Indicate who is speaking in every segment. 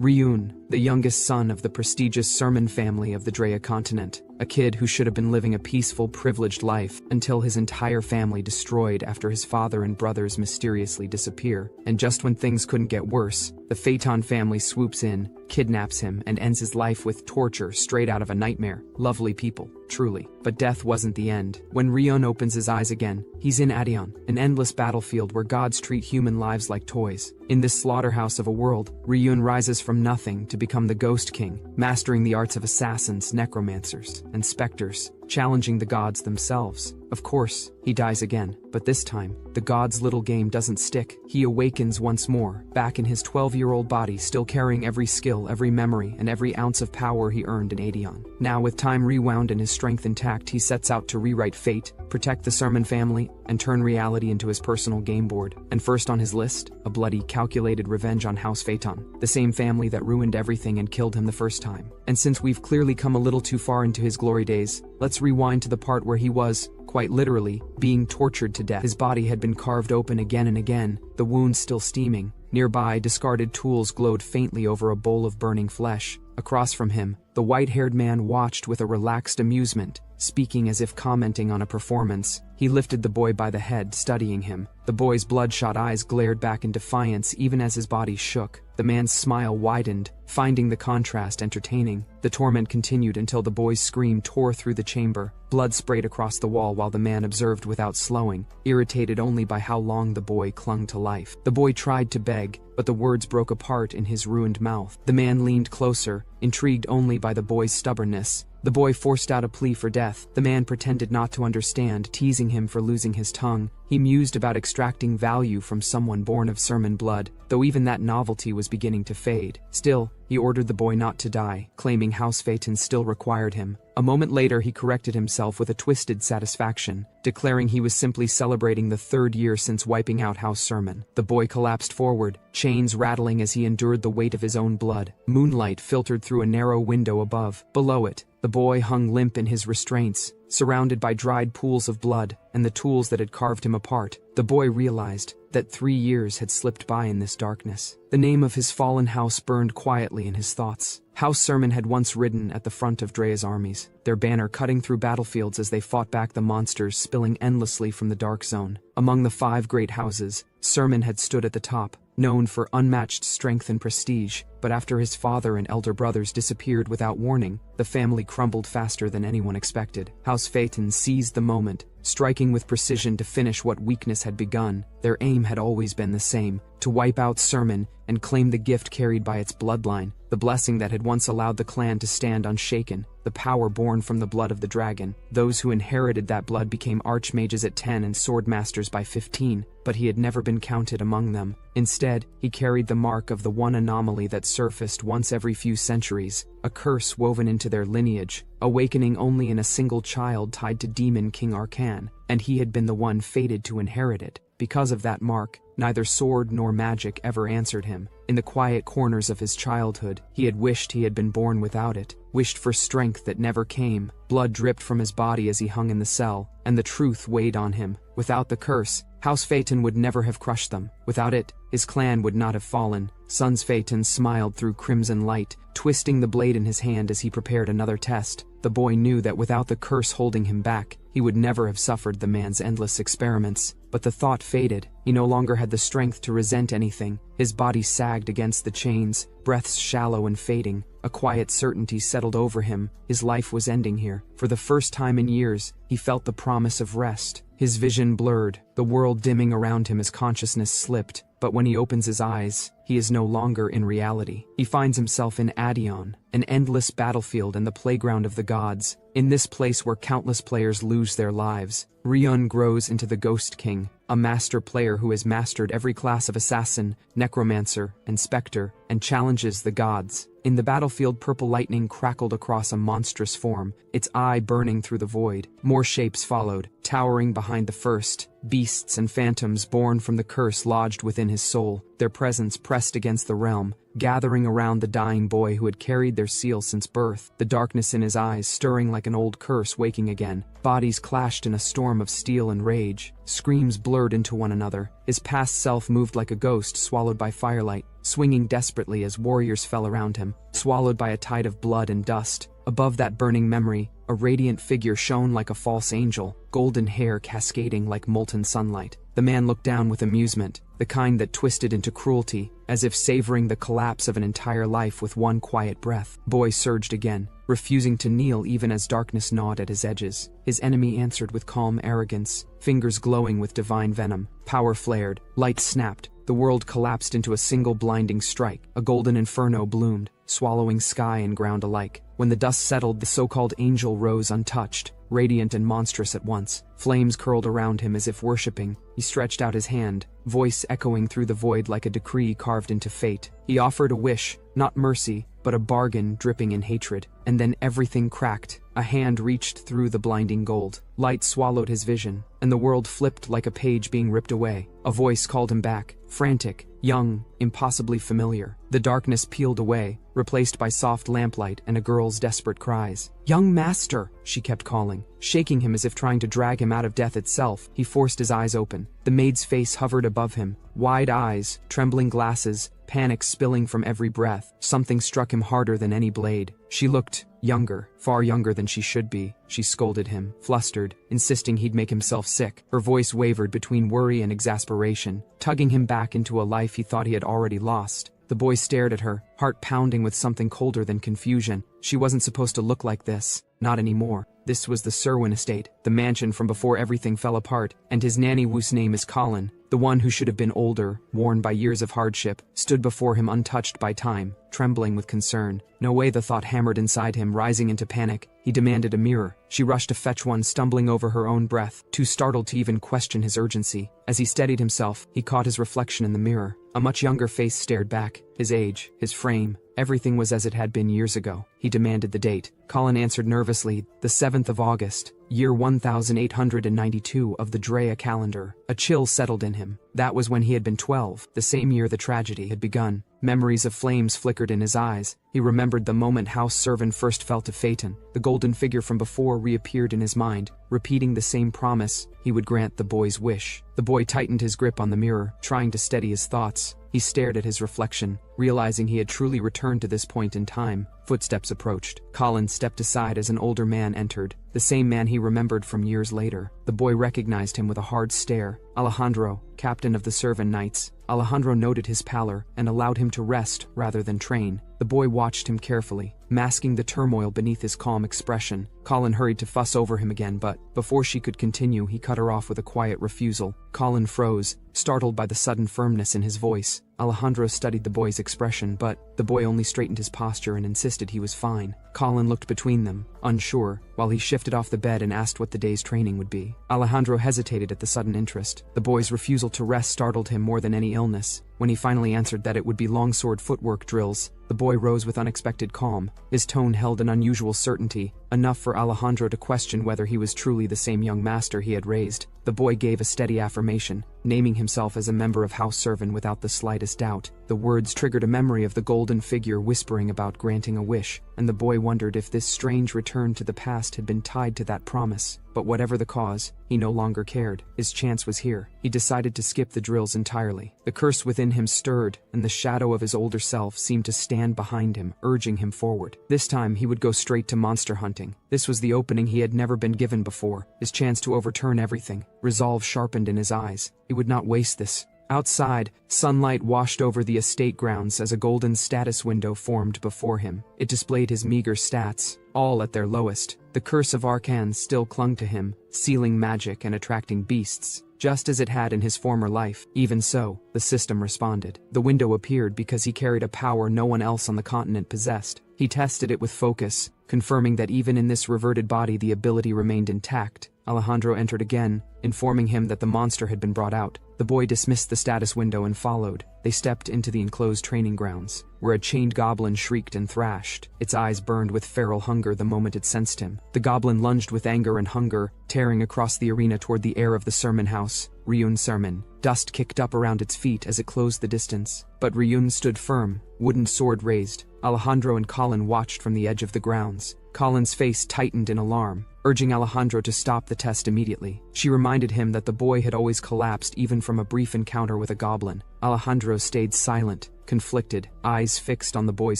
Speaker 1: Ryun, the youngest son of the prestigious Sermon family of the Drea continent, a kid who should have been living a peaceful, privileged life until his entire family destroyed after his father and brothers mysteriously disappear. And just when things couldn't get worse, the Phaeton family swoops in, kidnaps him, and ends his life with torture straight out of a nightmare. Lovely people, truly. But death wasn't the end. When Ryun opens his eyes again, he's in Adion, an endless battlefield where gods treat human lives like toys. In this slaughterhouse of a world, Ryun rises from nothing to become the Ghost King, mastering the arts of assassins, necromancers, and specters, challenging the gods themselves. Of course, he dies again, but this time, the god's little game doesn't stick. He awakens once more, back in his 12-year-old body, still carrying every skill, every memory, and every ounce of power he earned in Adion. Now, with time rewound and his strength intact, he sets out to rewrite fate, protect the Sermon family, and turn reality into his personal game board. And first on his list, a bloody, calculated revenge on House Phaeton, the same family that ruined everything and killed him the first time. And since we've clearly come a little too far into his glory days, let's rewind to the part where he was, quite literally, being tortured to death. His body had been carved open again and again, the wounds still steaming. Nearby, discarded tools glowed faintly over a bowl of burning flesh. Across from him, the white-haired man watched with a relaxed amusement, speaking as if commenting on a performance. He lifted the boy by the head, studying him. The boy's bloodshot eyes glared back in defiance even as his body shook. The man's smile widened, finding the contrast entertaining. The torment continued until the boy's scream tore through the chamber. Blood sprayed across the wall while the man observed without slowing, irritated only by how long the boy clung to life. The boy tried to beg, but the words broke apart in his ruined mouth. The man leaned closer, intrigued only by the boy's stubbornness. The boy forced out a plea for death. The man pretended not to understand, teasing him for losing his tongue. He mused about extracting value from someone born of Sermon blood, though even that novelty was beginning to fade. Still, he ordered the boy not to die, claiming House Phaeton still required him. A moment later, he corrected himself with a twisted satisfaction, declaring he was simply celebrating the 3rd year since wiping out House Sermon. The boy collapsed forward, chains rattling as he endured the weight of his own blood. Moonlight filtered through a narrow window above. Below it, the boy hung limp in his restraints, surrounded by dried pools of blood and the tools that had carved him apart. The boy realized that 3 years had slipped by in this darkness. The name of his fallen house burned quietly in his thoughts. House Sermon had once ridden at the front of Drea's armies, their banner cutting through battlefields as they fought back the monsters spilling endlessly from the Dark Zone. Among the 5 great houses, Sermon had stood at the top, known for unmatched strength and prestige, but after his father and elder brothers disappeared without warning, the family crumbled faster than anyone expected. House Phaeton seized the moment, striking with precision to finish what weakness had begun. Their aim had always been the same, to wipe out Sermon and claim the gift carried by its bloodline, the blessing that had once allowed the clan to stand unshaken, the power born from the blood of the dragon. Those who inherited that blood became archmages at 10 and swordmasters by 15, but he had never been counted among them. Instead, he carried the mark of the one anomaly that surfaced once every few centuries, a curse woven into their lineage, awakening only in a single child tied to Demon King Arcan, and he had been the one fated to inherit it. Because of that mark, neither sword nor magic ever answered him. In the quiet corners of his childhood, he had wished he had been born without it, wished for strength that never came. Blood dripped from his body as he hung in the cell, and the truth weighed on him. Without the curse, House Phaeton would never have crushed them. Without it, his clan would not have fallen. Sons Phaeton smiled through crimson light, twisting the blade in his hand as he prepared another test. The boy knew that without the curse holding him back, he would never have suffered the man's endless experiments. But the thought faded. He no longer had the strength to resent anything. His body sagged against the chains, breaths shallow and fading. A quiet certainty settled over him. His life was ending here. For the first time in years, he felt the promise of rest. His vision blurred, the world dimming around him as consciousness slipped. But when he opens his eyes, he is no longer in reality. He finds himself in Adion, an endless battlefield and the playground of the gods. In this place where countless players lose their lives, Ryun grows into the Ghost King, a master player who has mastered every class of assassin, necromancer, and specter, and challenges the gods. In the battlefield, purple lightning crackled across a monstrous form, its eye burning through the void. More shapes followed, towering behind the first. Beasts and phantoms born from the curse lodged within his soul, their presence pressed against the realm, gathering around the dying boy who had carried their seal since birth, the darkness in his eyes stirring like an old curse waking again. Bodies clashed in a storm of steel and rage, screams blurred into one another. His past self moved like a ghost swallowed by firelight, swinging desperately as warriors fell around him, swallowed by a tide of blood and dust. Above that burning memory, a radiant figure shone like a false angel, golden hair cascading like molten sunlight. The man looked down with amusement, the kind that twisted into cruelty, as if savoring the collapse of an entire life with one quiet breath. Boy surged again, refusing to kneel even as darkness gnawed at his edges. His enemy answered with calm arrogance, fingers glowing with divine venom. Power flared, light snapped, the world collapsed into a single blinding strike. A golden inferno bloomed, swallowing sky and ground alike. When the dust settled, the so-called angel rose untouched, radiant and monstrous at once. Flames curled around him as if worshipping. He stretched out his hand, voice echoing through the void like a decree carved into fate. He offered a wish, not mercy, but a bargain dripping in hatred. And then everything cracked. A hand reached through the blinding gold. Light swallowed his vision, and the world flipped like a page being ripped away. A voice called him back, frantic, young, impossibly familiar. The darkness peeled away, replaced by soft lamplight and a girl's desperate cries. "Young master," she kept calling, shaking him as if trying to drag him out of death itself. He forced his eyes open. The maid's face hovered above him, wide eyes, trembling glasses, panic spilling from every breath. Something struck him harder than any blade. She looked younger, far younger than she should be. She scolded him, flustered, insisting he'd make himself sick. Her voice wavered between worry and exasperation, tugging him back into a life he thought he had already lost. The boy stared at her, heart pounding with something colder than confusion. She wasn't supposed to look like this. Not anymore. This was the Serwin estate, the mansion from before everything fell apart, and his nanny whose name is Colin, the one who should have been older, worn by years of hardship, stood before him untouched by time, trembling with concern. No way, the thought hammered inside him, rising into panic. He demanded a mirror. She rushed to fetch one, stumbling over her own breath, too startled to even question his urgency. As he steadied himself, he caught his reflection in the mirror. A much younger face stared back. His age, his frame, everything was as it had been years ago. He demanded the date. Colin answered nervously, the 7th of August, year 1892 of the Drea calendar. A chill settled in him. That was when he had been 12, the same year the tragedy had begun. Memories of flames flickered in his eyes. He remembered the moment House Servan first fell to Phaeton. The golden figure from before reappeared in his mind, repeating the same promise. He would grant the boy's wish. The boy tightened his grip on the mirror, trying to steady his thoughts. He stared at his reflection, realizing he had truly returned to this point in time. Footsteps approached. Colin stepped aside as an older man entered, the same man he remembered from years later. The boy recognized him with a hard stare. Alejandro, captain of the Servan Knights. Alejandro noted his pallor and allowed him to rest rather than train. The boy watched him carefully, masking the turmoil beneath his calm expression. Colin hurried to fuss over him again, but before she could continue, he cut her off with a quiet refusal. Colin froze, startled by the sudden firmness in his voice. Alejandro studied the boy's expression, but the boy only straightened his posture and insisted he was fine. Colin looked between them, unsure, while he shifted off the bed and asked what the day's training would be. Alejandro hesitated at the sudden interest. The boy's refusal to rest startled him more than any illness. When he finally answered that it would be longsword footwork drills, the boy rose with unexpected calm. His tone held an unusual certainty, enough for Alejandro to question whether he was truly the same young master he had raised. The boy gave a steady affirmation, naming himself as a member of House Servan without the slightest doubt. The words triggered a memory of the golden figure whispering about granting a wish, and the boy wondered if this strange return to the past had been tied to that promise. But whatever the cause, he no longer cared. His chance was here. He decided to skip the drills entirely. The curse within him stirred, and the shadow of his older self seemed to stand behind him, urging him forward. This time he would go straight to monster hunting. This was the opening he had never been given before, his chance to overturn everything. Resolve sharpened in his eyes. He would not waste this. Outside, sunlight washed over the estate grounds as a golden status window formed before him. It displayed his meager stats, all at their lowest. The curse of Arcans still clung to him, sealing magic and attracting beasts, just as it had in his former life. Even so, the system responded. The window appeared because he carried a power no one else on the continent possessed. He tested it with focus, confirming that even in this reverted body the ability remained intact. Alejandro entered again, informing him that the monster had been brought out. The boy dismissed the status window and followed. They stepped into the enclosed training grounds, where a chained goblin shrieked and thrashed. Its eyes burned with feral hunger the moment it sensed him. The goblin lunged with anger and hunger, tearing across the arena toward the heir of the sermon house, Ryun's sermon. Dust kicked up around its feet as it closed the distance. But Ryun stood firm, wooden sword raised. Alejandro and Colin watched from the edge of the grounds. Colin's face tightened in alarm, urging Alejandro to stop the test immediately. She reminded him that the boy had always collapsed even from a brief encounter with a goblin. Alejandro stayed silent, conflicted, eyes fixed on the boy's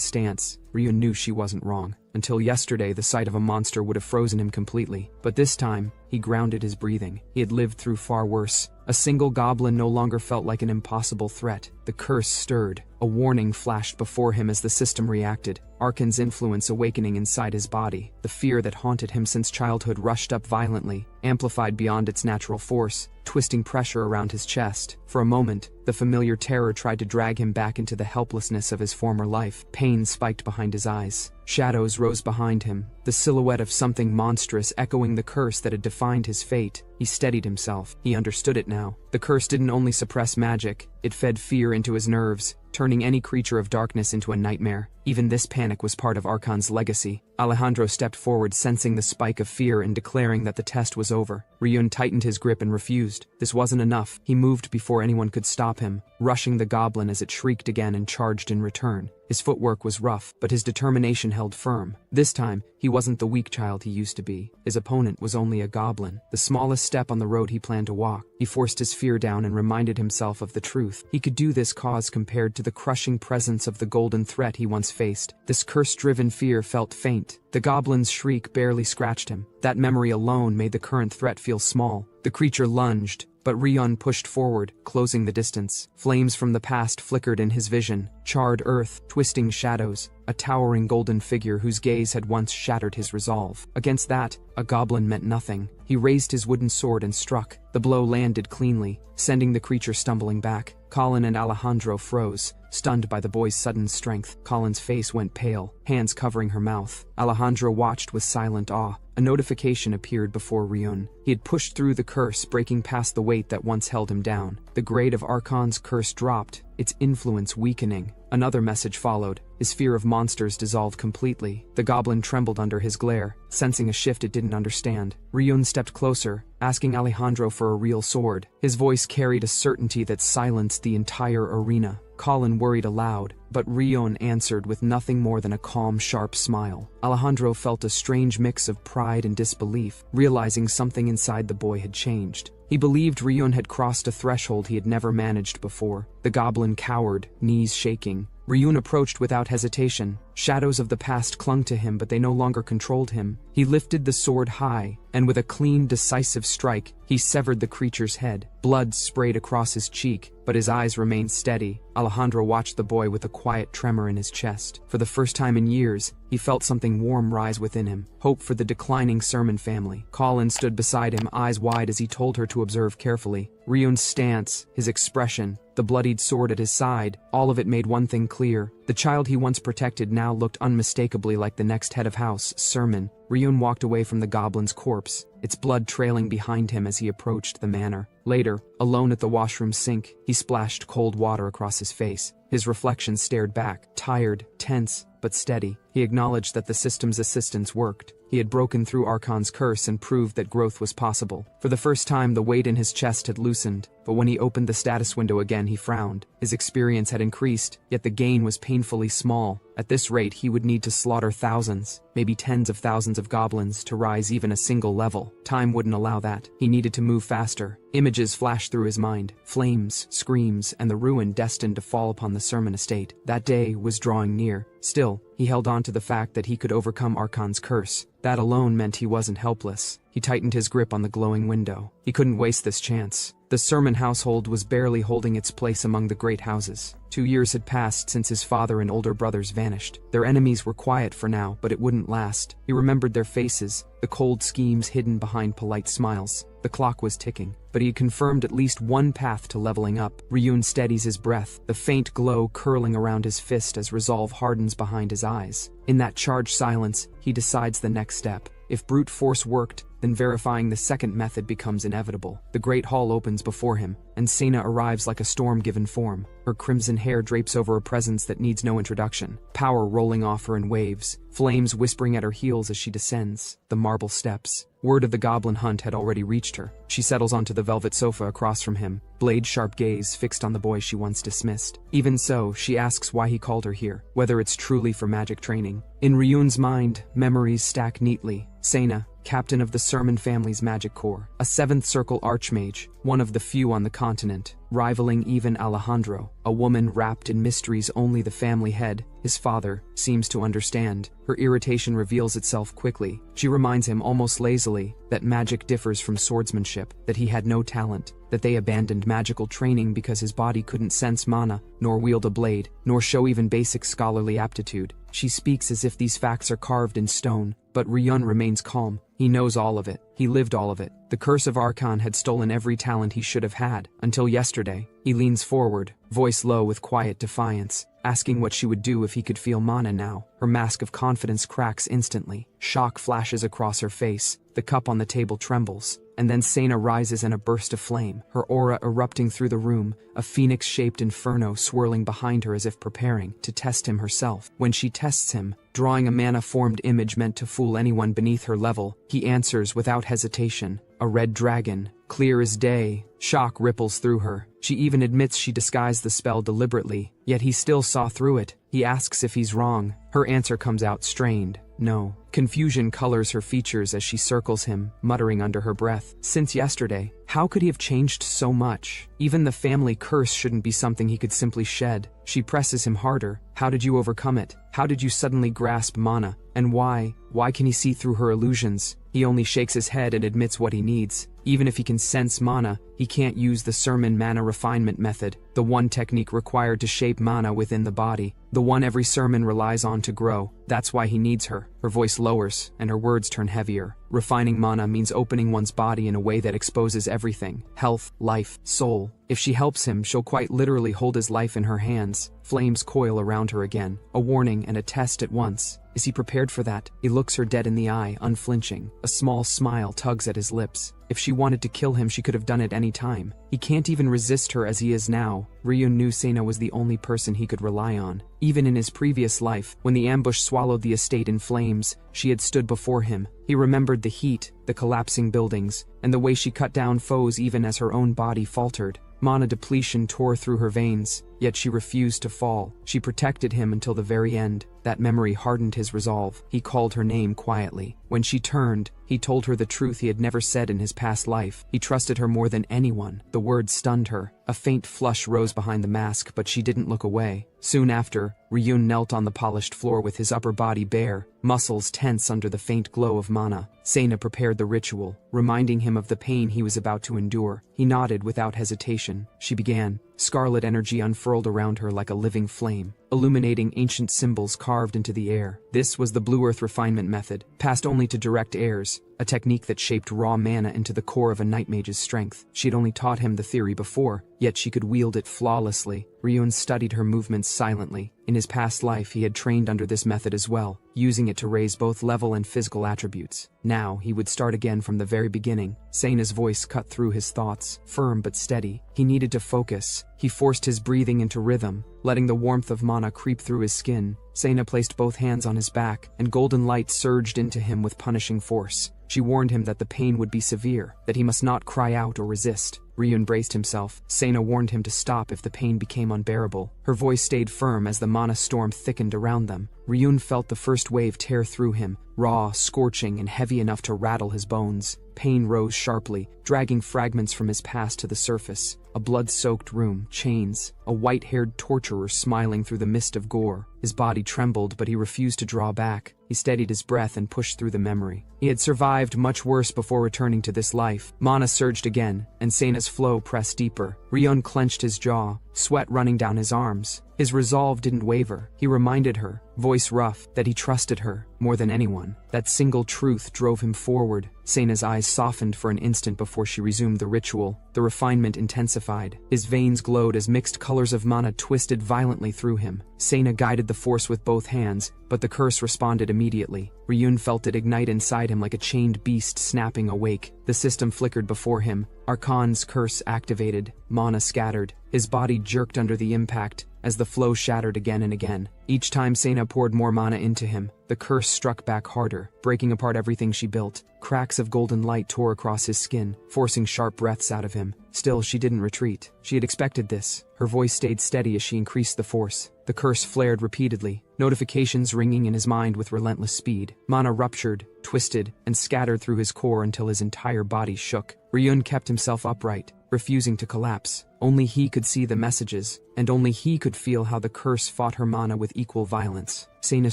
Speaker 1: stance. Ryun knew she wasn't wrong. Until yesterday, the sight of a monster would have frozen him completely. But this time, he grounded his breathing. He had lived through far worse. A single goblin no longer felt like an impossible threat. The curse stirred. A warning flashed before him as the system reacted, Arkan's influence awakening inside his body. The fear that haunted him since childhood rushed up violently, amplified beyond its natural force, twisting pressure around his chest. For a moment, the familiar terror tried to drag him back into the helplessness of his former life. Pain spiked behind his eyes. Shadows rose behind him, the silhouette of something monstrous echoing the curse that had defined his fate. He steadied himself. He understood it now. The curse didn't only suppress magic, it fed fear into his nerves, turning any creature of darkness into a nightmare. Even this panic was part of Arkan's legacy. Alejandro stepped forward, sensing the spike of fear and declaring that the test was over. Ryun tightened his grip and refused. This wasn't enough. He moved before anyone could stop him, rushing the goblin as it shrieked again and charged in return. His footwork was rough, but his determination held firm. This time, he wasn't the weak child he used to be. His opponent was only a goblin, the smallest step on the road he planned to walk. He forced his fear down and reminded himself of the truth. He could do this cause compared to the crushing presence of the golden threat he once faced. This curse-driven fear felt faint. The goblin's shriek barely scratched him. That memory alone made the current threat feel small. The creature lunged, but Ryun pushed forward, closing the distance. Flames from the past flickered in his vision, charred earth, twisting shadows, a towering golden figure whose gaze had once shattered his resolve. Against that, a goblin meant nothing. He raised his wooden sword and struck. The blow landed cleanly, sending the creature stumbling back. Colin and Alejandro froze, stunned by the boy's sudden strength. Colin's face went pale, hands covering her mouth. Alejandro watched with silent awe. A notification appeared before Ryun. He had pushed through the curse, breaking past the weight that once held him down. The grade of Arkan's curse dropped, its influence weakening. Another message followed. His fear of monsters dissolved completely. The goblin trembled under his glare, sensing a shift it didn't understand. Ryun stepped closer, asking Alejandro for a real sword. His voice carried a certainty that silenced the entire arena. Colin worried aloud, but Ryun answered with nothing more than a calm, sharp smile. Alejandro felt a strange mix of pride and disbelief, realizing something inside the boy had changed. He believed Ryun had crossed a threshold he had never managed before. The goblin cowered, knees shaking. Ryun approached without hesitation. Shadows of the past clung to him, but they no longer controlled him. He lifted the sword high, and with a clean, decisive strike, he severed the creature's head. Blood sprayed across his cheek, but his eyes remained steady. Alejandro watched the boy with a quiet tremor in his chest. For the first time in years, he felt something warm rise within him, hope for the declining Sermon family. Colin stood beside him, eyes wide as he told her to observe carefully. Ryun's stance, his expression, the bloodied sword at his side, all of it made one thing clear. The child he once protected now looked unmistakably like the next head of house, Sermon. Ryun walked away from the goblin's corpse, its blood trailing behind him as he approached the manor. Later, alone at the washroom sink, he splashed cold water across his face. His reflection stared back, tired, tense, but steady. He acknowledged that the system's assistance worked. He had broken through Arkan's curse and proved that growth was possible. For the first time, the weight in his chest had loosened, but when he opened the status window again, he frowned. His experience had increased, yet the gain was painfully small. At this rate, he would need to slaughter thousands, maybe tens of thousands of goblins to rise even a single level. Time wouldn't allow that. He needed to move faster. Images flashed through his mind, flames, screams, and the ruin destined to fall upon the Sermon estate. That day was drawing near. Still, he held on to the fact that he could overcome Arkan's curse. That alone meant he wasn't helpless. He tightened his grip on the glowing window. He couldn't waste this chance. The Sermon household was barely holding its place among the great houses. 2 years had passed since his father and older brothers vanished. Their enemies were quiet for now, but it wouldn't last. He remembered their faces, the cold schemes hidden behind polite smiles. The clock was ticking, but he had confirmed at least one path to leveling up. Ryun steadies his breath, the faint glow curling around his fist as resolve hardens behind his eyes. In that charged silence, he decides the next step. If brute force worked, then verifying the second method becomes inevitable. The great hall opens before him, and Sena arrives like a storm given form. Her crimson hair drapes over a presence that needs no introduction, power rolling off her in waves, flames whispering at her heels as she descends the marble steps. Word of the goblin hunt had already reached her. She settles onto the velvet sofa across from him, blade-sharp gaze fixed on the boy she once dismissed. Even so, she asks why he called her here, whether it's truly for magic training. In Ryun's mind, memories stack neatly. Sena, captain of the Sermon family's magic corps, a 7th circle archmage, one of the few on the continent, rivaling even Alejandro, a woman wrapped in mysteries only the family head, his father, seems to understand. Her irritation reveals itself quickly. She reminds him almost lazily that magic differs from swordsmanship, that he had no talent, that they abandoned magical training because his body couldn't sense mana, nor wield a blade, nor show even basic scholarly aptitude. She speaks as if these facts are carved in stone, but Ryun remains calm. He knows all of it. He lived all of it. The curse of Archon had stolen every talent he should have had, until yesterday. He leans forward, voice low with quiet defiance, asking what she would do if he could feel mana now. Her mask of confidence cracks instantly. Shock flashes across her face. The cup on the table trembles. And then Sena rises in a burst of flame, her aura erupting through the room, a phoenix-shaped inferno swirling behind her as if preparing to test him herself. When she tests him, drawing a mana-formed image meant to fool anyone beneath her level, he answers without hesitation, a red dragon, clear as day. Shock ripples through her. She even admits she disguised the spell deliberately, yet he still saw through it. He asks if he's wrong. Her answer comes out strained. No. Confusion colors her features as she circles him, muttering under her breath. Since yesterday, how could he have changed so much? Even the family curse shouldn't be something he could simply shed. She presses him harder. How did you overcome it? How did you suddenly grasp mana? And why? Why can he see through her illusions? He only shakes his head and admits what he needs. Even if he can sense mana, he can't use the Sermon mana refinement method, the one technique required to shape mana within the body, the one every Sermon relies on to grow. That's why he needs her. Her voice lowers, and her words turn heavier. Refining mana means opening one's body in a way that exposes everything: health, life, soul. If she helps him, she'll quite literally hold his life in her hands. Flames coil around her again, a warning and a test at once. Is he prepared for that? He looks her dead in the eye, unflinching. A small smile tugs at his lips. If she wanted to kill him, she could have done it any time. He can't even resist her as he is now. Ryun knew Sena was the only person he could rely on. Even in his previous life, when the ambush swallowed the estate in flames, she had stood before him. He remembered the heat, the collapsing buildings, and the way she cut down foes even as her own body faltered. Mana depletion tore through her veins, yet she refused to fall. She protected him until the very end. That memory hardened his resolve. He called her name quietly. When she turned, he told her the truth he had never said in his past life. He trusted her more than anyone. The words stunned her. A faint flush rose behind the mask, but she didn't look away. Soon after, Ryun knelt on the polished floor with his upper body bare, muscles tense under the faint glow of mana. Sena prepared the ritual, reminding him of the pain he was about to endure. He nodded without hesitation. She began. Scarlet energy unfurled around her like a living flame, illuminating ancient symbols carved into the air. This was the Blue Earth refinement method, passed only to direct heirs, a technique that shaped raw mana into the core of a night mage's strength. She had only taught him the theory before, yet she could wield it flawlessly. Ryun studied her movements silently. In his past life, he had trained under this method as well, using it to raise both level and physical attributes. Now, he would start again from the very beginning. Sena's voice cut through his thoughts, firm but steady. He needed to focus. He forced his breathing into rhythm, letting the warmth of mana creep through his skin. Sena placed both hands on his back, and golden light surged into him with punishing force. She warned him that the pain would be severe, that he must not cry out or resist. Ryun braced himself. Sena warned him to stop if the pain became unbearable. Her voice stayed firm as the mana storm thickened around them. Ryun felt the first wave tear through him, raw, scorching, and heavy enough to rattle his bones. Pain rose sharply, dragging fragments from his past to the surface. A blood-soaked room, chains, a white-haired torturer smiling through the mist of gore. His body trembled, but he refused to draw back. He steadied his breath and pushed through the memory. He had survived much worse before returning to this life. Mana surged again, and Sena's flow pressed deeper. Ryun clenched his jaw, sweat running down his arms. His resolve didn't waver. He reminded her, voice rough, that he trusted her more than anyone. That single truth drove him forward. Seina's eyes softened for an instant before she resumed the ritual. The refinement intensified. His veins glowed as mixed colors of mana twisted violently through him. Seina guided the force with both hands, but the curse responded immediately. Ryun felt it ignite inside him like a chained beast snapping awake. The system flickered before him. Archon's curse activated. Mana scattered. His body jerked under the impact as the flow shattered again and again. Each time Seina poured more mana into him, the curse struck back harder, breaking apart everything she built. Cracks of golden light tore across his skin, forcing sharp breaths out of him. Still, she didn't retreat. She had expected this. Her voice stayed steady as she increased the force. The curse flared repeatedly, notifications ringing in his mind with relentless speed. Mana ruptured, twisted, and scattered through his core until his entire body shook. Ryun kept himself upright, refusing to collapse. Only he could see the messages, and only he could feel how the curse fought her mana with equal violence. Seina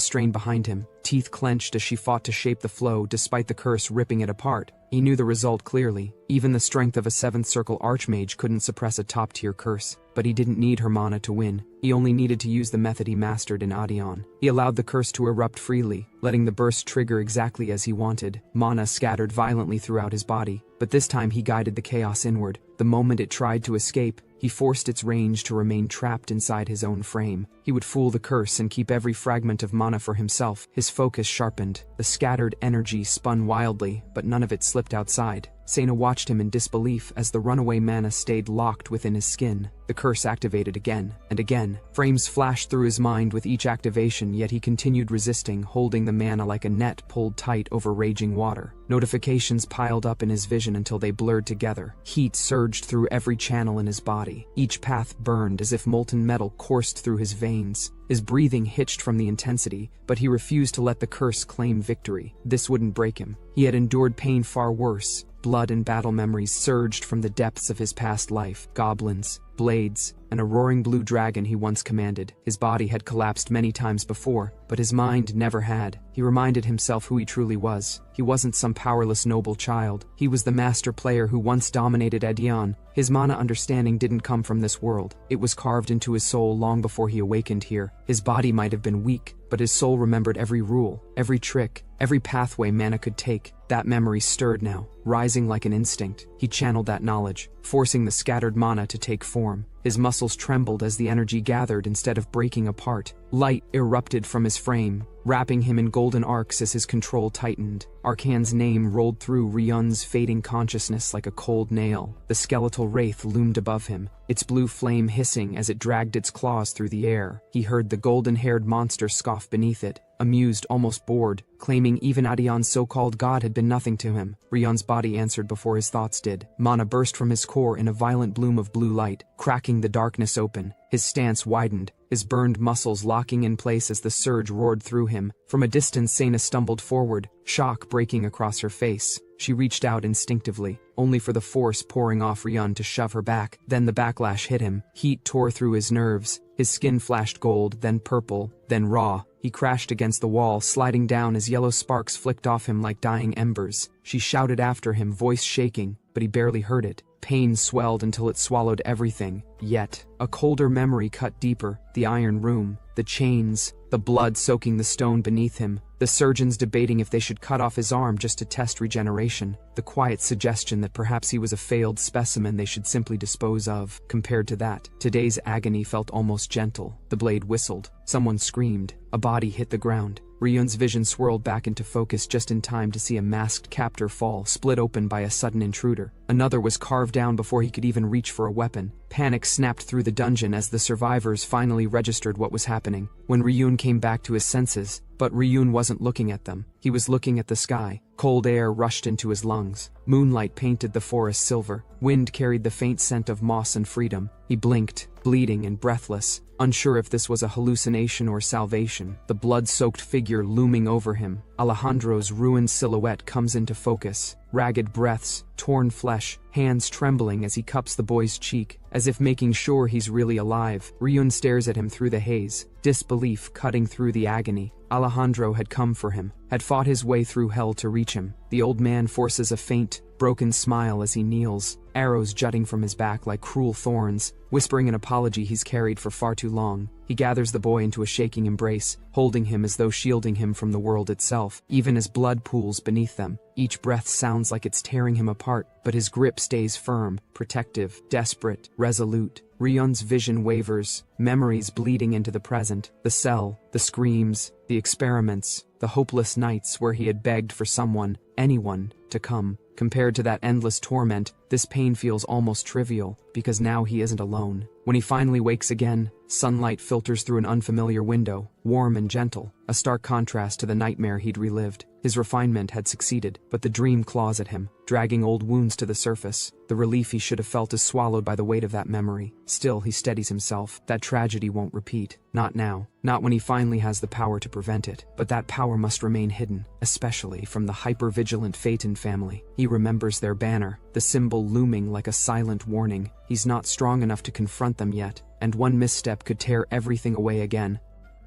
Speaker 1: strained behind him, teeth clenched as she fought to shape the flow despite the curse ripping it apart. He knew the result clearly. Even the strength of a 7th Circle Archmage couldn't suppress a top-tier curse. But he didn't need her mana to win. He only needed to use the method he mastered in Adion. He allowed the curse to erupt freely, letting the burst trigger exactly as he wanted. Mana scattered violently throughout his body, but this time he guided the chaos inward. The moment it tried to escape, he forced its range to remain trapped inside his own frame. He would fool the curse and keep every fragment of mana for himself. His focus sharpened. The scattered energy spun wildly, but none of it slipped outside. Seina watched him in disbelief as the runaway mana stayed locked within his skin. The curse activated again and again. Frames flashed through his mind with each activation, yet he continued resisting, holding the mana like a net pulled tight over raging water. Notifications piled up in his vision until they blurred together. Heat surged through every channel in his body. Each path burned as if molten metal coursed through his veins. His breathing hitched from the intensity, but he refused to let the curse claim victory. This wouldn't break him. He had endured pain far worse. Blood and battle memories surged from the depths of his past life. Goblins, blades, and a roaring blue dragon he once commanded. His body had collapsed many times before, but his mind never had. He reminded himself who he truly was. He wasn't some powerless noble child. He was the master player who once dominated Adion. His mana understanding didn't come from this world. It was carved into his soul long before he awakened here. His body might have been weak, but his soul remembered every rule, every trick, every pathway mana could take. That memory stirred now, rising like an instinct. He channeled that knowledge, forcing the scattered mana to take form. His muscles trembled as the energy gathered instead of breaking apart. Light erupted from his frame, wrapping him in golden arcs as his control tightened. Arcan's name rolled through Ryun's fading consciousness like a cold nail. The skeletal wraith loomed above him, its blue flame hissing as it dragged its claws through the air. He heard the golden-haired monster scoff beneath it, amused, almost bored, claiming even Adion's so-called god had been nothing to him. Ryun's body answered before his thoughts did. Mana burst from his core in a violent bloom of blue light, cracking the darkness open. His stance widened, his burned muscles locking in place as the surge roared through him. From a distance, Seina stumbled forward, shock breaking across her face. She reached out instinctively, only for the force pouring off Ryun to shove her back. Then the backlash hit him. Heat tore through his nerves. His skin flashed gold, then purple, then raw. He crashed against the wall, sliding down as yellow sparks flicked off him like dying embers. She shouted after him, voice shaking, but he barely heard it. Pain swelled until it swallowed everything. Yet, a colder memory cut deeper. The iron room, the chains, the blood soaking the stone beneath him, the surgeons debating if they should cut off his arm just to test regeneration, the quiet suggestion that perhaps he was a failed specimen they should simply dispose of. Compared to that, today's agony felt almost gentle. The blade whistled. Someone screamed. A body hit the ground. Ryun's vision swirled back into focus just in time to see a masked captor fall, split open by a sudden intruder. Another was carved down before he could even reach for a weapon. Panic snapped through the dungeon as the survivors finally registered what was happening. When Ryun came back to his senses, but Ryun wasn't looking at them. He was looking at the sky. Cold air rushed into his lungs. Moonlight painted the forest silver. Wind carried the faint scent of moss and freedom. He blinked, bleeding and breathless, unsure if this was a hallucination or salvation. The blood-soaked figure looming over him. Alejandro's ruined silhouette comes into focus. Ragged breaths, torn flesh, hands trembling as he cups the boy's cheek, as if making sure he's really alive. Ryun stares at him through the haze, disbelief cutting through the agony. Alejandro had come for him, had fought his way through hell to reach him. The old man forces a faint, broken smile as he kneels, arrows jutting from his back like cruel thorns, whispering an apology he's carried for far too long. He gathers the boy into a shaking embrace, holding him as though shielding him from the world itself, even as blood pools beneath them. Each breath sounds like it's tearing him apart, but his grip stays firm, protective, desperate, resolute. Ryun's vision wavers, memories bleeding into the present, the cell, the screams, the experiments, the hopeless nights where he had begged for someone, anyone, to come. Compared to that endless torment, this pain feels almost trivial, because now he isn't alone. When he finally wakes again, sunlight filters through an unfamiliar window, warm and gentle, a stark contrast to the nightmare he'd relived. His refinement had succeeded, but the dream claws at him, dragging old wounds to the surface. The relief he should have felt is swallowed by the weight of that memory. Still, he steadies himself. That tragedy won't repeat. Not now. Not when he finally has the power to prevent it. But that power must remain hidden, especially from the hyper-vigilant Phaeton family. He remembers their banner, the symbol looming like a silent warning. He's not strong enough to confront them yet, and one misstep could tear everything away again.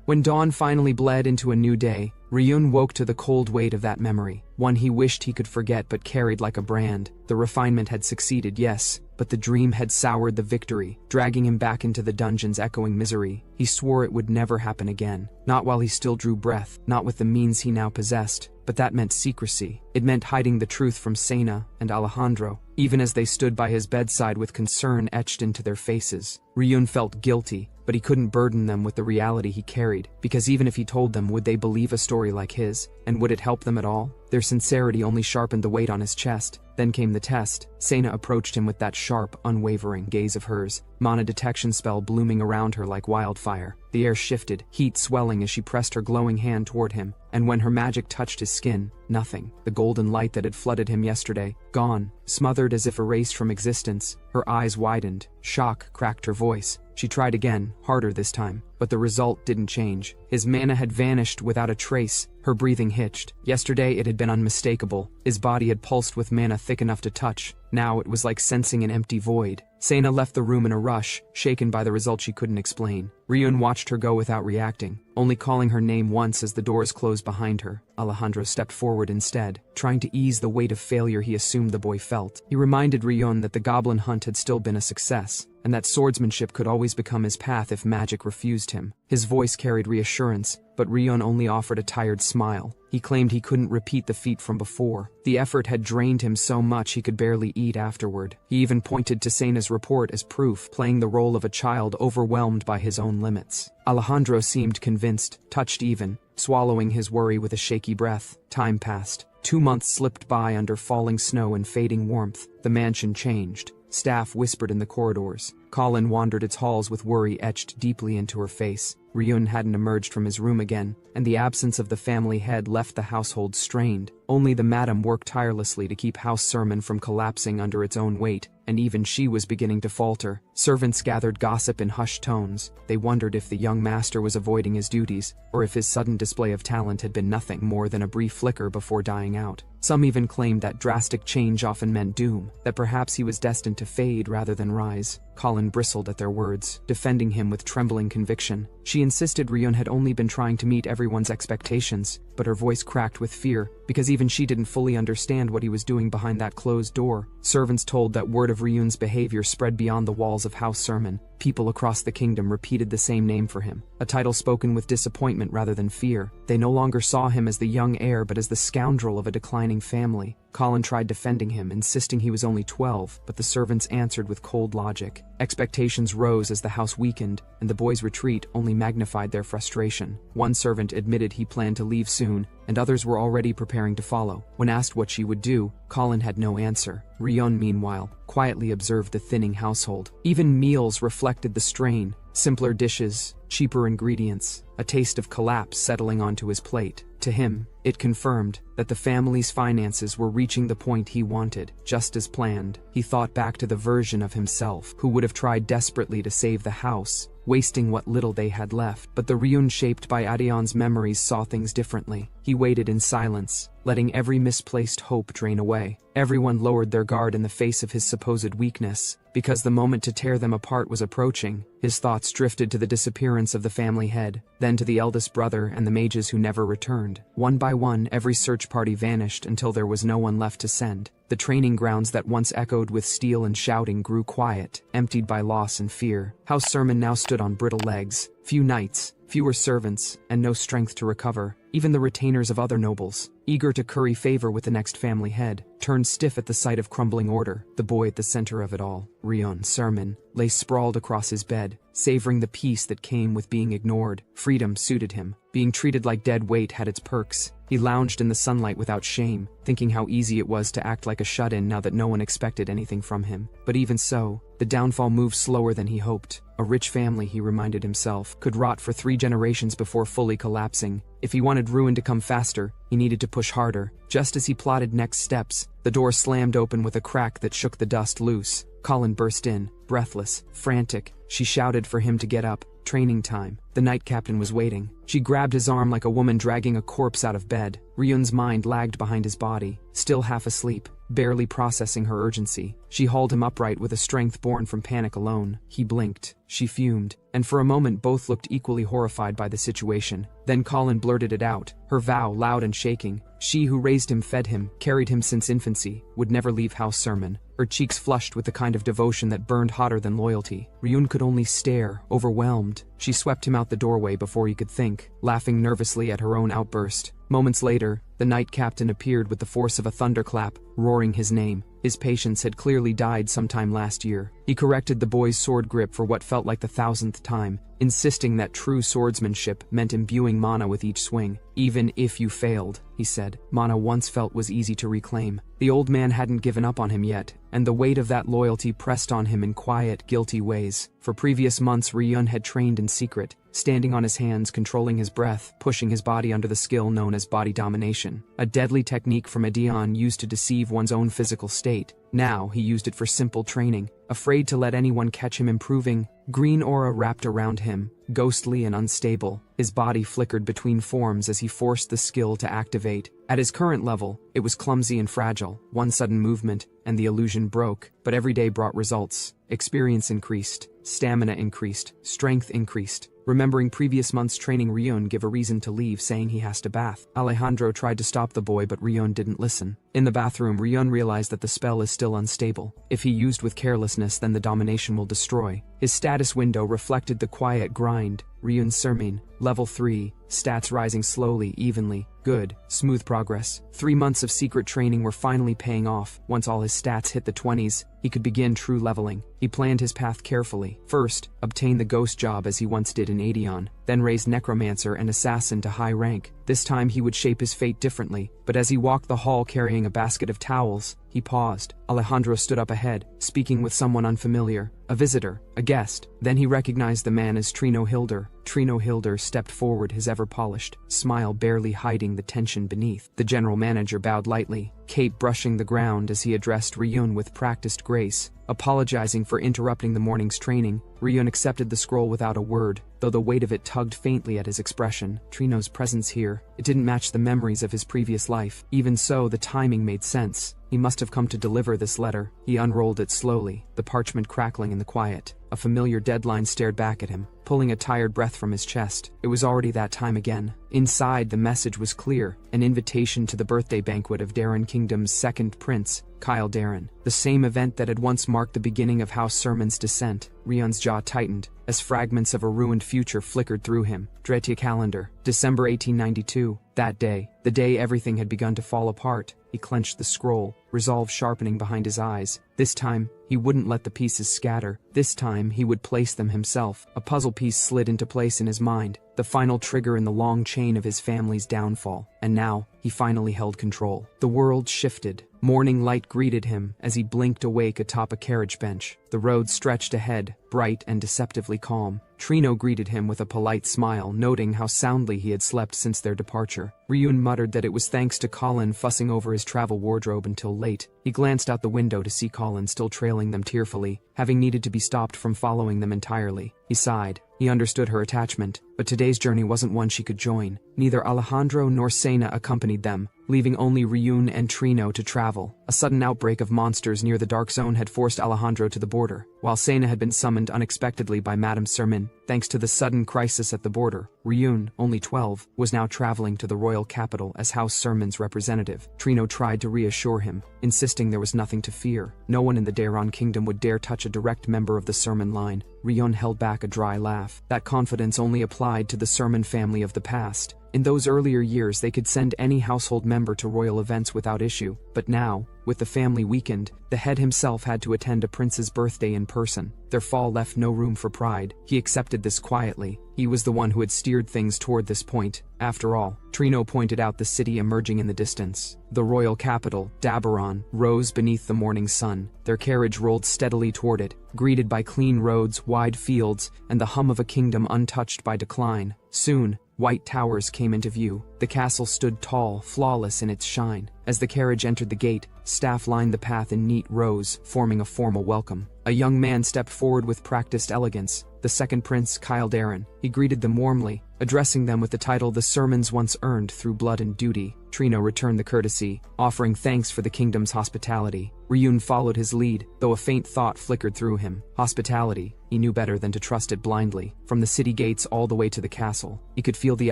Speaker 1: When dawn finally bled into a new day, Ryun woke to the cold weight of that memory, one he wished he could forget but carried like a brand. The refinement had succeeded, yes, but the dream had soured the victory, dragging him back into the dungeon's echoing misery. He swore it would never happen again, not while he still drew breath, not with the means he now possessed. But that meant secrecy. It meant hiding the truth from Sena and Alejandro, even as they stood by his bedside with concern etched into their faces. Ryun felt guilty, but he couldn't burden them with the reality he carried, because even if he told them, would they believe a story like his, and would it help them at all? Their sincerity only sharpened the weight on his chest. Then came the test. Sena approached him with that sharp, unwavering gaze of hers, mana detection spell blooming around her like wildfire. The air shifted, heat swelling as she pressed her glowing hand toward him, and when her magic touched his skin, nothing. The golden light that had flooded him yesterday, gone, smothered as if erased from existence. Her eyes widened, shock cracked her voice. She tried again, harder this time, but the result didn't change. His mana had vanished without a trace. Her breathing hitched. Yesterday it had been unmistakable. His body had pulsed with mana thick enough to touch. Now it was like sensing an empty void. Sena left the room in a rush, shaken by the result she couldn't explain. Ryun watched her go without reacting, only calling her name once as the doors closed behind her. Alejandro stepped forward instead, trying to ease the weight of failure he assumed the boy felt. He reminded Ryun that the goblin hunt had still been a success, and that swordsmanship could always become his path if magic refused him. His voice carried reassurance, but Ryun only offered a tired smile. He claimed he couldn't repeat the feat from before. The effort had drained him so much he could barely eat afterward. He even pointed to Sena's report as proof, playing the role of a child overwhelmed by his own limits. Alejandro seemed convinced, touched even, swallowing his worry with a shaky breath. Time passed. 2 months slipped by under falling snow and fading warmth. The mansion changed. Staff whispered in the corridors. Colin wandered its halls with worry etched deeply into her face. Ryun hadn't emerged from his room again, and the absence of the family head left the household strained. Only the madam worked tirelessly to keep House Sermon from collapsing under its own weight, and even she was beginning to falter. Servants gathered gossip in hushed tones. They wondered if the young master was avoiding his duties, or if his sudden display of talent had been nothing more than a brief flicker before dying out. Some even claimed that drastic change often meant doom, that perhaps he was destined to fade rather than rise. Colin bristled at their words, defending him with trembling conviction. She insisted Ryun had only been trying to meet everyone's expectations, but her voice cracked with fear, because even she didn't fully understand what he was doing behind that closed door. Servants told that word of Ryun's behavior spread beyond the walls of House Sermon. People across the kingdom repeated the same name for him, a title spoken with disappointment rather than fear. They no longer saw him as the young heir but as the scoundrel of a declining family. Colin tried defending him, insisting he was only 12, but the servants answered with cold logic. Expectations rose as the house weakened, and the boy's retreat only magnified their frustration. One servant admitted he planned to leave soon, and others were already preparing to follow. When asked what she would do, Colin had no answer. Ryun, meanwhile, quietly observed the thinning household. Even meals reflected the strain. Simpler dishes, cheaper ingredients, a taste of collapse settling onto his plate. To him, it confirmed that the family's finances were reaching the point he wanted, just as planned. He thought back to the version of himself who would have tried desperately to save the house, wasting what little they had left. But the Ryun shaped by Adion's memories saw things differently. He waited in silence, letting every misplaced hope drain away. Everyone lowered their guard in the face of his supposed weakness, because the moment to tear them apart was approaching. His thoughts drifted to the disappearance of the family head, then to the eldest brother and the mages who never returned. One by one, every search party vanished until there was no one left to send. The training grounds that once echoed with steel and shouting grew quiet, emptied by loss and fear. House Sermon now stood on brittle legs. Few knights, fewer servants, and no strength to recover. Even the retainers of other nobles, eager to curry favor with the next family head, turned stiff at the sight of crumbling order. The boy at the center of it all, Rion Sermon, lay sprawled across his bed, savoring the peace that came with being ignored. Freedom suited him. Being treated like dead weight had its perks. He lounged in the sunlight without shame, thinking how easy it was to act like a shut-in now that no one expected anything from him. But even so, the downfall moved slower than he hoped. A rich family, he reminded himself, could rot for 3 generations before fully collapsing. If he wanted ruin to come faster, he needed to push harder. Just as he plotted next steps, the door slammed open with a crack that shook the dust loose. Colin burst in, breathless, frantic. She shouted for him to get up. Training time. The night captain was waiting. She grabbed his arm like a woman dragging a corpse out of bed. Ryun's mind lagged behind his body, still half asleep, barely processing her urgency. She hauled him upright with a strength born from panic alone. He blinked. She fumed, and for a moment both looked equally horrified by the situation. Then Colin blurted it out, her vow loud and shaking. She who raised him, fed him, carried him since infancy, would never leave House Sermon. Her cheeks flushed with the kind of devotion that burned hotter than loyalty. Ryun could only stare, overwhelmed. She swept him out the doorway before he could think, laughing nervously at her own outburst. Moments later, the night captain appeared with the force of a thunderclap, roaring his name. His patience had clearly died sometime last year. He corrected the boy's sword grip for what felt like the 1000th time, insisting that true swordsmanship meant imbuing mana with each swing. Even if you failed, he said, mana once felt was easy to reclaim. The old man hadn't given up on him yet, and the weight of that loyalty pressed on him in quiet, guilty ways. For previous months, Ryun had trained in secret, standing on his hands, controlling his breath, pushing his body under the skill known as body domination, a deadly technique from Edion used to deceive one's own physical state. Now he used it for simple training, afraid to let anyone catch him improving. Green aura wrapped around him, ghostly and unstable. His body flickered between forms as he forced the skill to activate. At his current level, it was clumsy and fragile. One sudden movement, and the illusion broke. But every day brought results. Experience increased, stamina increased, strength increased. Remembering previous month's training, Ryun gave a reason to leave, saying he has to bath. Alejandro tried to stop the boy, but Ryun didn't listen. In the bathroom, Ryun realized that the spell is still unstable. If he used with carelessness, then the domination will destroy. His status window reflected the quiet grind. Ryun Sermon, level 3, stats rising slowly, evenly. Good, smooth progress. 3 months of secret training were finally paying off. Once all his stats hit the 20s, he could begin true leveling. He planned his path carefully. First, obtain the ghost job as he once did in Adion, then raise necromancer and assassin to high rank. This time he would shape his fate differently, but as he walked the hall carrying a basket of towels, he paused. Alejandro stood up ahead, speaking with someone unfamiliar. A visitor, a guest. Then he recognized the man as Trino Hilder. Trino Hilder stepped forward, his ever-polished smile barely hiding the tension beneath. The general manager bowed lightly, cape brushing the ground as he addressed Ryun with practiced grace. Apologizing for interrupting the morning's training, Ryun accepted the scroll without a word, though the weight of it tugged faintly at his expression. Trino's presence here, it didn't match the memories of his previous life. Even so, the timing made sense. He must have come to deliver this letter. He unrolled it slowly, the parchment crackling in the quiet. A familiar deadline stared back at him, pulling a tired breath from his chest. It was already that time again. Inside, the message was clear, an invitation to the birthday banquet of Darren Kingdom's second prince, Kyle Darren, the same event that had once marked the beginning of House Sermon's descent. Ryun's jaw tightened, as fragments of a ruined future flickered through him. Dretya calendar, December 1892. That day, the day everything had begun to fall apart. He clenched the scroll, resolve sharpening behind his eyes. This time, he wouldn't let the pieces scatter. This time, he would place them himself. A puzzle piece slid into place in his mind, the final trigger in the long chain of his family's downfall. And now, he finally held control. The world shifted. Morning light greeted him as he blinked awake atop a carriage bench. The road stretched ahead, bright and deceptively calm. Trino greeted him with a polite smile, noting how soundly he had slept since their departure. Ryun muttered that it was thanks to Colin fussing over his travel wardrobe until late. He glanced out the window to see Colin still trailing them tearfully, having needed to be stopped from following them entirely. He sighed. He understood her attachment, but today's journey wasn't one she could join. Neither Alejandro nor Sena accompanied them, leaving only Ryun and Trino to travel. A sudden outbreak of monsters near the Dark Zone had forced Alejandro to the border, while Sena had been summoned unexpectedly by Madame Sermin. Thanks to the sudden crisis at the border, Ryun, only 12, was now traveling to the royal capital as House Sermin's representative. Trino tried to reassure him, insisting there was nothing to fear. No one in the Daeron kingdom would dare touch a direct member of the Sermin line. Ryun held back a dry laugh. That confidence only applied to the Sermin family of the past. In those earlier years, they could send any household member to royal events without issue, but now, with the family weakened, the head himself had to attend a prince's birthday in person. Their fall left no room for pride. He accepted this quietly. He was the one who had steered things toward this point. After all, Trino pointed out the city emerging in the distance. The royal capital, Dabaron, rose beneath the morning sun. Their carriage rolled steadily toward it, greeted by clean roads, wide fields, and the hum of a kingdom untouched by decline. Soon, white towers came into view. The castle stood tall, flawless in its shine. As the carriage entered the gate, staff lined the path in neat rows, forming a formal welcome. A young man stepped forward with practiced elegance, the second prince, Kyle Darren. He greeted them warmly, addressing them with the title the Sermons once earned through blood and duty. Trino returned the courtesy, offering thanks for the kingdom's hospitality. Ryun followed his lead, though a faint thought flickered through him. Hospitality, he knew better than to trust it blindly. From the city gates all the way to the castle, he could feel the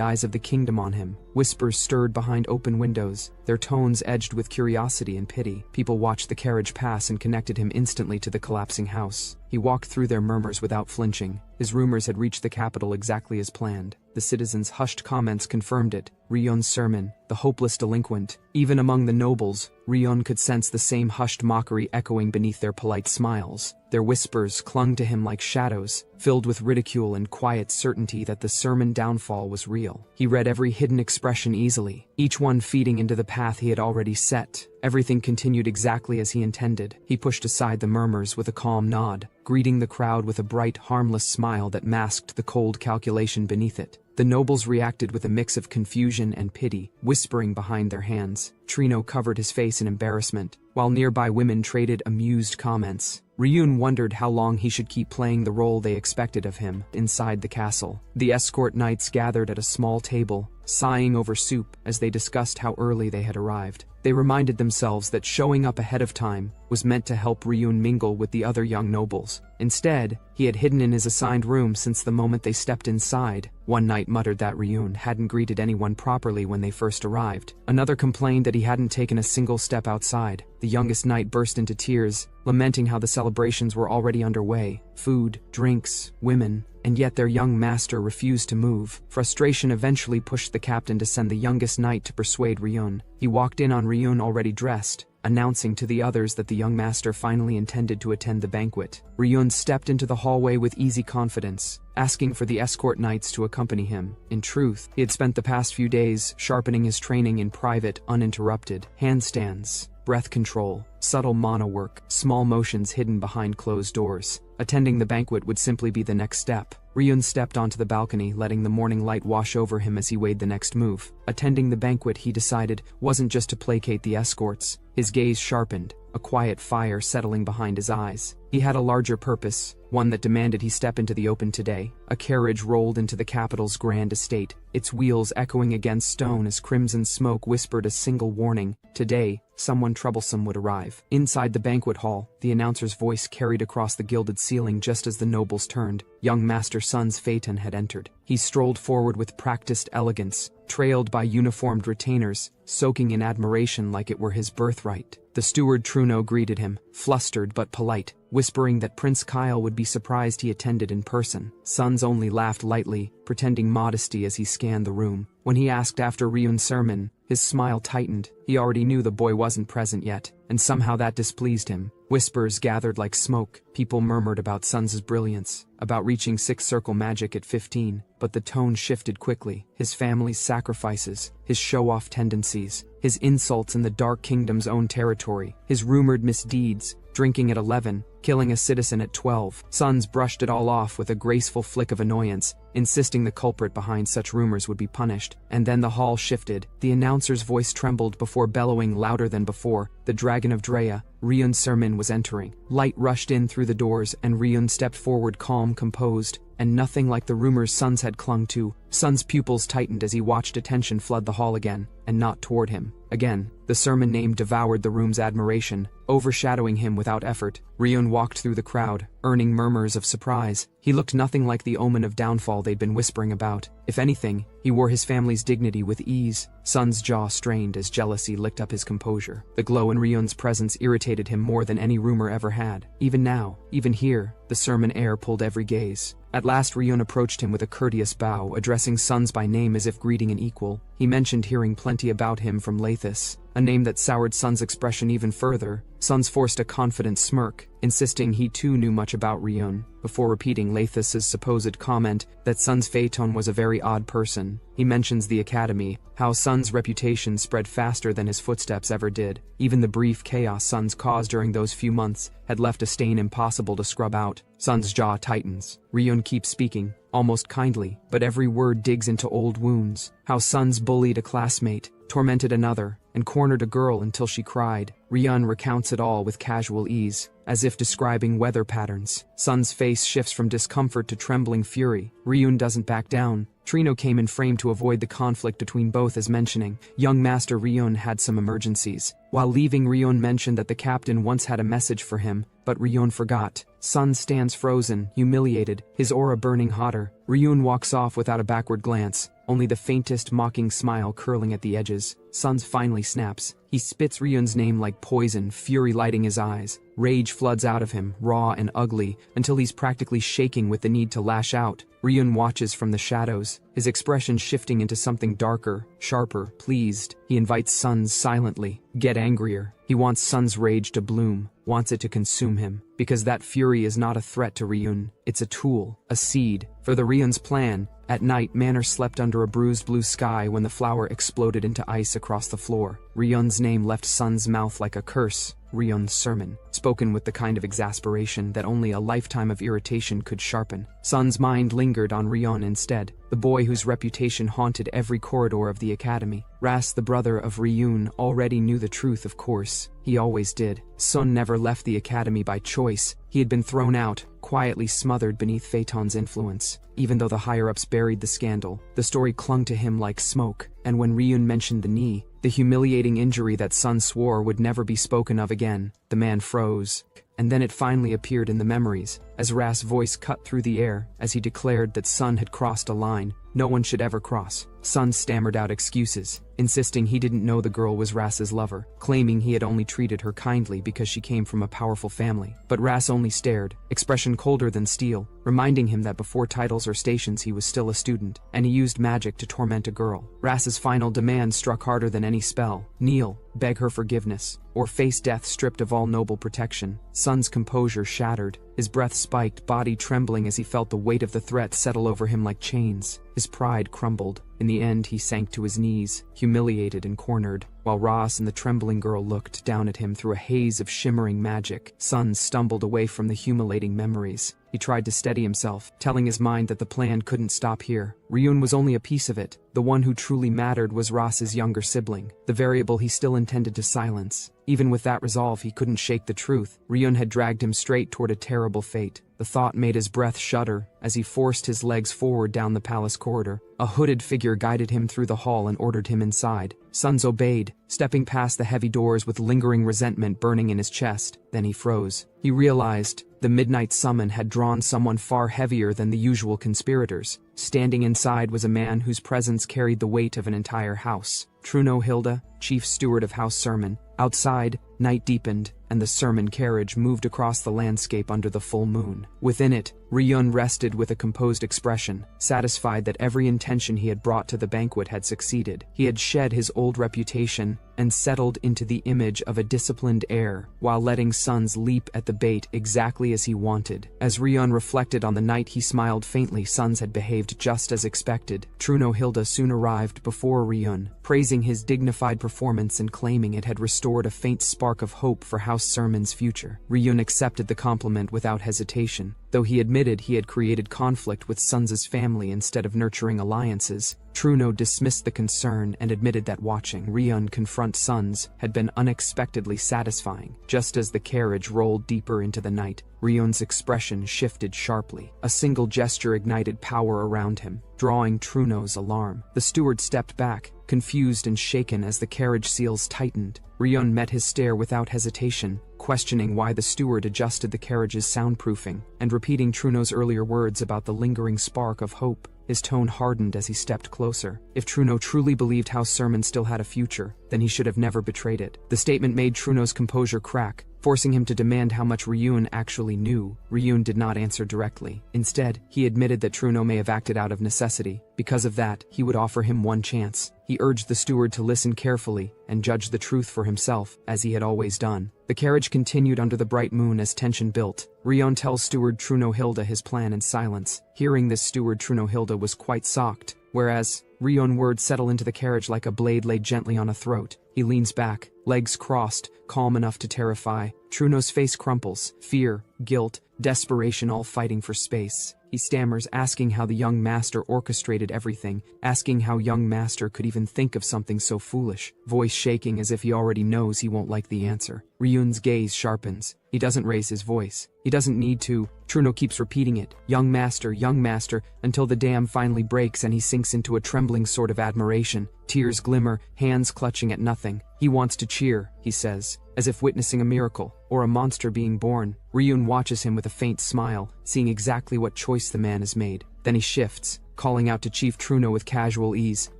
Speaker 1: eyes of the kingdom on him. Whispers stirred behind open windows, their tones edged with curiosity and pity. People watched the carriage pass and connected him instantly to the collapsing house. He walked through their murmurs without flinching. His rumors had reached the capital exactly as planned. The citizens' hushed comments confirmed it. Ryun's sermon, the hopeless delinquent. Even among the nobles, Ryun could sense the same hushed mockery echoing beneath their polite smiles. Their whispers clung to him like shadows, filled with ridicule and quiet certainty that the sermon downfall was real. He read every hidden expression easily, each one feeding into the path he had already set. Everything continued exactly as he intended. He pushed aside the murmurs with a calm nod, greeting the crowd with a bright, harmless smile that masked the cold calculation beneath it. The nobles reacted with a mix of confusion and pity, whispering behind their hands. Trino covered his face in embarrassment, while nearby women traded amused comments. Ryun wondered how long he should keep playing the role they expected of him. Inside the castle, the escort knights gathered at a small table, sighing over soup as they discussed how early they had arrived. They reminded themselves that showing up ahead of time was meant to help Ryun mingle with the other young nobles. Instead, he had hidden in his assigned room since the moment they stepped inside. One knight muttered that Ryun hadn't greeted anyone properly when they first arrived. Another complained that he hadn't taken a single step outside. The youngest knight burst into tears, lamenting how the celebrations were already underway. Food, drinks, women, and yet their young master refused to move. Frustration eventually pushed the captain to send the youngest knight to persuade Ryun. He walked in on Ryun already dressed, announcing to the others that the young master finally intended to attend the banquet. Ryun stepped into the hallway with easy confidence, asking for the escort knights to accompany him. In truth, he had spent the past few days sharpening his training in private, uninterrupted. Handstands, breath control, subtle mana work, small motions hidden behind closed doors. Attending the banquet would simply be the next step. Ryun stepped onto the balcony, letting the morning light wash over him as he weighed the next move. Attending the banquet, he decided, wasn't just to placate the escorts. His gaze sharpened, a quiet fire settling behind his eyes. He had a larger purpose, one that demanded he step into the open today. A carriage rolled into the capital's grand estate, its wheels echoing against stone as crimson smoke whispered a single warning. Today, someone troublesome would arrive. Inside the banquet hall, the announcer's voice carried across the gilded ceiling just as the nobles turned. Young Master Sun's Phaeton had entered. He strolled forward with practiced elegance, trailed by uniformed retainers, soaking in admiration like it were his birthright. The steward Truno greeted him, flustered but polite, whispering that Prince Kyle would be surprised he attended in person. Sons only laughed lightly, pretending modesty as he scanned the room. When he asked after Ryun's sermon, his smile tightened. He already knew the boy wasn't present yet, and somehow that displeased him. Whispers gathered like smoke. People murmured about Sun's brilliance, about reaching sixth circle magic at 15, but the tone shifted quickly. His family's sacrifices, his show-off tendencies, his insults in the Dark Kingdom's own territory, his rumored misdeeds, drinking at 11, killing a citizen at 12. Sons brushed it all off with a graceful flick of annoyance, insisting the culprit behind such rumors would be punished. And then the hall shifted. The announcer's voice trembled before bellowing louder than before. The Dragon of Drea, Ryun Sermin, was entering. Light rushed in through the doors, and Ryun stepped forward calm, composed, and nothing like the rumors Sons had clung to. Sun's pupils tightened as he watched attention flood the hall again, and not toward him. Again, the Sermon name devoured the room's admiration, overshadowing him without effort. Ryun walked through the crowd, earning murmurs of surprise. He looked nothing like the omen of downfall they'd been whispering about. If anything, he wore his family's dignity with ease. Sun's jaw strained as jealousy licked up his composure. The glow in Ryun's presence irritated him more than any rumor ever had. Even now, even here, the Sermon air pulled every gaze. At last Ryun approached him with a courteous bow, addressing Sons by name as if greeting an equal. He mentioned hearing plenty about him from Lathis, a name that soured Sons' expression even further. Sons forced a confident smirk, insisting he too knew much about Ryun, before repeating Lathis's supposed comment that Sons' Phaeton was a very odd person. He mentions the academy, how Sons' reputation spread faster than his footsteps ever did. Even the brief chaos Sons caused during those few months had left a stain impossible to scrub out. Sons' jaw tightens. Ryun keeps speaking, almost kindly, but every word digs into old wounds. How Sons bullied a classmate, tormented another, and cornered a girl until she cried. Ryun recounts it all with casual ease, as if describing weather patterns. Sun's face shifts from discomfort to trembling fury. Ryun doesn't back down. Trino came in frame to avoid the conflict between both, as mentioning, young Master Ryun had some emergencies. While leaving, Ryun mentioned that the captain once had a message for him, but Ryun forgot. Sun stands frozen, humiliated, his aura burning hotter. Ryun walks off without a backward glance, only the faintest mocking smile curling at the edges. Suns finally snaps. He spits Ryun's name like poison, fury lighting his eyes. Rage floods out of him, raw and ugly, until he's practically shaking with the need to lash out. Ryun watches from the shadows, his expression shifting into something darker, sharper, pleased. He invites Suns silently. Get angrier. He wants Sun's rage to bloom, wants it to consume him, because that fury is not a threat to Ryun. It's a tool, a seed, for the Ryun's plan. At night, Manor slept under a bruised blue sky when the flower exploded into ice across the floor. Ryun's name left Sun's mouth like a curse. Ryun's sermon, spoken with the kind of exasperation that only a lifetime of irritation could sharpen. Sun's mind lingered on Ryun instead, the boy whose reputation haunted every corridor of the academy. Ras, the brother of Ryun, already knew the truth, of course. He always did. Sun never left the academy by choice. He had been thrown out, quietly smothered beneath Phaeton's influence. Even though the higher-ups buried the scandal, the story clung to him like smoke, and when Ryun mentioned the knee, the humiliating injury that Sun swore would never be spoken of again, the man froze. And then it finally appeared in the memories, as Ras' voice cut through the air, as he declared that Sun had crossed a line no one should ever cross. Sun stammered out excuses, insisting he didn't know the girl was Ras's lover, claiming he had only treated her kindly because she came from a powerful family. But Ras only stared, expression colder than steel, reminding him that before titles or stations he was still a student, and he used magic to torment a girl. Ras's final demand struck harder than any spell. Kneel, beg her forgiveness, or face death stripped of all noble protection. Sun's composure shattered, his breath spiked, body trembling as he felt the weight of the threat settle over him like chains. His pride crumbled. In the end, he sank to his knees, humiliated and cornered, while Ras and the trembling girl looked down at him through a haze of shimmering magic. Sun stumbled away from the humiliating memories. He tried to steady himself, telling his mind that the plan couldn't stop here. Ryun was only a piece of it. The one who truly mattered was Ras's younger sibling, the variable he still intended to silence. Even with that resolve, he couldn't shake the truth. Ryun had dragged him straight toward a terrible fate. The thought made his breath shudder as he forced his legs forward down the palace corridor. A hooded figure guided him through the hall and ordered him inside. Suns obeyed, stepping past the heavy doors with lingering resentment burning in his chest. Then he froze. He realized the midnight summon had drawn someone far heavier than the usual conspirators. Standing inside was a man whose presence carried the weight of an entire house. Truno Hilda, chief steward of House Sermon. Outside, night deepened, and the Sermon carriage moved across the landscape under the full moon. Within it, Ryun rested with a composed expression, satisfied that every intention he had brought to the banquet had succeeded. He had shed his old reputation and settled into the image of a disciplined heir, while letting Suns leap at the bait exactly as he wanted. As Ryun reflected on the night, he smiled faintly. Suns had behaved behaved just as expected. Hilda soon arrived before Ryun, praising his dignified performance and claiming it had restored a faint spark of hope for House Sermon's future. Ryun accepted the compliment without hesitation. Though he admitted he had created conflict with Sun's family instead of nurturing alliances, Truno dismissed the concern and admitted that watching Ryun confront Sun's had been unexpectedly satisfying. Just as the carriage rolled deeper into the night, Ryun's expression shifted sharply. A single gesture ignited power around him, drawing Truno's alarm. The steward stepped back, confused and shaken as the carriage seals tightened. Ryun met his stare without hesitation, questioning why the steward adjusted the carriage's soundproofing, and repeating Truno's earlier words about the lingering spark of hope. His tone hardened as he stepped closer. If Truno truly believed House Sermon still had a future, then he should have never betrayed it. The statement made Truno's composure crack, forcing him to demand how much Ryun actually knew. Ryun did not answer directly. Instead, he admitted that Truno may have acted out of necessity. Because of that, he would offer him one chance. He urged the steward to listen carefully and judge the truth for himself, as he had always done. The carriage continued under the bright moon as tension built. Ryun tells steward Hilda his plan in silence. Hearing this, steward Hilda was quite shocked, whereas Ryun's words settle into the carriage like a blade laid gently on a throat. He leans back, legs crossed, calm enough to terrify. Truno's face crumples, fear, guilt, desperation all fighting for space. He stammers, asking how the young master orchestrated everything, asking how young master could even think of something so foolish, voice shaking as if he already knows he won't like the answer. Ryun's gaze sharpens. He doesn't raise his voice. He doesn't need to. Truno keeps repeating it, young master, until the dam finally breaks and he sinks into a trembling sort of admiration. Tears glimmer, hands clutching at nothing. He wants to cheer, he says, as if witnessing a miracle, or a monster being born. Ryun watches him with a faint smile, seeing exactly what choice the man has made. Then he shifts, calling out to Chief Truno with casual ease,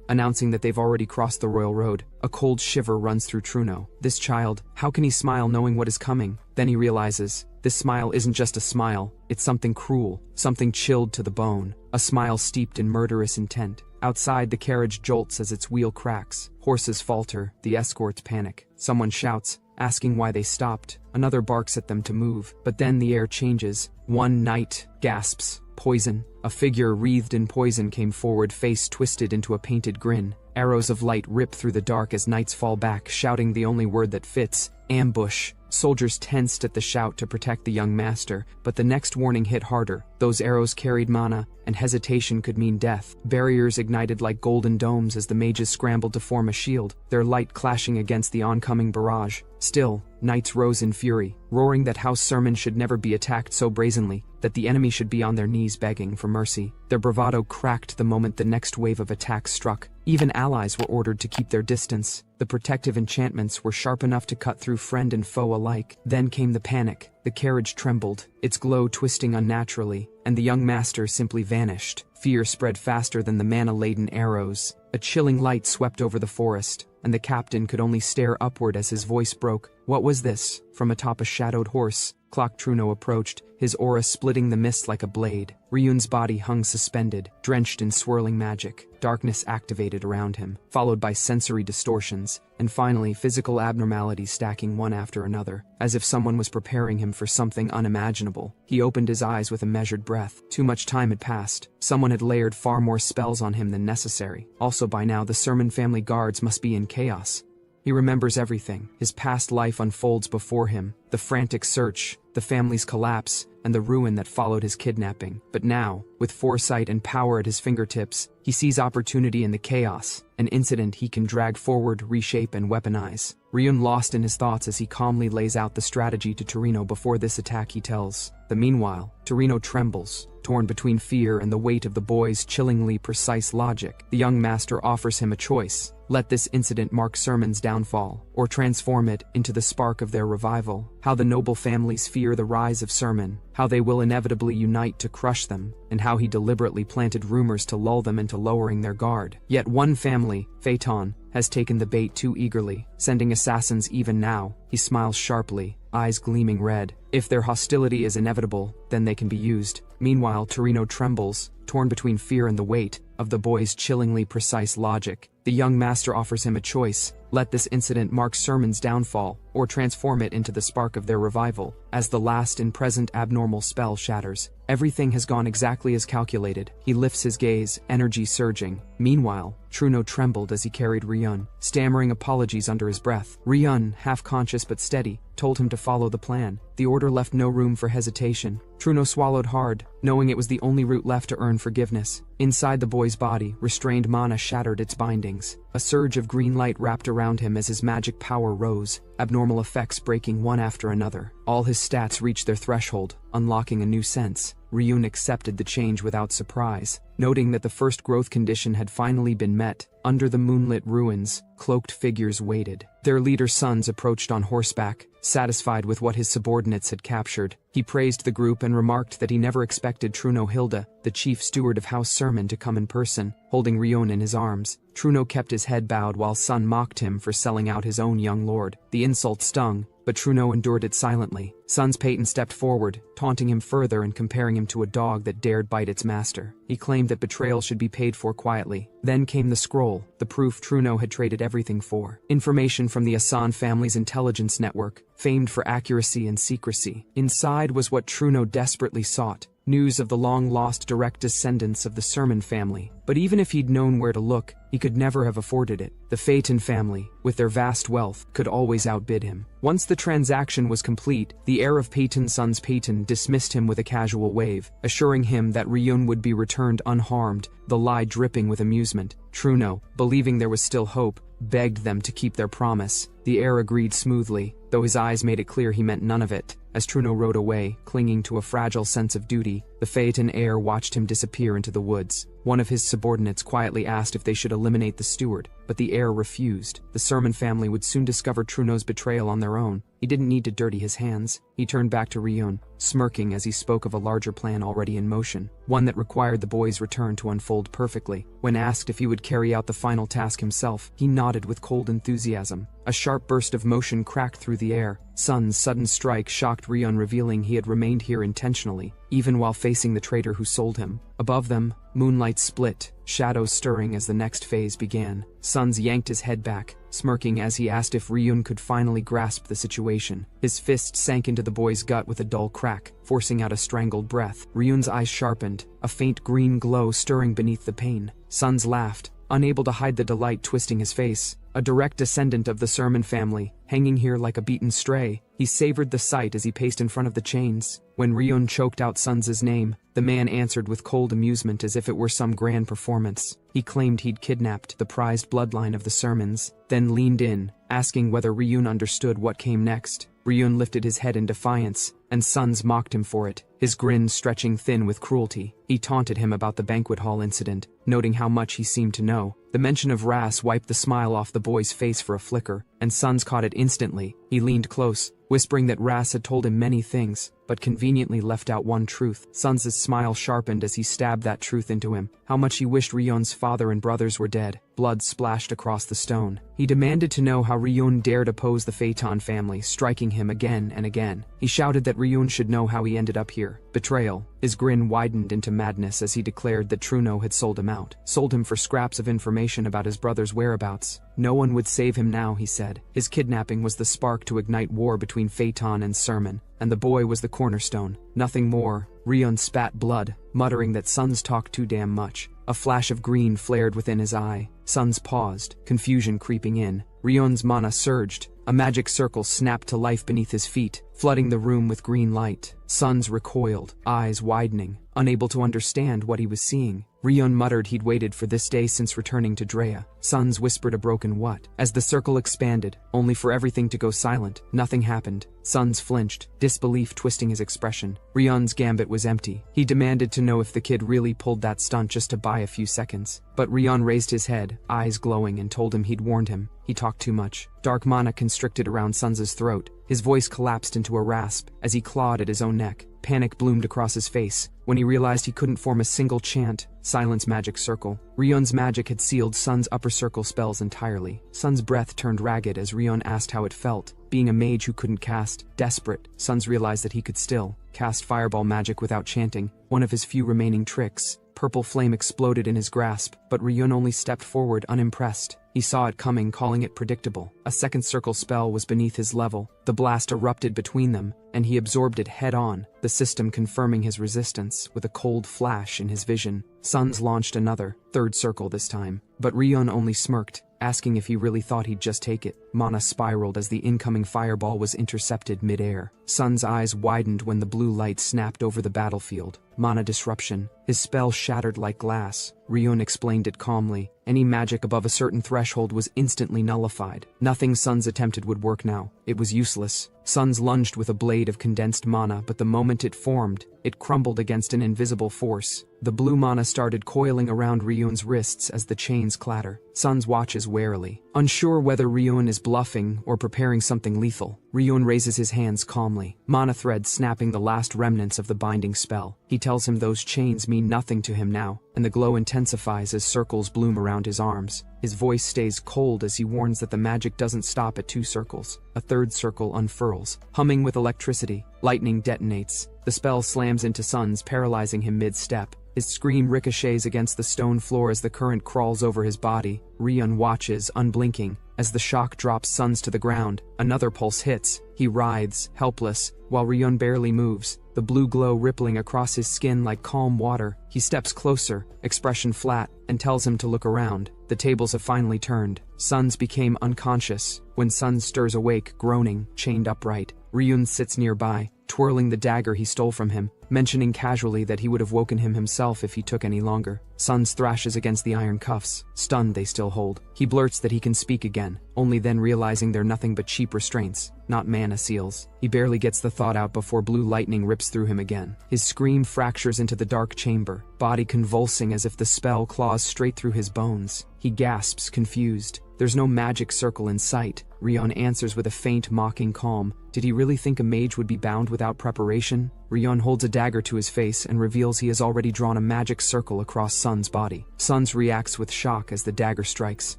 Speaker 1: announcing that they've already crossed the royal road. A cold shiver runs through Truno. This child, how can he smile knowing what is coming? Then he realizes, this smile isn't just a smile, it's something cruel, something chilled to the bone, a smile steeped in murderous intent. Outside, the carriage jolts as its wheel cracks. Horses falter, the escorts panic. Someone shouts, asking why they stopped. Another barks at them to move, but then the air changes. One knight gasps, poison. A figure wreathed in poison came forward, face twisted into a painted grin. Arrows of light rip through the dark as knights fall back, shouting the only word that fits, ambush. Soldiers tensed at the shout to protect the young master, but the next warning hit harder. Those arrows carried mana, and hesitation could mean death. Barriers ignited like golden domes as the mages scrambled to form a shield, their light clashing against the oncoming barrage. Still, knights rose in fury, roaring that House Sermon should never be attacked so brazenly, that the enemy should be on their knees begging for mercy. Their bravado cracked the moment the next wave of attacks struck. Even allies were ordered to keep their distance. The protective enchantments were sharp enough to cut through friend and foe alike. Then came the panic. The carriage trembled, its glow twisting unnaturally, and the young master simply vanished. Fear spread faster than the mana-laden arrows. A chilling light swept over the forest, and the captain could only stare upward as his voice broke. What was this? From atop a shadowed horse, Clock Truno approached, his aura splitting the mist like a blade. Ryun's body hung suspended, drenched in swirling magic. Darkness activated around him, followed by sensory distortions, and finally physical abnormalities stacking one after another, as if someone was preparing him for something unimaginable. He opened his eyes with a measured breath. Too much time had passed. Someone had layered far more spells on him than necessary. Also by now the Sermon family guards must be in chaos. He remembers everything. His past life unfolds before him, the frantic search, the family's collapse, and the ruin that followed his kidnapping. But now, with foresight and power at his fingertips, he sees opportunity in the chaos, an incident he can drag forward, reshape, and weaponize. Ryun lost in his thoughts as he calmly lays out the strategy to Torino before this attack, he tells. Meanwhile, Torino trembles, torn between fear and the weight of the boy's chillingly precise logic. The young master offers him a choice. Let this incident mark Sermon's downfall, or transform it into the spark of their revival. How the noble families fear the rise of Sermon, how they will inevitably unite to crush them, and how he deliberately planted rumors to lull them into lowering their guard. Yet one family, Phaeton, has taken the bait too eagerly, sending assassins even now. He smiles sharply, eyes gleaming red. If their hostility is inevitable, then they can be used. Meanwhile, Torino trembles, torn between fear and the weight of the boy's chillingly precise logic. The young master offers him a choice. Let this incident mark Sermon's downfall, or transform it into the spark of their revival. As the last and present abnormal spell shatters, everything has gone exactly as calculated. He lifts his gaze, energy surging. Meanwhile, Truno trembled as he carried Ryun, stammering apologies under his breath. Ryun, half-conscious but steady, told him to follow the plan. The order left no room for hesitation. Truno swallowed hard, knowing it was the only route left to earn forgiveness. Inside the boy's body, restrained mana shattered its bindings. A surge of green light wrapped around him as his magic power rose, abnormal effects breaking one after another. All his stats reached their threshold, unlocking a new sense. Ryun accepted the change without surprise, noting that the first growth condition had finally been met. Under the moonlit ruins, cloaked figures waited. Their leader's sons approached on horseback, satisfied with what his subordinates had captured. He praised the group and remarked that he never expected Truno Hilda, the chief steward of House Sermon, to come in person, holding Ryun in his arms. Truno kept his head bowed while Sun mocked him for selling out his own young lord. The insult stung, but Truno endured it silently. Sun's Peyton stepped forward, taunting him further and comparing him to a dog that dared bite its master. He claimed that betrayal should be paid for quietly. Then came the scroll, the proof Truno had traded everything for. Information from the Asan family's intelligence network, famed for accuracy and secrecy. Inside was what Truno desperately sought. News of the long-lost direct descendants of the Sermon family. But even if he'd known where to look, he could never have afforded it. The Phaeton family, with their vast wealth, could always outbid him. Once the transaction was complete, the heir of Peyton's sons Peyton dismissed him with a casual wave, assuring him that Ryun would be returned unharmed, the lie dripping with amusement. Truno, believing there was still hope, begged them to keep their promise. The heir agreed smoothly, though his eyes made it clear he meant none of it. As Truno rode away, clinging to a fragile sense of duty, the Phaeton heir watched him disappear into the woods. One of his subordinates quietly asked if they should eliminate the steward, but the heir refused. The Sermon family would soon discover Truno's betrayal on their own. He didn't need to dirty his hands. He turned back to Ryun, smirking as he spoke of a larger plan already in motion, one that required the boy's return to unfold perfectly. When asked if he would carry out the final task himself, he nodded with cold enthusiasm. A sharp burst of motion cracked through the air. Sun's sudden strike shocked Ryun, revealing he had remained here intentionally, even while facing the traitor who sold him. Above them, moonlight split, shadows stirring as the next phase began. Suns yanked his head back, smirking as he asked if Ryun could finally grasp the situation. His fist sank into the boy's gut with a dull crack, forcing out a strangled breath. Ryun's eyes sharpened, a faint green glow stirring beneath the pain. Suns laughed, unable to hide the delight twisting his face. A direct descendant of the Sermon family, hanging here like a beaten stray. He savored the sight as he paced in front of the chains. When Ryun choked out Suns' name, the man answered with cold amusement as if it were some grand performance. He claimed he'd kidnapped the prized bloodline of the Sermons, then leaned in, asking whether Ryun understood what came next. Ryun lifted his head in defiance, and Suns mocked him for it, his grin stretching thin with cruelty. He taunted him about the banquet hall incident, noting how much he seemed to know. The mention of Ras wiped the smile off the boy's face for a flicker, and Suns caught it instantly. He leaned close, whispering that Ras had told him many things, but conveniently left out one truth. Suns' smile sharpened as he stabbed that truth into him. How much he wished Ryun's father and brothers were dead. Blood splashed across the stone. He demanded to know how Ryun dared oppose the Phaeton family, striking him again and again. He shouted that Ryun should know how he ended up here. Betrayal. His grin widened into madness as he declared that Truno had sold him out. Sold him for scraps of information about his brother's whereabouts. No one would save him now, he said. His kidnapping was the spark to ignite war between Phaeton and Sermon, and the boy was the cornerstone. Nothing more. Ryun spat blood, muttering that Suns talked too damn much. A flash of green flared within his eye. Suns paused, confusion creeping in. Ryun's mana surged. A magic circle snapped to life beneath his feet, flooding the room with green light. Suns recoiled, eyes widening, unable to understand what he was seeing. Ryun muttered he'd waited for this day since returning to Drea. Suns whispered a broken what, as the circle expanded, only for everything to go silent. Nothing happened. Suns flinched, disbelief twisting his expression. Ryun's gambit was empty. He demanded to know if the kid really pulled that stunt just to buy a few seconds. But Ryun raised his head, eyes glowing, and told him he'd warned him. He talked too much. Dark mana constricted around Suns' throat. His voice collapsed into a rasp as he clawed at his own neck. Panic bloomed across his face when he realized he couldn't form a single chant. Silence magic circle. Ryun's magic had sealed Sun's upper circle spells entirely. Sun's breath turned ragged as Ryun asked how it felt, being a mage who couldn't cast. Desperate, Suns realized that he could still cast fireball magic without chanting, one of his few remaining tricks. Purple flame exploded in his grasp, but Ryun only stepped forward unimpressed. He saw it coming, calling it predictable. A second circle spell was beneath his level. The blast erupted between them, and he absorbed it head-on, the system confirming his resistance with a cold flash in his vision. Suns launched another, third circle this time, but Ryun only smirked, asking if he really thought he'd just take it. Mana spiraled as the incoming fireball was intercepted mid-air. Sun's eyes widened when the blue light snapped over the battlefield. Mana disruption. His spell shattered like glass. Ryun explained it calmly. Any magic above a certain threshold was instantly nullified. Nothing Suns attempted would work now. It was useless. Suns lunged with a blade of condensed mana, but the moment it formed, it crumbled against an invisible force. The blue mana started coiling around Ryun's wrists as the chains clatter. Suns watches warily, unsure whether Ryun is bluffing or preparing something lethal. Ryun raises his hands calmly, mana thread snapping the last remnants of the binding spell. He tells him those chains mean nothing to him now, and the glow intensifies as circles bloom around his arms. His voice stays cold as he warns that the magic doesn't stop at 2 circles. A third circle unfurls, humming with electricity. Lightning detonates. The spell slams into Suns, paralyzing him mid-step. His scream ricochets against the stone floor as the current crawls over his body. Ryun watches, unblinking. As the shock drops Suns to the ground, another pulse hits. He writhes, helpless, while Ryun barely moves, the blue glow rippling across his skin like calm water. He steps closer, expression flat, and tells him to look around. The tables have finally turned. Suns became unconscious. When Suns stirs awake, groaning, chained upright, Ryun sits nearby, twirling the dagger he stole from him, mentioning casually that he would have woken him himself if he took any longer. Suns thrashes against the iron cuffs. Stunned, they still hold. He blurts that he can speak again, only then realizing they're nothing but cheap restraints, not mana seals. He barely gets the thought out before blue lightning rips through him again. His scream fractures into the dark chamber, body convulsing as if the spell claws straight through his bones. He gasps, confused. There's no magic circle in sight. Ryun answers with a faint, mocking calm. Did he really think a mage would be bound without preparation? Ryun holds a dagger to his face and reveals he has already drawn a magic circle across Sun's body. Suns reacts with shock as the dagger strikes.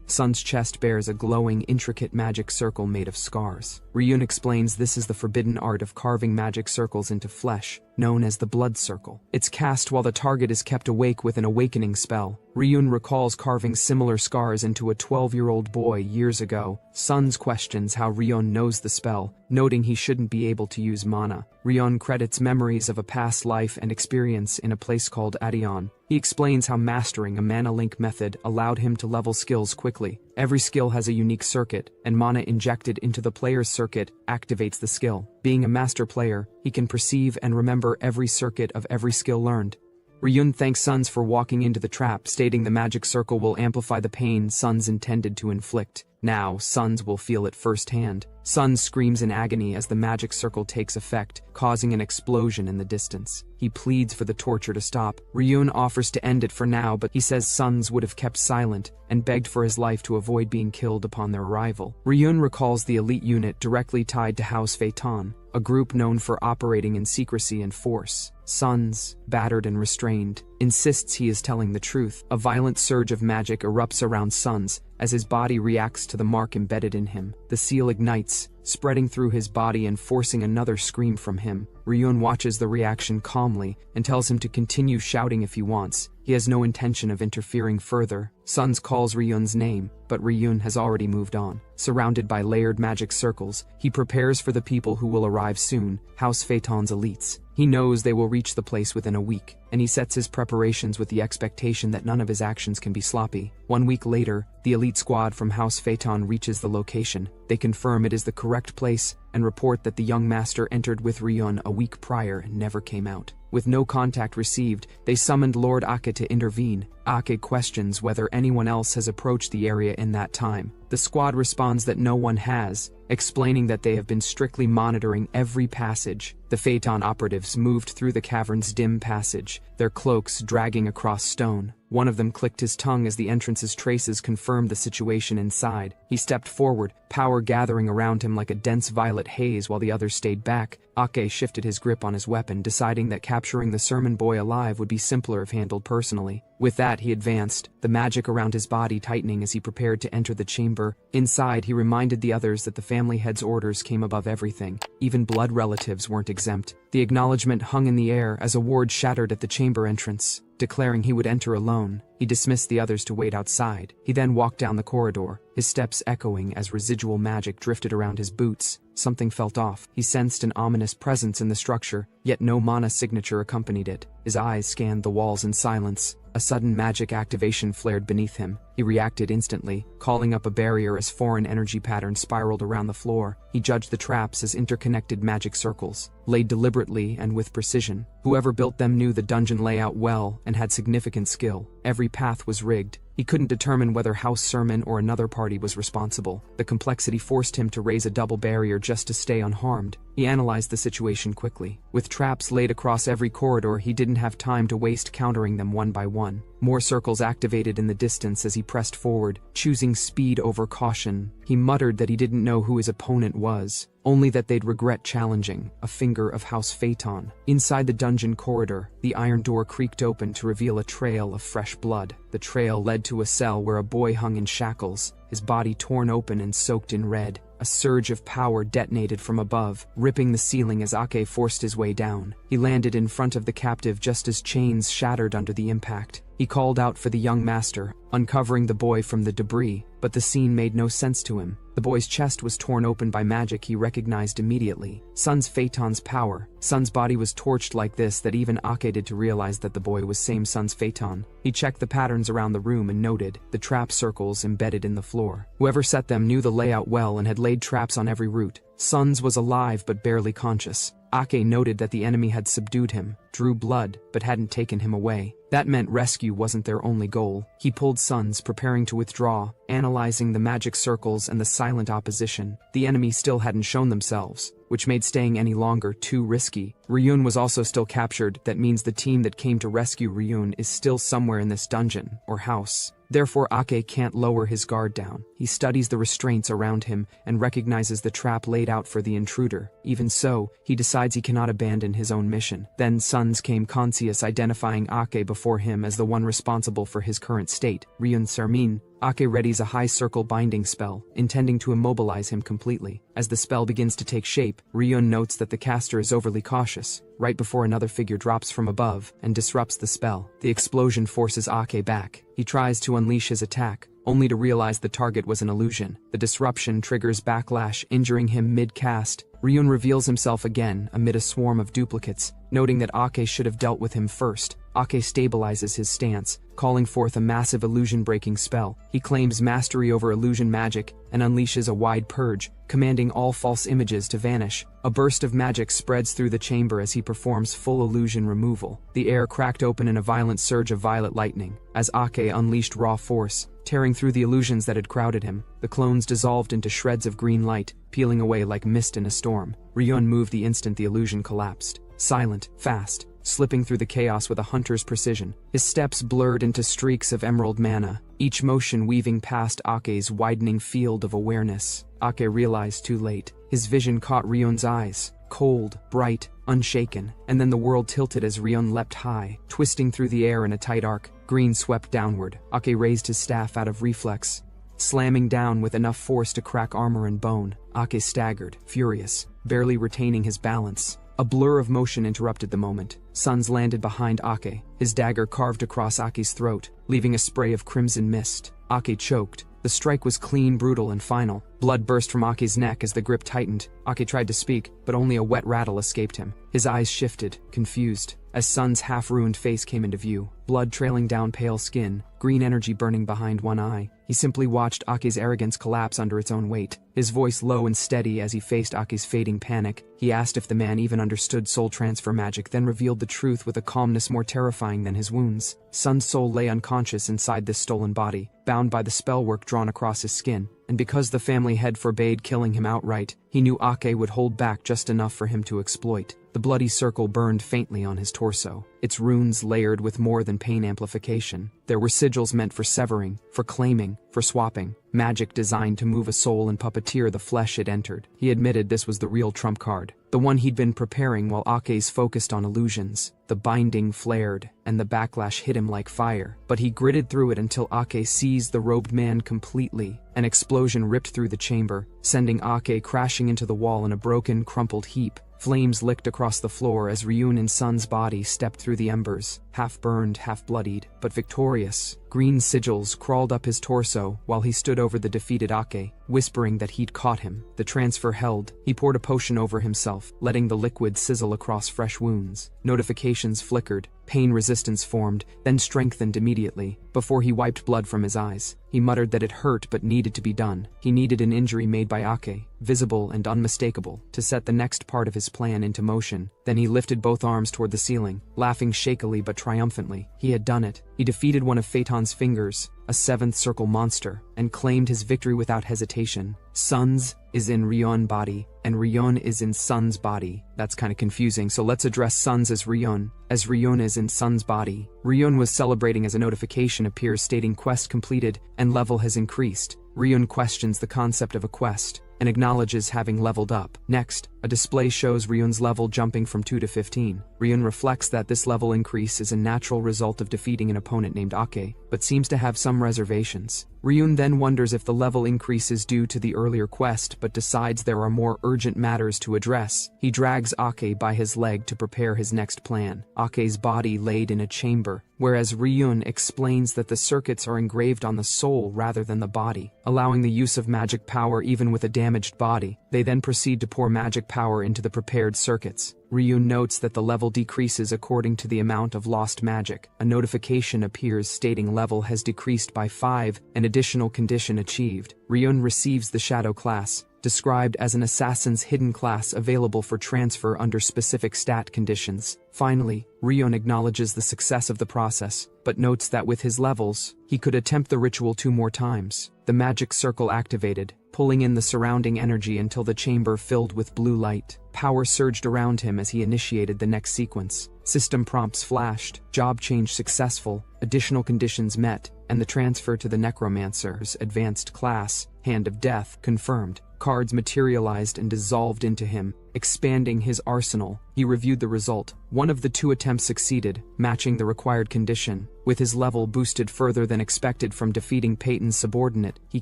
Speaker 1: Sun's chest bears a glowing, intricate magic circle made of scars. Ryun explains this is the forbidden art of carving magic circles into flesh, known as the blood circle. It's cast while the target is kept awake with an awakening spell. Ryun recalls carving similar scars into a 12-year-old boy years ago. Suns questions how Ryun knows the spell, noting he shouldn't be able to use mana. Ryun credits memories of a past life and experience in a place called Adion. He explains how mastering a mana link method allowed him to level skills quickly. Every skill has a unique circuit, and mana injected into the player's circuit activates the skill. Being a master player, he can perceive and remember every circuit of every skill learned. Ryun thanks Suns for walking into the trap, stating the magic circle will amplify the pain Suns intended to inflict. Now, Suns will feel it firsthand. Suns screams in agony as the magic circle takes effect, causing an explosion in the distance. He pleads for the torture to stop. Ryun offers to end it for now, but he says Suns would have kept silent and begged for his life to avoid being killed upon their arrival. Ryun recalls the elite unit directly tied to House Phaeton, a group known for operating in secrecy and force. Suns, battered and restrained, insists he is telling the truth. A violent surge of magic erupts around Suns as his body reacts to the mark embedded in him. The seal ignites, spreading through his body and forcing another scream from him. Ryun watches the reaction calmly and tells him to continue shouting if he wants. He has no intention of interfering further. Suns calls Ryun's name, but Ryun has already moved on. Surrounded by layered magic circles, he prepares for the people who will arrive soon, House Phaeton's elites. He knows they will reach the place within a week, and he sets his preparations with the expectation that none of his actions can be sloppy. 1 week later, the elite squad from House Phaeton reaches the location. They confirm it is the correct place and report that the young master entered with Ryun a week prior and never came out. With no contact received, they summoned Lord Ake to intervene. Ake questions whether anyone else has approached the area in that time. The squad responds that no one has, explaining that they have been strictly monitoring every passage. The Phaeton operatives moved through the cavern's dim passage, their cloaks dragging across stone. One of them clicked his tongue as the entrance's traces confirmed the situation inside. He stepped forward, power gathering around him like a dense violet haze while the others stayed back. Ake shifted his grip on his weapon, deciding that capturing the sermon boy alive would be simpler if handled personally. With that, he advanced, the magic around his body tightening as he prepared to enter the chamber. Inside, he reminded the others that the family head's orders came above everything. Even blood relatives weren't exempt. The acknowledgement hung in the air as a ward shattered at the chamber entrance. declaring he would enter alone. He dismissed the others to wait outside. He then walked down the corridor, his steps echoing as residual magic drifted around his boots. Something felt off. He sensed an ominous presence in the structure, yet no mana signature accompanied it. His eyes scanned the walls in silence. A sudden magic activation flared beneath him. He reacted instantly, calling up a barrier as foreign energy patterns spiraled around the floor. He judged the traps as interconnected magic circles, laid deliberately and with precision. Whoever built them knew the dungeon layout well and had significant skill. Every path was rigged. He couldn't determine whether House Sermon or another party was responsible. The complexity forced him to raise a double barrier just to stay unharmed. He analyzed the situation quickly. With traps laid across every corridor, he didn't have time to waste countering them one by one. More circles activated in the distance as he pressed forward, choosing speed over caution. He muttered that he didn't know who his opponent was, only that they'd regret challenging. A finger of House Phaeton. Inside the dungeon corridor, the iron door creaked open to reveal a trail of fresh blood. The trail led to a cell where a boy hung in shackles, his body torn open and soaked in red. A surge of power detonated from above, ripping the ceiling as Ake forced his way down. He landed in front of the captive just as chains shattered under the impact. He called out for the young master, uncovering the boy from the debris, but the scene made no sense to him. The boy's chest was torn open by magic he recognized immediately. Sun's Phaeton's power. Sun's body was torched like this that even Ake did to realize that the boy was same Sun's Phaeton. He checked the patterns around the room and noted the trap circles embedded in the floor. Whoever set them knew the layout well and had laid traps on every route. Sun's was alive but barely conscious. Ake noted that the enemy had subdued him, drew blood, but hadn't taken him away. That meant rescue wasn't their only goal. He pulled Sun's, preparing to withdraw, analyzing the magic circles and the silent opposition. The enemy still hadn't shown themselves, which made staying any longer too risky. Ryun was also still captured. That means the team that came to rescue Ryun is still somewhere in this dungeon, or house. Therefore, Ake can't lower his guard down. He studies the restraints around him and recognizes the trap laid out for the intruder. Even so, he decides he cannot abandon his own mission. Then Sun's came conscious, identifying Ake before him as the one responsible for his current state. Ryun Sermin. Ake readies a high circle binding spell, intending to immobilize him completely. As the spell begins to take shape, Ryun notes that the caster is overly cautious, right before another figure drops from above and disrupts the spell. The explosion forces Ake back. He tries to unleash his attack, only to realize the target was an illusion. The disruption triggers backlash, injuring him mid-cast. Ryun reveals himself again amid a swarm of duplicates, noting that Ake should have dealt with him first. Ake stabilizes his stance, calling forth a massive illusion-breaking spell. He claims mastery over illusion magic and unleashes a wide purge, commanding all false images to vanish. A burst of magic spreads through the chamber as he performs full illusion removal. The air cracked open in a violent surge of violet lightning, as Ake unleashed raw force, tearing through the illusions that had crowded him. The clones dissolved into shreds of green light, peeling away like mist in a storm. Ryun moved the instant the illusion collapsed. Silent, fast, slipping through the chaos with a hunter's precision. His steps blurred into streaks of emerald mana, each motion weaving past Ake's widening field of awareness. Ake realized too late. His vision caught Ryun's eyes, cold, bright, unshaken, and then the world tilted as Ryun leapt high, twisting through the air in a tight arc. Green swept downward. Ake raised his staff out of reflex, slamming down with enough force to crack armor and bone. Ake staggered, furious, barely retaining his balance. A blur of motion interrupted the moment. Suns landed behind Ake, his dagger carved across Ake's throat, leaving a spray of crimson mist. Ake choked. The strike was clean, brutal, and final. Blood burst from Ake's neck as the grip tightened. Ake tried to speak, but only a wet rattle escaped him. His eyes shifted, confused, as Sun's half-ruined face came into view. Blood trailing down pale skin, green energy burning behind one eye. He simply watched Ake's arrogance collapse under its own weight. His voice low and steady as he faced Ake's fading panic. He asked if the man even understood soul transfer magic, then revealed the truth with a calmness more terrifying than his wounds. Sun's soul lay unconscious inside this stolen body, bound by the spellwork drawn across his skin. And because the family head forbade killing him outright, he knew Ake would hold back just enough for him to exploit. The bloody circle burned faintly on his torso, its runes layered with more than pain amplification. There were sigils meant for severing, for claiming, for swapping, magic designed to move a soul and puppeteer the flesh it entered. He admitted this was the real trump card, the one he'd been preparing while Ake's focused on illusions. The binding flared, and the backlash hit him like fire, but he gritted through it until Ake seized the robed man completely. An explosion ripped through the chamber, sending Ake crashing into the wall in a broken, crumpled heap. Flames licked across the floor as Ryun in Sun's body stepped through the embers, half burned, half bloodied, but victorious. Green sigils crawled up his torso while he stood over the defeated Ake, whispering that he'd caught him. The transfer held. He poured a potion over himself, letting the liquid sizzle across fresh wounds. Notifications flickered. Pain resistance formed, then strengthened immediately. Before he wiped blood from his eyes, he muttered that it hurt but needed to be done. He needed an injury made by Ake, visible and unmistakable, to set the next part of his plan into motion. Then he lifted both arms toward the ceiling, laughing shakily but triumphantly. He had done it. He defeated one of Phaeton's fingers, a seventh circle monster, and claimed his victory without hesitation. Sun's is in Ryun body, and Ryun is in Sun's body. That's kinda confusing, so let's address Sun's as Ryun is in Sun's body. Ryun was celebrating as a notification appears stating quest completed and level has increased. Ryun questions the concept of a quest and acknowledges having leveled up. Next, a display shows Ryun's level jumping from 2 to 15. Ryun reflects that this level increase is a natural result of defeating an opponent named Ake, but seems to have some reservations. Ryun then wonders if the level increase is due to the earlier quest but decides there are more urgent matters to address. He drags Ake by his leg to prepare his next plan. Ake's body laid in a chamber, whereas Ryun explains that the circuits are engraved on the soul rather than the body, allowing the use of magic power even with a damaged body. They then proceed to pour magic power into the prepared circuits. Ryun notes that the level decreases according to the amount of lost magic. A notification appears stating level has decreased by 5, an additional condition achieved. Ryun receives the Shadow class, described as an assassin's hidden class available for transfer under specific stat conditions. Finally, Ryun acknowledges the success of the process, but notes that with his levels, he could attempt the ritual 2 more times. The magic circle activated, pulling in the surrounding energy until the chamber filled with blue light. Power surged around him as he initiated the next sequence. System prompts flashed, job change successful, additional conditions met, and the transfer to the necromancer's advanced class, Hand of Death, confirmed. Cards materialized and dissolved into him, expanding his arsenal. He reviewed the result. One of the 2 attempts succeeded, matching the required condition. With his level boosted further than expected from defeating Peyton's subordinate, he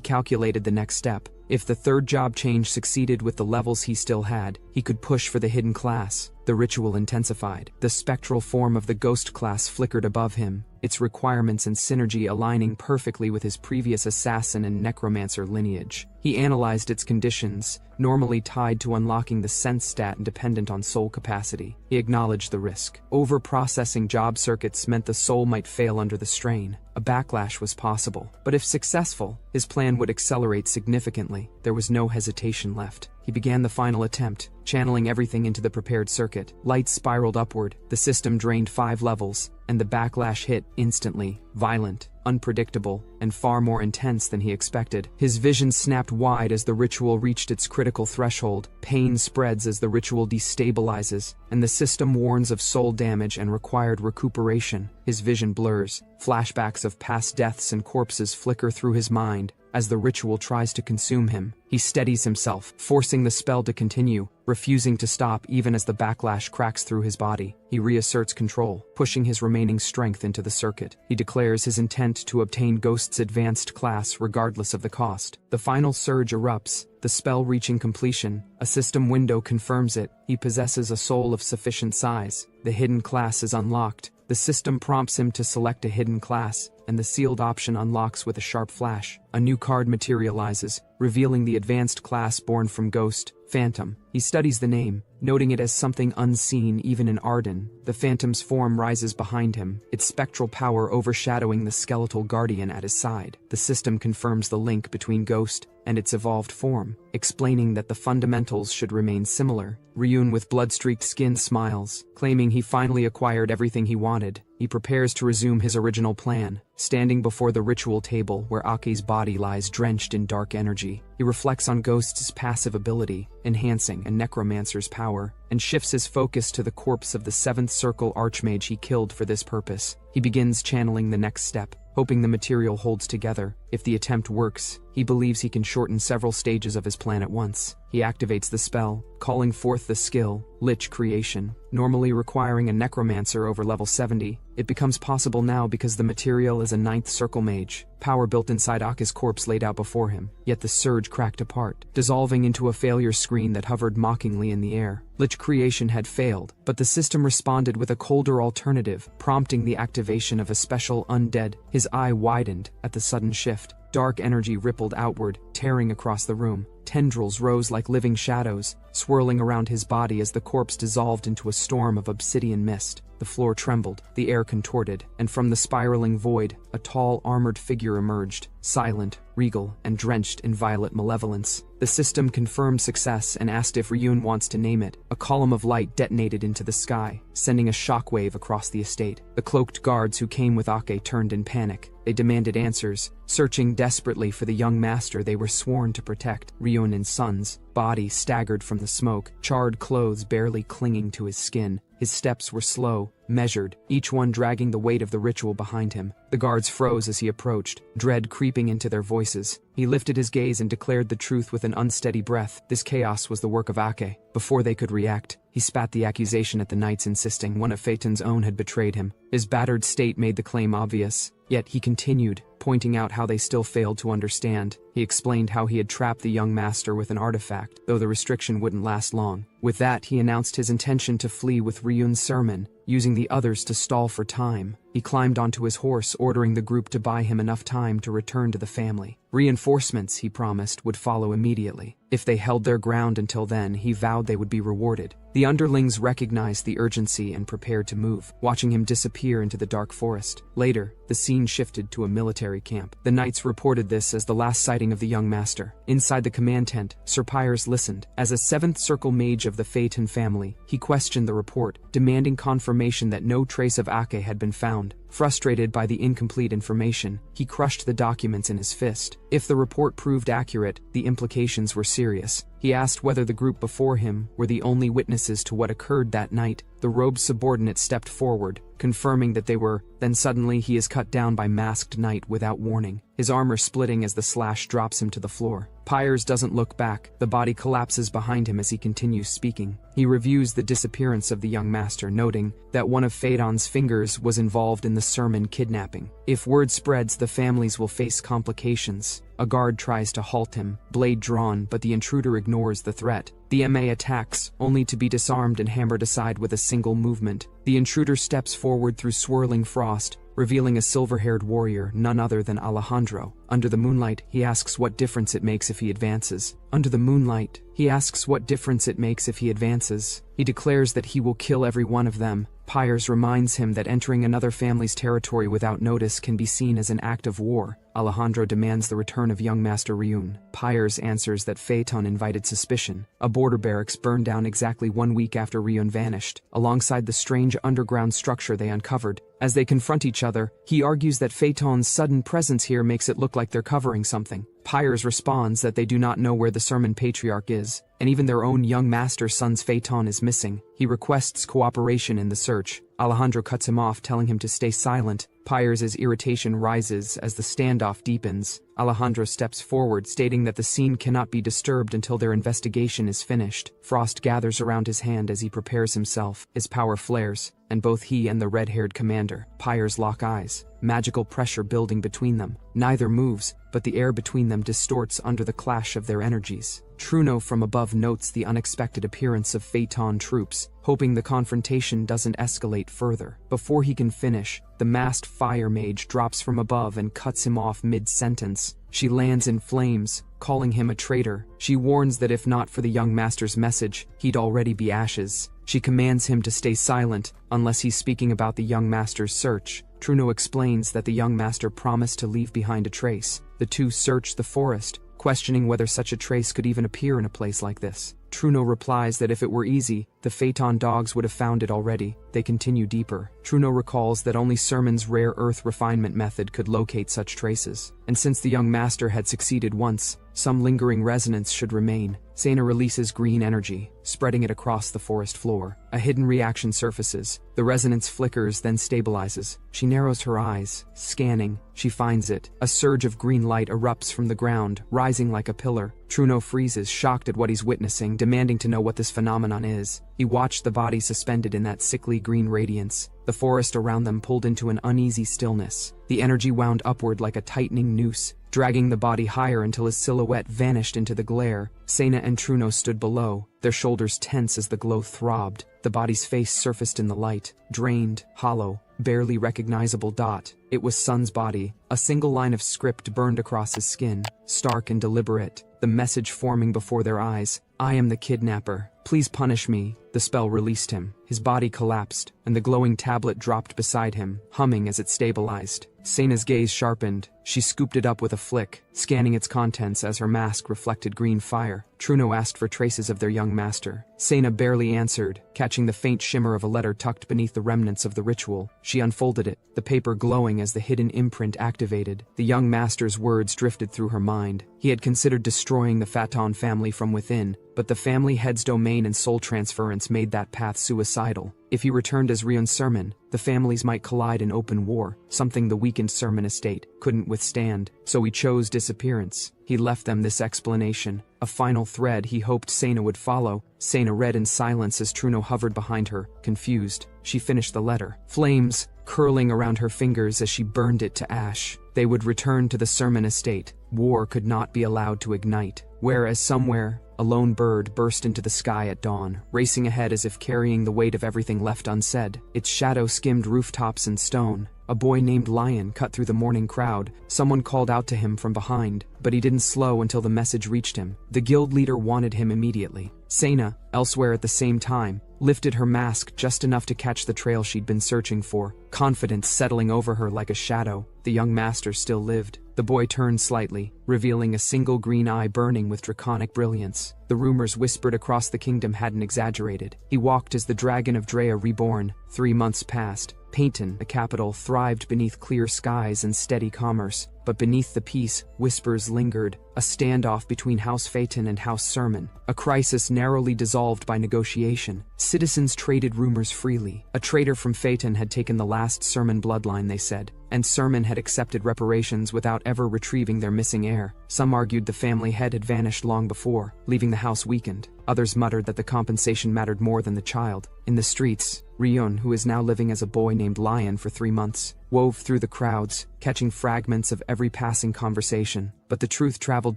Speaker 1: calculated the next step. If the 3rd job change succeeded with the levels he still had, he could push for the hidden class. The ritual intensified. The spectral form of the ghost class flickered above him, its requirements and synergy aligning perfectly with his previous assassin and necromancer lineage. He analyzed its conditions, normally tied to unlocking the sense stat and dependent on soul capacity. He acknowledged the risk. Over-processing job circuits meant the soul might fail under the strain. A backlash was possible, but if successful, his plan would accelerate significantly. There was no hesitation left. He began the final attempt, channeling everything into the prepared circuit. Lights spiraled upward, the system drained 5 levels, and the backlash hit instantly, violent, unpredictable, and far more intense than he expected. His vision snapped wide as the ritual reached its critical threshold. Pain spreads as the ritual destabilizes, and the system warns of soul damage and required recuperation. His vision blurs. Flashbacks of past deaths and corpses flicker through his mind. As the ritual tries to consume him, he steadies himself, forcing the spell to continue, refusing to stop even as the backlash cracks through his body. He reasserts control, pushing his remaining strength into the circuit. He declares his intent to obtain Ghost's advanced class regardless of the cost. The final surge erupts, the spell reaching completion. A system window confirms it. He possesses a soul of sufficient size. The hidden class is unlocked. The system prompts him to select a hidden class, and the sealed option unlocks with a sharp flash. A new card materializes, revealing the advanced class born from Ghost, Phantom. He studies the name, noting it as something unseen even in Arden. The Phantom's form rises behind him, its spectral power overshadowing the skeletal guardian at his side. The system confirms the link between Ghost and its evolved form, explaining that the fundamentals should remain similar. Ryun with blood-streaked skin smiles, claiming he finally acquired everything he wanted. He prepares to resume his original plan, standing before the ritual table where Ake's body lies drenched in dark energy. He reflects on Ghost's passive ability, enhancing a necromancer's power, and shifts his focus to the corpse of the 7th Circle Archmage he killed for this purpose. He begins channeling the next step, hoping the material holds together. If the attempt works, he believes he can shorten several stages of his plan at once. He activates the spell, calling forth the skill, Lich Creation, normally requiring a necromancer over level 70. It becomes possible now because the material is a ninth circle mage, power built inside Aka's corpse laid out before him. Yet the surge cracked apart, dissolving into a failure screen that hovered mockingly in the air. Lich creation had failed, but the system responded with a colder alternative, prompting the activation of a special undead. His eye widened at the sudden shift. Dark energy rippled outward, tearing across the room. Tendrils rose like living shadows, swirling around his body as the corpse dissolved into a storm of obsidian mist. The floor trembled, the air contorted, and from the spiraling void, a tall, armored figure emerged, silent, regal, and drenched in violet malevolence. The system confirmed success and asked if Ryun wants to name it. A column of light detonated into the sky, sending a shockwave across the estate. The cloaked guards who came with Ake turned in panic. They demanded answers, searching desperately for the young master they were sworn to protect. Ryun and Son's body staggered from the smoke, charred clothes barely clinging to his skin. His steps were slow, measured, each one dragging the weight of the ritual behind him. The guards froze as he approached, dread creeping into their voices. He lifted his gaze and declared the truth with an unsteady breath. This chaos was the work of Ake. Before they could react, he spat the accusation at the knights, insisting one of Phaeton's own had betrayed him. His battered state made the claim obvious, yet he continued, pointing out how they still failed to understand. He explained how he had trapped the young master with an artifact, though the restriction wouldn't last long. With that, he announced his intention to flee with Ryun's sermon, using the others to stall for time. He climbed onto his horse, ordering the group to buy him enough time to return to the family. Reinforcements, he promised, would follow immediately. If they held their ground until then, he vowed they would be rewarded. The underlings recognized the urgency and prepared to move, watching him disappear into the dark forest. Later, the scene shifted to a military camp. The knights reported this as the last sighting of the young master. Inside the command tent, Sir Pyres listened. As a seventh circle mage of the Phaeton family, he questioned the report, demanding confirmation that no trace of Ake had been found. Frustrated by the incomplete information, he crushed the documents in his fist. If the report proved accurate, the implications were serious. He asked whether the group before him were the only witnesses to what occurred that night. The robed subordinate stepped forward, confirming that they were. Then suddenly he is cut down by masked knight without warning, his armor splitting as the slash drops him to the floor. Pyres doesn't look back. The body collapses behind him as he continues speaking. He reviews the disappearance of the young master, noting that one of Phaeton's fingers was involved in the sermon kidnapping. If word spreads, the families will face complications. A guard tries to halt him, blade drawn, but the intruder ignores the threat. The MA attacks, only to be disarmed and hammered aside with a single movement. The intruder steps forward through swirling frost, revealing a silver-haired warrior, none other than Alejandro. Under the moonlight, he asks what difference it makes if he advances. Under the moonlight, he asks what difference it makes if he advances. He declares that he will kill every one of them. Pyres reminds him that entering another family's territory without notice can be seen as an act of war. Alejandro demands the return of young Master Ryun. Pyres answers that Phaeton invited suspicion. A border barracks burned down exactly 1 week after Ryun vanished, alongside the strange underground structure they uncovered. As they confront each other, he argues that Phaeton's sudden presence here makes it look like they're covering something. Pyres responds that they do not know where the sermon patriarch is, and even their own young master's son's Phaeton is missing. He requests cooperation in the search. Alejandro cuts him off, telling him to stay silent. Pyres' irritation rises as the standoff deepens. Alejandro steps forward, stating that the scene cannot be disturbed until their investigation is finished. Frost gathers around his hand as he prepares himself. His power flares, and both he and the red-haired commander, Pyres, lock eyes, magical pressure building between them. Neither moves, but the air between them distorts under the clash of their energies. Truno from above notes the unexpected appearance of Phaeton troops, hoping the confrontation doesn't escalate further. Before he can finish, the masked fire mage drops from above and cuts him off mid-sentence. She lands in flames, calling him a traitor. She warns that if not for the young master's message, he'd already be ashes. She commands him to stay silent, unless he's speaking about the young master's search. Truno explains that the young master promised to leave behind a trace. The two search the forest, questioning whether such a trace could even appear in a place like this. Truno replies that if it were easy, the Phaeton dogs would have found it already. They continue deeper. Truno recalls that only Sermon's rare earth refinement method could locate such traces, and since the young master had succeeded once, some lingering resonance should remain. Sena releases green energy, spreading it across the forest floor. A hidden reaction surfaces. The resonance flickers, then stabilizes. She narrows her eyes, scanning. She finds it. A surge of green light erupts from the ground, rising like a pillar. Truno freezes, shocked at what he's witnessing, demanding to know what this phenomenon is. He watched the body suspended in that sickly green radiance. The forest around them pulled into an uneasy stillness. The energy wound upward like a tightening noose, dragging the body higher until his silhouette vanished into the glare. Sena and Truno stood below, their shoulders tense as the glow throbbed. The body's face surfaced in the light, drained, hollow, barely recognizable dot. It was Sun's body. A single line of script burned across his skin, stark and deliberate, the message forming before their eyes. I am the kidnapper. Please punish me. The spell released him. His body collapsed, and the glowing tablet dropped beside him, humming as it stabilized. Sena's gaze sharpened. She scooped it up with a flick, scanning its contents as her mask reflected green fire. Truno asked for traces of their young master. Sena barely answered, catching the faint shimmer of a letter tucked beneath the remnants of the ritual. She unfolded it, the paper glowing as the hidden imprint activated. The young master's words drifted through her mind. He had considered destroying the Faton family from within, but the family head's domain and soul transference made that path suicidal. If he returned as Ryun Sermon, the families might collide in open war, something the weakened Sermon estate couldn't withstand, so he chose disappearance. He left them this explanation, a final thread he hoped Sena would follow. Sena read in silence as Truno hovered behind her, confused. She finished the letter, flames curling around her fingers as she burned it to ash. They would return to the Sermon estate. War could not be allowed to ignite. Whereas somewhere, a lone bird burst into the sky at dawn, racing ahead as if carrying the weight of everything left unsaid. Its shadow skimmed rooftops and stone. A boy named Lion cut through the morning crowd. Someone called out to him from behind, but he didn't slow until the message reached him. The guild leader wanted him immediately. Sena, elsewhere at the same time, lifted her mask just enough to catch the trail she'd been searching for, confidence settling over her like a shadow. The young master still lived. The boy turned slightly, revealing a single green eye burning with draconic brilliance. The rumors whispered across the kingdom hadn't exaggerated. He walked as the dragon of Drea reborn. 3 months passed. Painton, the capital, thrived beneath clear skies and steady commerce. But beneath the peace, whispers lingered, a standoff between House Phaeton and House Sermon, a crisis narrowly dissolved by negotiation. Citizens traded rumors freely. A traitor from Phaeton had taken the last Sermon bloodline, they said, and Sermon had accepted reparations without ever retrieving their missing heir. Some argued the family head had vanished long before, leaving the house weakened. Others muttered that the compensation mattered more than the child. In the streets, Ryun, who is now living as a boy named Lion for 3 months, wove through the crowds, catching fragments of every passing conversation. But the truth traveled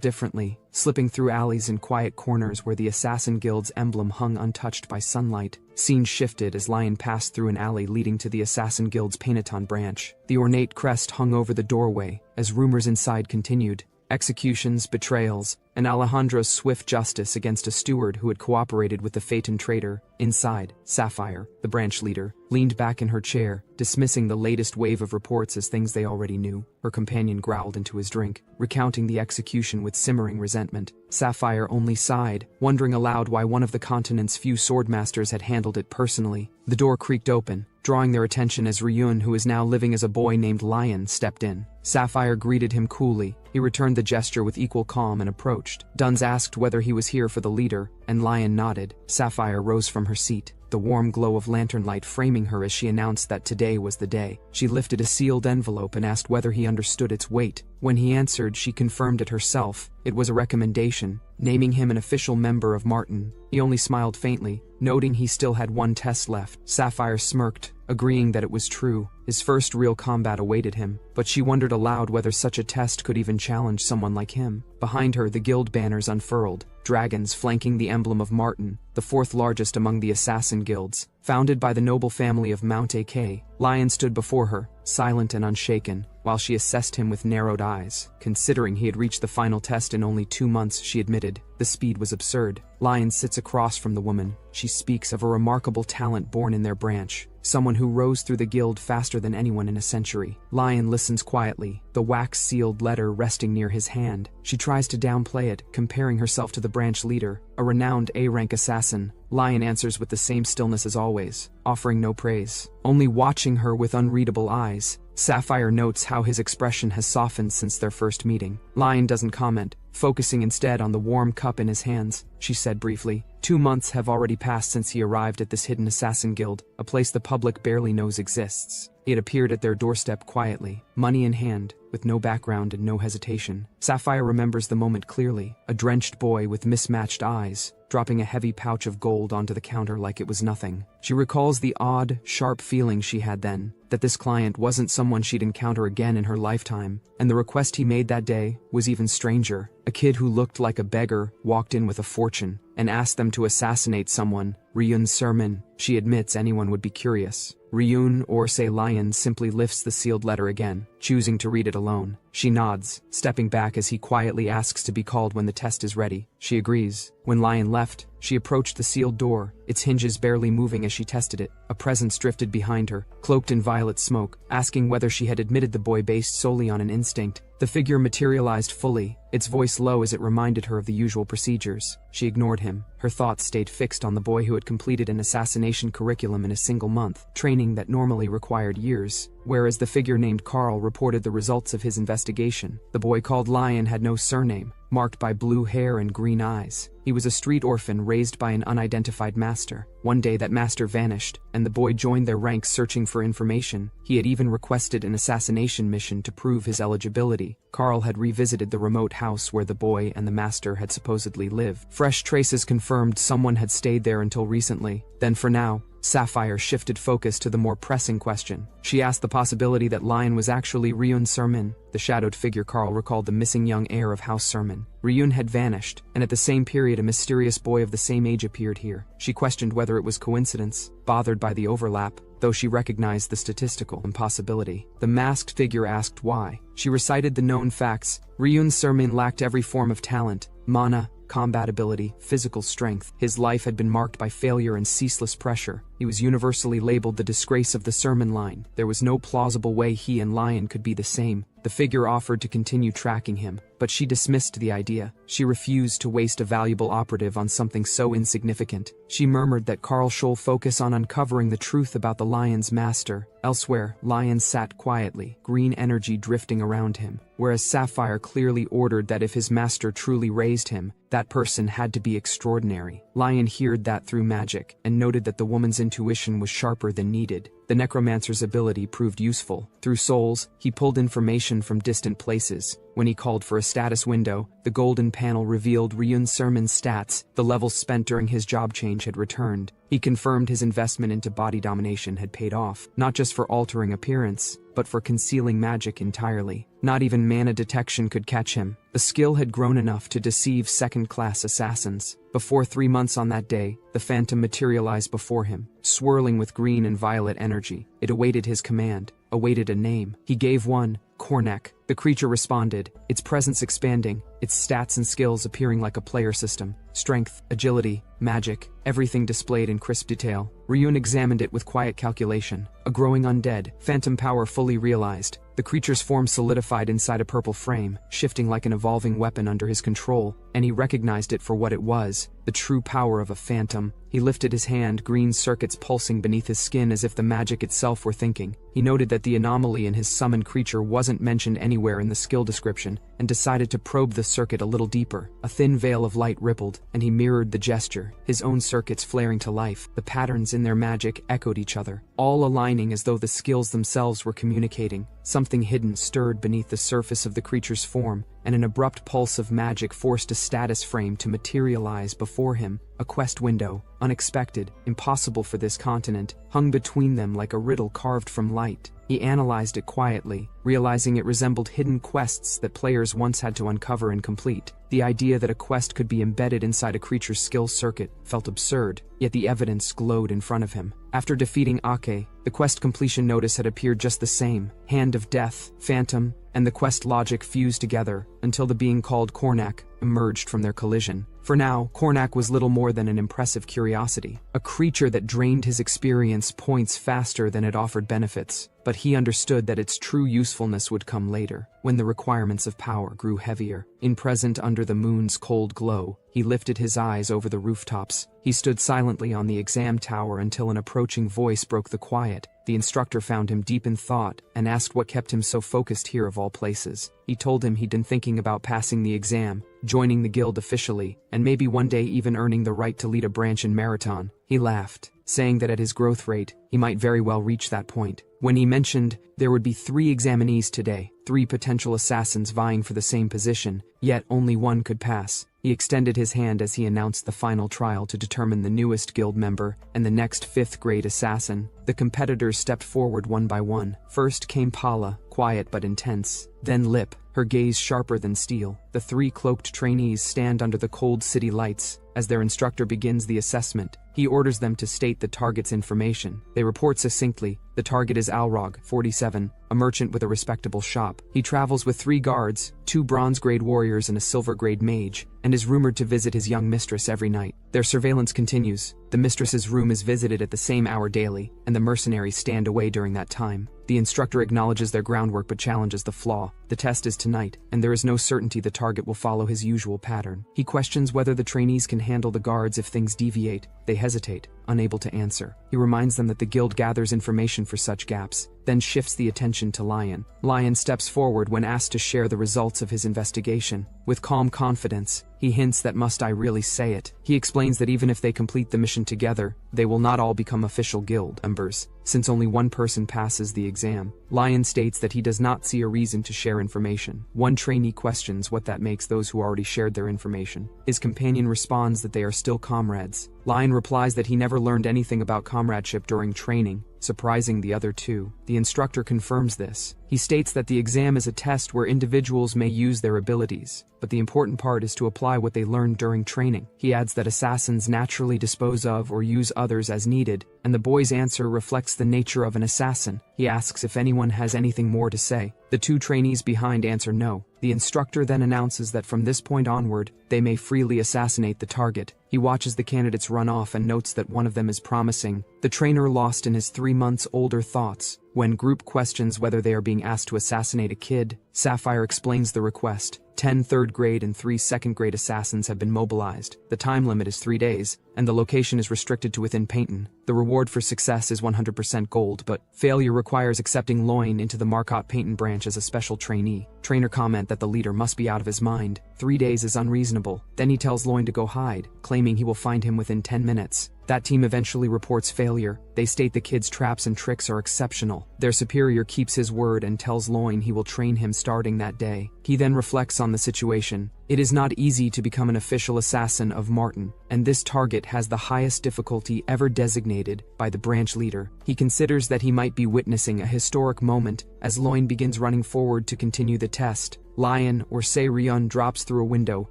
Speaker 1: differently, slipping through alleys and quiet corners where the Assassin Guild's emblem hung untouched by sunlight. Scene shifted as Lion passed through an alley leading to the Assassin Guild's Painaton branch. The ornate crest hung over the doorway, as rumors inside continued. Executions, betrayals, and Alejandro's swift justice against a steward who had cooperated with the Phaeton traitor. Inside, Sapphire, the branch leader, leaned back in her chair, dismissing the latest wave of reports as things they already knew. Her companion growled into his drink, recounting the execution with simmering resentment. Sapphire only sighed, wondering aloud why one of the continent's few swordmasters had handled it personally. The door creaked open, drawing their attention as Ryun, who is now living as a boy named Lion, stepped in. Sapphire greeted him coolly. He returned the gesture with equal calm and approached. Duns asked whether he was here for the leader, and Lion nodded. Sapphire rose from her seat, the warm glow of lantern light framing her as she announced that today was the day. She lifted a sealed envelope and asked whether he understood its weight. When he answered, she confirmed it herself. It was a recommendation, naming him an official member of Martin. He only smiled faintly, noting he still had 1 test left. Sapphire smirked, agreeing that it was true. His first real combat awaited him, but she wondered aloud whether such a test could even challenge someone like him. Behind her, the guild banners unfurled, dragons flanking the emblem of Martin, the 4th largest among the assassin guilds. Founded by the noble family of Mount AK, Lion stood before her, silent and unshaken, while she assessed him with narrowed eyes. Considering he had reached the final test in only 2 months, she admitted, the speed was absurd. Lion sits across from the woman. She speaks of a remarkable talent born in their branch, someone who rose through the guild faster than anyone in a century. Lion listens quietly, the wax-sealed letter resting near his hand. She tries to downplay it, comparing herself to the branch leader, a renowned A-rank assassin. Lion answers with the same stillness as always, offering no praise, only watching her with unreadable eyes. Sapphire notes how his expression has softened since their first meeting. Lion doesn't comment, focusing instead on the warm cup in his hands. She said briefly, 2 months have already passed since he arrived at this hidden assassin guild, a place the public barely knows exists. He had appeared at their doorstep quietly, money in hand, with no background and no hesitation. Sapphire remembers the moment clearly, a drenched boy with mismatched eyes, dropping a heavy pouch of gold onto the counter like it was nothing. She recalls the odd, sharp feeling she had then, that this client wasn't someone she'd encounter again in her lifetime, and the request he made that day was even stranger. A kid who looked like a beggar walked in with a fortune and asked them to assassinate someone, Ryun's sermon. She admits anyone would be curious. Ryun, or say Lion, simply lifts the sealed letter again, choosing to read it alone. She nods, stepping back as he quietly asks to be called when the test is ready. She agrees. When Lion left, she approached the sealed door, its hinges barely moving as she tested it. A presence drifted behind her, cloaked in violet smoke, asking whether she had admitted the boy based solely on an instinct. The figure materialized fully, its voice low as it reminded her of the usual procedures. She ignored him. Her thoughts stayed fixed on the boy who had completed an assassination curriculum in a single month, training that normally required years. Whereas the figure named Carl reported the results of his investigation. The boy called Lion had no surname, marked by blue hair and green eyes. He was a street orphan raised by an unidentified master. One day that master vanished, and the boy joined their ranks searching for information. He had even requested an assassination mission to prove his eligibility. Carl had revisited the remote house where the boy and the master had supposedly lived. Fresh traces confirmed someone had stayed there until recently. Then for now, Sapphire shifted focus to the more pressing question. She asked the possibility that Lion was actually Ryun Sermon. The shadowed figure Carl recalled the missing young heir of House Sermon. Ryun had vanished, and at the same period a mysterious boy of the same age appeared here. She questioned whether it was coincidence, bothered by the overlap, though she recognized the statistical impossibility. The masked figure asked why. She recited the known facts. Ryun Sermon lacked every form of talent, mana, combat ability, physical strength. His life had been marked by failure and ceaseless pressure. He was universally labeled the disgrace of the sermon line. There was no plausible way he and Lion could be the same. The figure offered to continue tracking him, but she dismissed the idea. She refused to waste a valuable operative on something so insignificant. She murmured that Carl should focus on uncovering the truth about the Lion's master. Elsewhere, Lion sat quietly, green energy drifting around him, whereas Sapphire clearly ordered that if his master truly raised him, that person had to be extraordinary. Lion heard that through magic, and noted that the woman's intuition was sharper than needed. The necromancer's ability proved useful. Through souls, he pulled information from distant places. When he called for a status window, the golden panel revealed Ryun Sermon's stats. The levels spent during his job change had returned. He confirmed his investment into body domination had paid off, not just for altering appearance, but for concealing magic entirely. Not even mana detection could catch him. The skill had grown enough to deceive second-class assassins. Before 3 months on that day, the phantom materialized before him, swirling with green and violet energy. It awaited his command, awaited a name. He gave one, Kornak. The creature responded, its presence expanding, its stats and skills appearing like a player system. Strength, agility, magic, everything displayed in crisp detail. Ryun examined it with quiet calculation. A growing undead, phantom power fully realized. The creature's form solidified inside a purple frame, shifting like an evolving weapon under his control, and he recognized it for what it was, the true power of a phantom. He lifted his hand, green circuits pulsing beneath his skin as if the magic itself were thinking. He noted that the anomaly in his summoned creature wasn't mentioned anywhere in the skill description, and decided to probe the circuit a little deeper. A thin veil of light rippled, and he mirrored the gesture, his own circuits flaring to life. The patterns in their magic echoed each other, all aligning as though the skills themselves were communicating. Something hidden stirred beneath the surface of the creature's form, and an abrupt pulse of magic forced a status frame to materialize before him. A quest window, unexpected, impossible for this continent, hung between them like a riddle carved from light. He analyzed it quietly, realizing it resembled hidden quests that players once had to uncover and complete. The idea that a quest could be embedded inside a creature's skill circuit felt absurd, yet the evidence glowed in front of him. After defeating Ake, the quest completion notice had appeared just the same. Hand of Death, Phantom, and the quest logic fused together until the being called Kornak emerged from their collision. For now, Kornak was little more than an impressive curiosity, a creature that drained his experience points faster than it offered benefits. But he understood that its true usefulness would come later, when the requirements of power grew heavier. In present under the moon's cold glow, he lifted his eyes over the rooftops. He stood silently on the exam tower until an approaching voice broke the quiet. The instructor found him deep in thought and asked what kept him so focused here of all places. He told him he'd been thinking about passing the exam, joining the guild officially, and maybe one day even earning the right to lead a branch in Marathon. He laughed, saying that at his growth rate, he might very well reach that point. When he mentioned there would be 3 examinees today, 3 potential assassins vying for the same position, yet only one could pass, he extended his hand as he announced the final trial to determine the newest guild member and the next 5th-grade assassin. The competitors stepped forward one by one. First came Paula, quiet but intense. Then Lip, her gaze sharper than steel. The 3 cloaked trainees stand under the cold city lights. As their instructor begins the assessment, he orders them to state the target's information. They report succinctly. The target is Alrog, 47, a merchant with a respectable shop. He travels with 3 guards, 2 bronze-grade warriors and a silver-grade mage, and is rumored to visit his young mistress every night. Their surveillance continues. The mistress's room is visited at the same hour daily, and the mercenaries stand away during that time. The instructor acknowledges their groundwork but challenges the flaw. The test is tonight, and there is no certainty the target will follow his usual pattern. He questions whether the trainees can handle the guards if things deviate. They hesitate, unable to answer. He reminds them that the guild gathers information for such gaps, then shifts the attention to Lion. Lion steps forward when asked to share the results of his investigation. With calm confidence, he hints that must I really say it. He explains that even if they complete the mission together, they will not all become official guild members, since only one person passes the exam. Lion states that he does not see a reason to share information. One trainee questions what that makes those who already shared their information. His companion responds that they are still comrades. Lion replies that he never learned anything about comradeship during training, surprising the other 2. The instructor confirms this. He states that the exam is a test where individuals may use their abilities, but the important part is to apply what they learned during training. He adds that assassins naturally dispose of or use others as needed, and the boy's answer reflects the nature of an assassin. He asks if anyone has anything more to say. The 2 trainees behind answer no. The instructor then announces that from this point onward, they may freely assassinate the target. He watches the candidates run off and notes that one of them is promising. The trainer lost in his 3 months older thoughts. When group questions whether they are being asked to assassinate a kid, Sapphire explains the request. 10 3rd-grade and 3 2nd-grade assassins have been mobilized. The time limit is 3 days, and the location is restricted to within Payton. The reward for success is 100% gold, but failure requires accepting Loin into the Marcotte Payton branch as a special trainee. Trainer comment that the leader must be out of his mind. 3 days is unreasonable. Then he tells Loin to go hide, claiming he will find him within 10 minutes. That team eventually reports failure. They state the kid's traps and tricks are exceptional. Their superior keeps his word and tells Loin he will train him starting that day. He then reflects on the situation. It is not easy to become an official assassin of Martin, and this target has the highest difficulty ever designated by the branch leader. He considers that he might be witnessing a historic moment as Loin begins running forward to continue the test. Lion, or Se-ryun, drops through a window,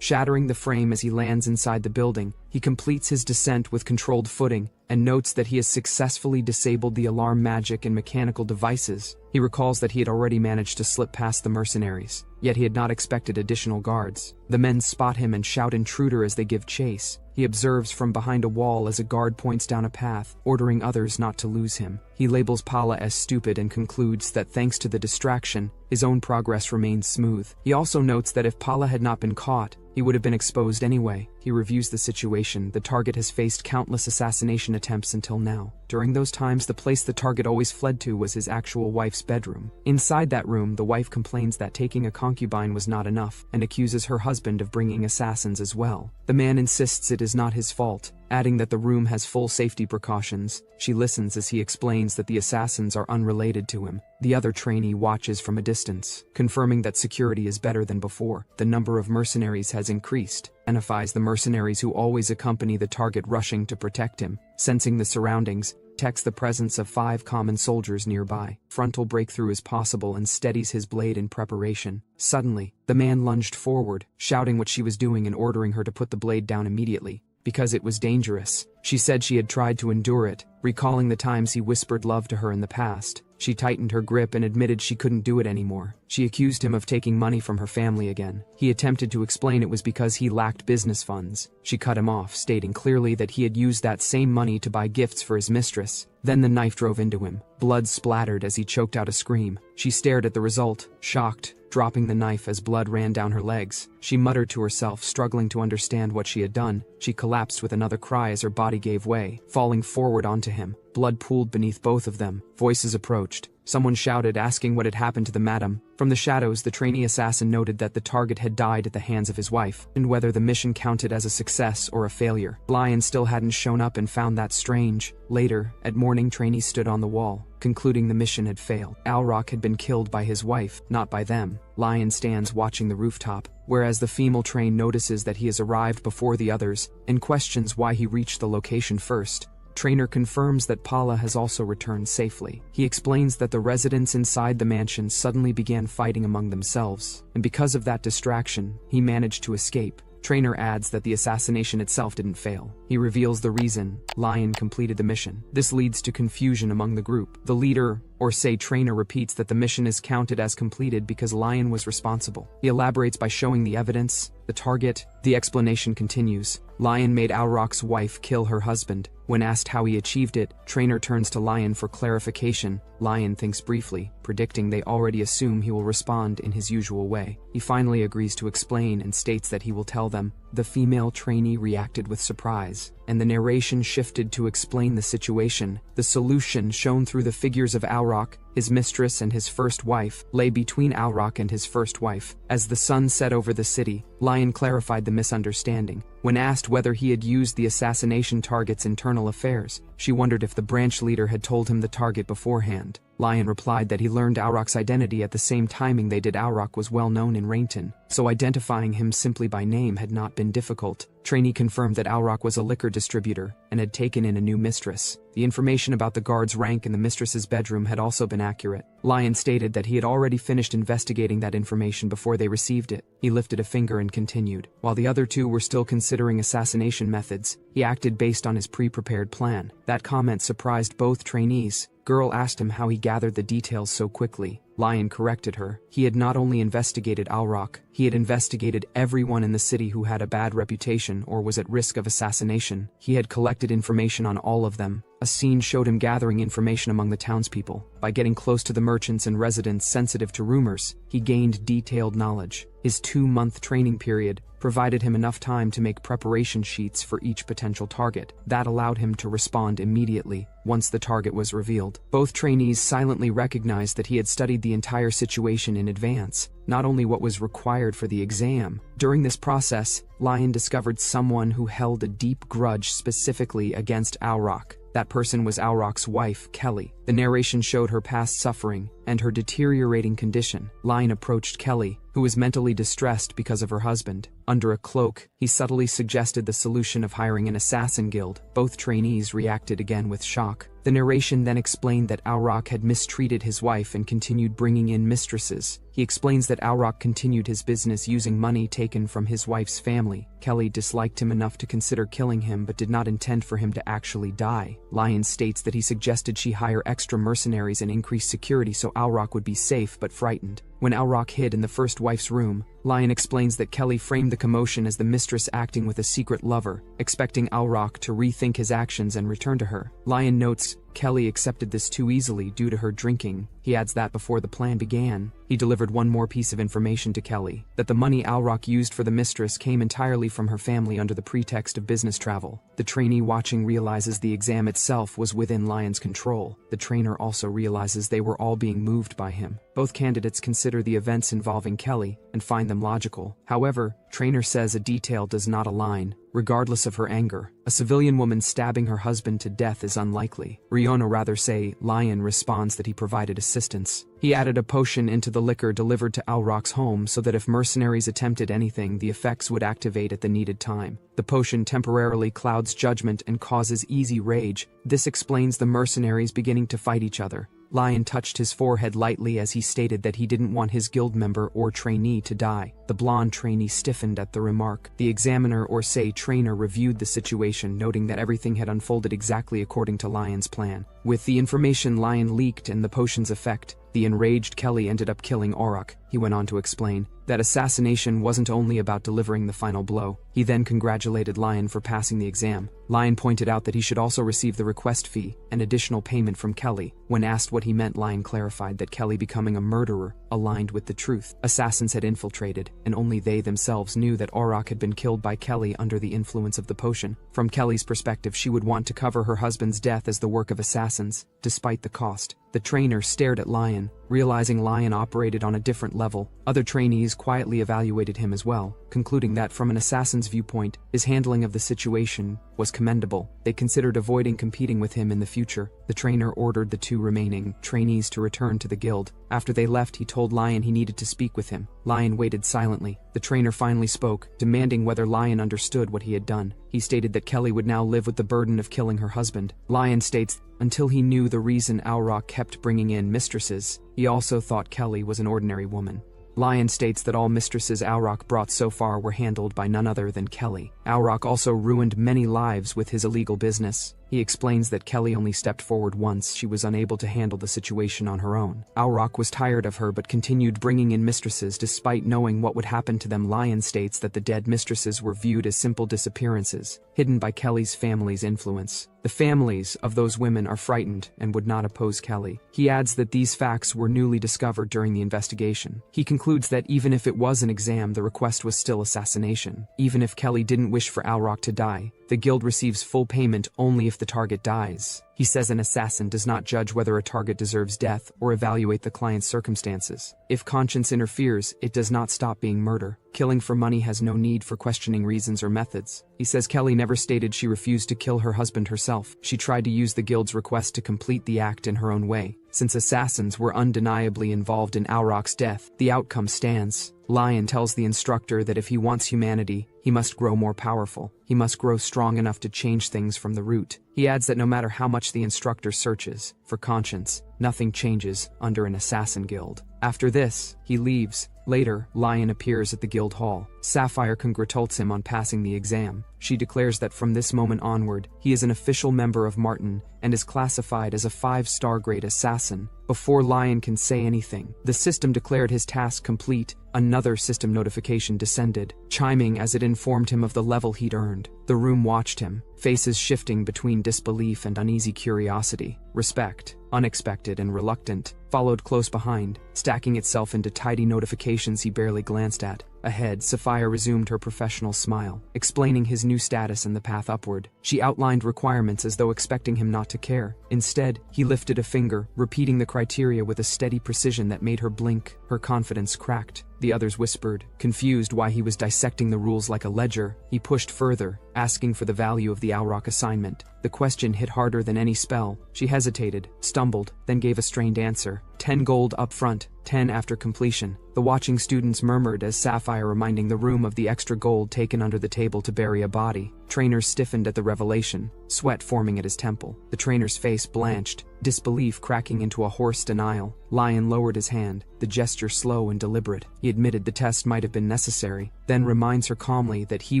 Speaker 1: shattering the frame as he lands inside the building. He completes his descent with controlled footing, and notes that he has successfully disabled the alarm magic and mechanical devices. He recalls that he had already managed to slip past the mercenaries, yet he had not expected additional guards. The men spot him and shout intruder as they give chase. He observes from behind a wall as a guard points down a path, ordering others not to lose him. He labels Paula as stupid and concludes that thanks to the distraction, his own progress remains smooth. He also notes that if Paula had not been caught, he would have been exposed anyway. He reviews the situation. The target has faced countless assassination attempts until now. During those times, the place the target always fled to was his actual wife's bedroom. Inside that room, the wife complains that taking a concubine was not enough, and accuses her husband of bringing assassins as well. The man insists it is not his fault, adding that the room has full safety precautions. She listens as he explains that the assassins are unrelated to him. The other trainee watches from a distance, confirming that security is better than before. The number of mercenaries has increased, identifies the mercenaries who always accompany the target rushing to protect him. Sensing the surroundings, detects the presence of 5 common soldiers nearby. Frontal breakthrough is possible and steadies his blade in preparation. Suddenly, the man lunged forward, shouting what she was doing and ordering her to put the blade down immediately, because it was dangerous. She said she had tried to endure it, recalling the times he whispered love to her in the past. She tightened her grip and admitted she couldn't do it anymore. She accused him of taking money from her family again. He attempted to explain it was because he lacked business funds. She cut him off, stating clearly that he had used that same money to buy gifts for his mistress. Then the knife drove into him. Blood splattered as he choked out a scream. She stared at the result, shocked, dropping the knife as blood ran down her legs. She muttered to herself, struggling to understand what she had done. She collapsed with another cry as her body gave way, falling forward onto him. Blood pooled beneath both of them. Voices approached. Someone shouted, asking what had happened to the madam. From the shadows, the trainee assassin noted that the target had died at the hands of his wife, and whether the mission counted as a success or a failure. Lion still hadn't shown up and found that strange. Later, at morning, trainee stood on the wall, concluding the mission had failed. Alrock had been killed by his wife, not by them. Lion stands watching the rooftop, whereas the female train notices that he has arrived before the others, and questions why he reached the location first. Trainer confirms that Paula has also returned safely. He explains that the residents inside the mansion suddenly began fighting among themselves, and because of that distraction, he managed to escape. Trainer adds that the assassination itself didn't fail. He reveals the reason: Lion completed the mission. This leads to confusion among the group. The leader, or say Trainer, repeats that the mission is counted as completed because Lion was responsible. He elaborates by showing the evidence, the target. The explanation continues. Lion made Alrock's wife kill her husband. When asked how he achieved it, Trainer turns to Lion for clarification. Lion thinks briefly, predicting they already assume he will respond in his usual way. He finally agrees to explain and states that he will tell them. The female trainee reacted with surprise, and the narration shifted to explain the situation. The solution, shown through the figures of Alrock, his mistress and his first wife, lay between Alrock and his first wife. As the sun set over the city, Lion clarified the misunderstanding. When asked whether he had used the assassination target's internal affairs, she wondered if the branch leader had told him the target beforehand. Lion replied that he learned Alrock's identity at the same timing they did. Alrock was well known in Rainton, so identifying him simply by name had not been difficult. Trainee confirmed that Alrock was a liquor distributor and had taken in a new mistress. The information about the guard's rank in the mistress's bedroom had also been accurate. Lion stated that he had already finished investigating that information before they received it. He lifted a finger and continued. While the other two were still considering assassination methods, he acted based on his pre-prepared plan. That comment surprised both trainees. Girl asked him how he gathered the details so quickly. Lion corrected her. He had not only investigated Alrock, he had investigated everyone in the city who had a bad reputation or was at risk of assassination. He had collected information on all of them. A scene showed him gathering information among the townspeople. By getting close to the merchants and residents sensitive to rumors, he gained detailed knowledge. His 2-month training period provided him enough time to make preparation sheets for each potential target. That allowed him to respond immediately once the target was revealed. Both trainees silently recognized that he had studied the entire situation in advance, not only what was required for the exam. During this process, Lion discovered someone who held a deep grudge specifically against Alrock. That person was Alrock's wife, Kelly. The narration showed her past suffering and her deteriorating condition. Lion approached Kelly, who was mentally distressed because of her husband. Under a cloak, he subtly suggested the solution of hiring an assassin guild. Both trainees reacted again with shock. The narration then explained that Alrock had mistreated his wife and continued bringing in mistresses. He explains that Alrock continued his business using money taken from his wife's family. Kelly disliked him enough to consider killing him but did not intend for him to actually die. Lion states that he suggested she hire extra mercenaries and increase security so Alrock would be safe but frightened. When Alrock hid in the first wife's room, Lion explains that Kelly framed the commotion as the mistress acting with a secret lover, expecting Alrock to rethink his actions and return to her. Lion notes Kelly accepted this too easily due to her drinking. He adds that before the plan began, he delivered one more piece of information to Kelly, that the money Alrock used for the mistress came entirely from her family under the pretext of business travel. The trainee watching realizes the exam itself was within Lion's control. The trainer also realizes they were all being moved by him. Both candidates consider the events involving Kelly and find them logical. However, Trainer says a detail does not align. Regardless of her anger, a civilian woman stabbing her husband to death is unlikely. Lion responds that he provided assistance. He added a potion into the liquor delivered to Alrock's home so that if mercenaries attempted anything, the effects would activate at the needed time. The potion temporarily clouds judgment and causes easy rage. This explains the mercenaries beginning to fight each other. Lion touched his forehead lightly as he stated that he didn't want his guild member or trainee to die. The blonde trainee stiffened at the remark. The examiner or trainer reviewed the situation, noting that everything had unfolded exactly according to Lion's plan. With the information Lion leaked and the potion's effect, The enraged Kelly ended up killing Auroch. He went on to explain that assassination wasn't only about delivering the final blow. He then congratulated Lion for passing the exam. Lion pointed out that he should also receive the request fee, an additional payment from Kelly. When asked what he meant, Lion clarified that Kelly becoming a murderer aligned with the truth. Assassins had infiltrated, and only they themselves knew that Auroch had been killed by Kelly under the influence of the potion. From Kelly's perspective, she would want to cover her husband's death as the work of assassins, despite the cost. The trainer stared at Lion, realizing Lion operated on a different level. Other trainees quietly evaluated him as well, concluding that from an assassin's viewpoint, his handling of the situation was commendable. They considered avoiding competing with him in the future. The trainer ordered the 2 remaining trainees to return to the guild. After they left, he told Lion he needed to speak with him. Lion waited silently. The trainer finally spoke, demanding whether Lion understood what he had done. He stated that Kelly would now live with the burden of killing her husband. Lion states until he knew the reason Auroch kept bringing in mistresses, he also thought Kelly was an ordinary woman. Lion states that all mistresses Auroch brought so far were handled by none other than Kelly. Auroch also ruined many lives with his illegal business. He explains that Kelly only stepped forward once she was unable to handle the situation on her own. Auroch was tired of her but continued bringing in mistresses despite knowing what would happen to them. Lion states that the dead mistresses were viewed as simple disappearances, hidden by Kelly's family's influence. The families of those women are frightened and would not oppose Kelly. He adds that these facts were newly discovered during the investigation. He concludes that even if it was an exam, the request was still assassination. Even if Kelly didn't wish for Auroch to die, the guild receives full payment only if the target dies. He says an assassin does not judge whether a target deserves death or evaluate the client's circumstances. If conscience interferes, it does not stop being murder. Killing for money has no need for questioning reasons or methods. He says Kelly never stated she refused to kill her husband herself. She tried to use the guild's request to complete the act in her own way. Since assassins were undeniably involved in Auroch's death, the outcome stands. Lion tells the instructor that if he wants humanity, he must grow more powerful. He must grow strong enough to change things from the root. He adds that no matter how much the instructor searches for conscience, nothing changes under an assassin guild. After this, he leaves. Later, Lion appears at the guild hall. Sapphire congratulates him on passing the exam. She declares that from this moment onward, he is an official member of Martin and is classified as a 5-star grade assassin. Before Lion can say anything, the system declared his task complete. Another system notification descended, chiming as it informed him of the level he'd earned. The room watched him, faces shifting between disbelief and uneasy curiosity. Respect, unexpected and reluctant, followed close behind, stacking itself into tidy notifications he barely glanced at. Ahead, Sapphire resumed her professional smile, explaining his new status and the path upward. She outlined requirements as though expecting him not to care. Instead, he lifted a finger, repeating the criteria with a steady precision that made her blink. Her confidence cracked. The others whispered, confused why he was dissecting the rules like a ledger. He pushed further, asking for the value of the Auroch assignment. The question hit harder than any spell. She hesitated, stumbled, then gave a strained answer. 10 gold up front, 10 after completion. The watching students murmured as Sapphire reminding the room of the extra gold taken under the table to bury a body. Trainers stiffened at the revelation, sweat forming at his temple. The trainer's face blanched, disbelief cracking into a hoarse denial. Lion lowered his hand, the gesture slow and deliberate. He admitted the test might have been necessary, then reminds her calmly that he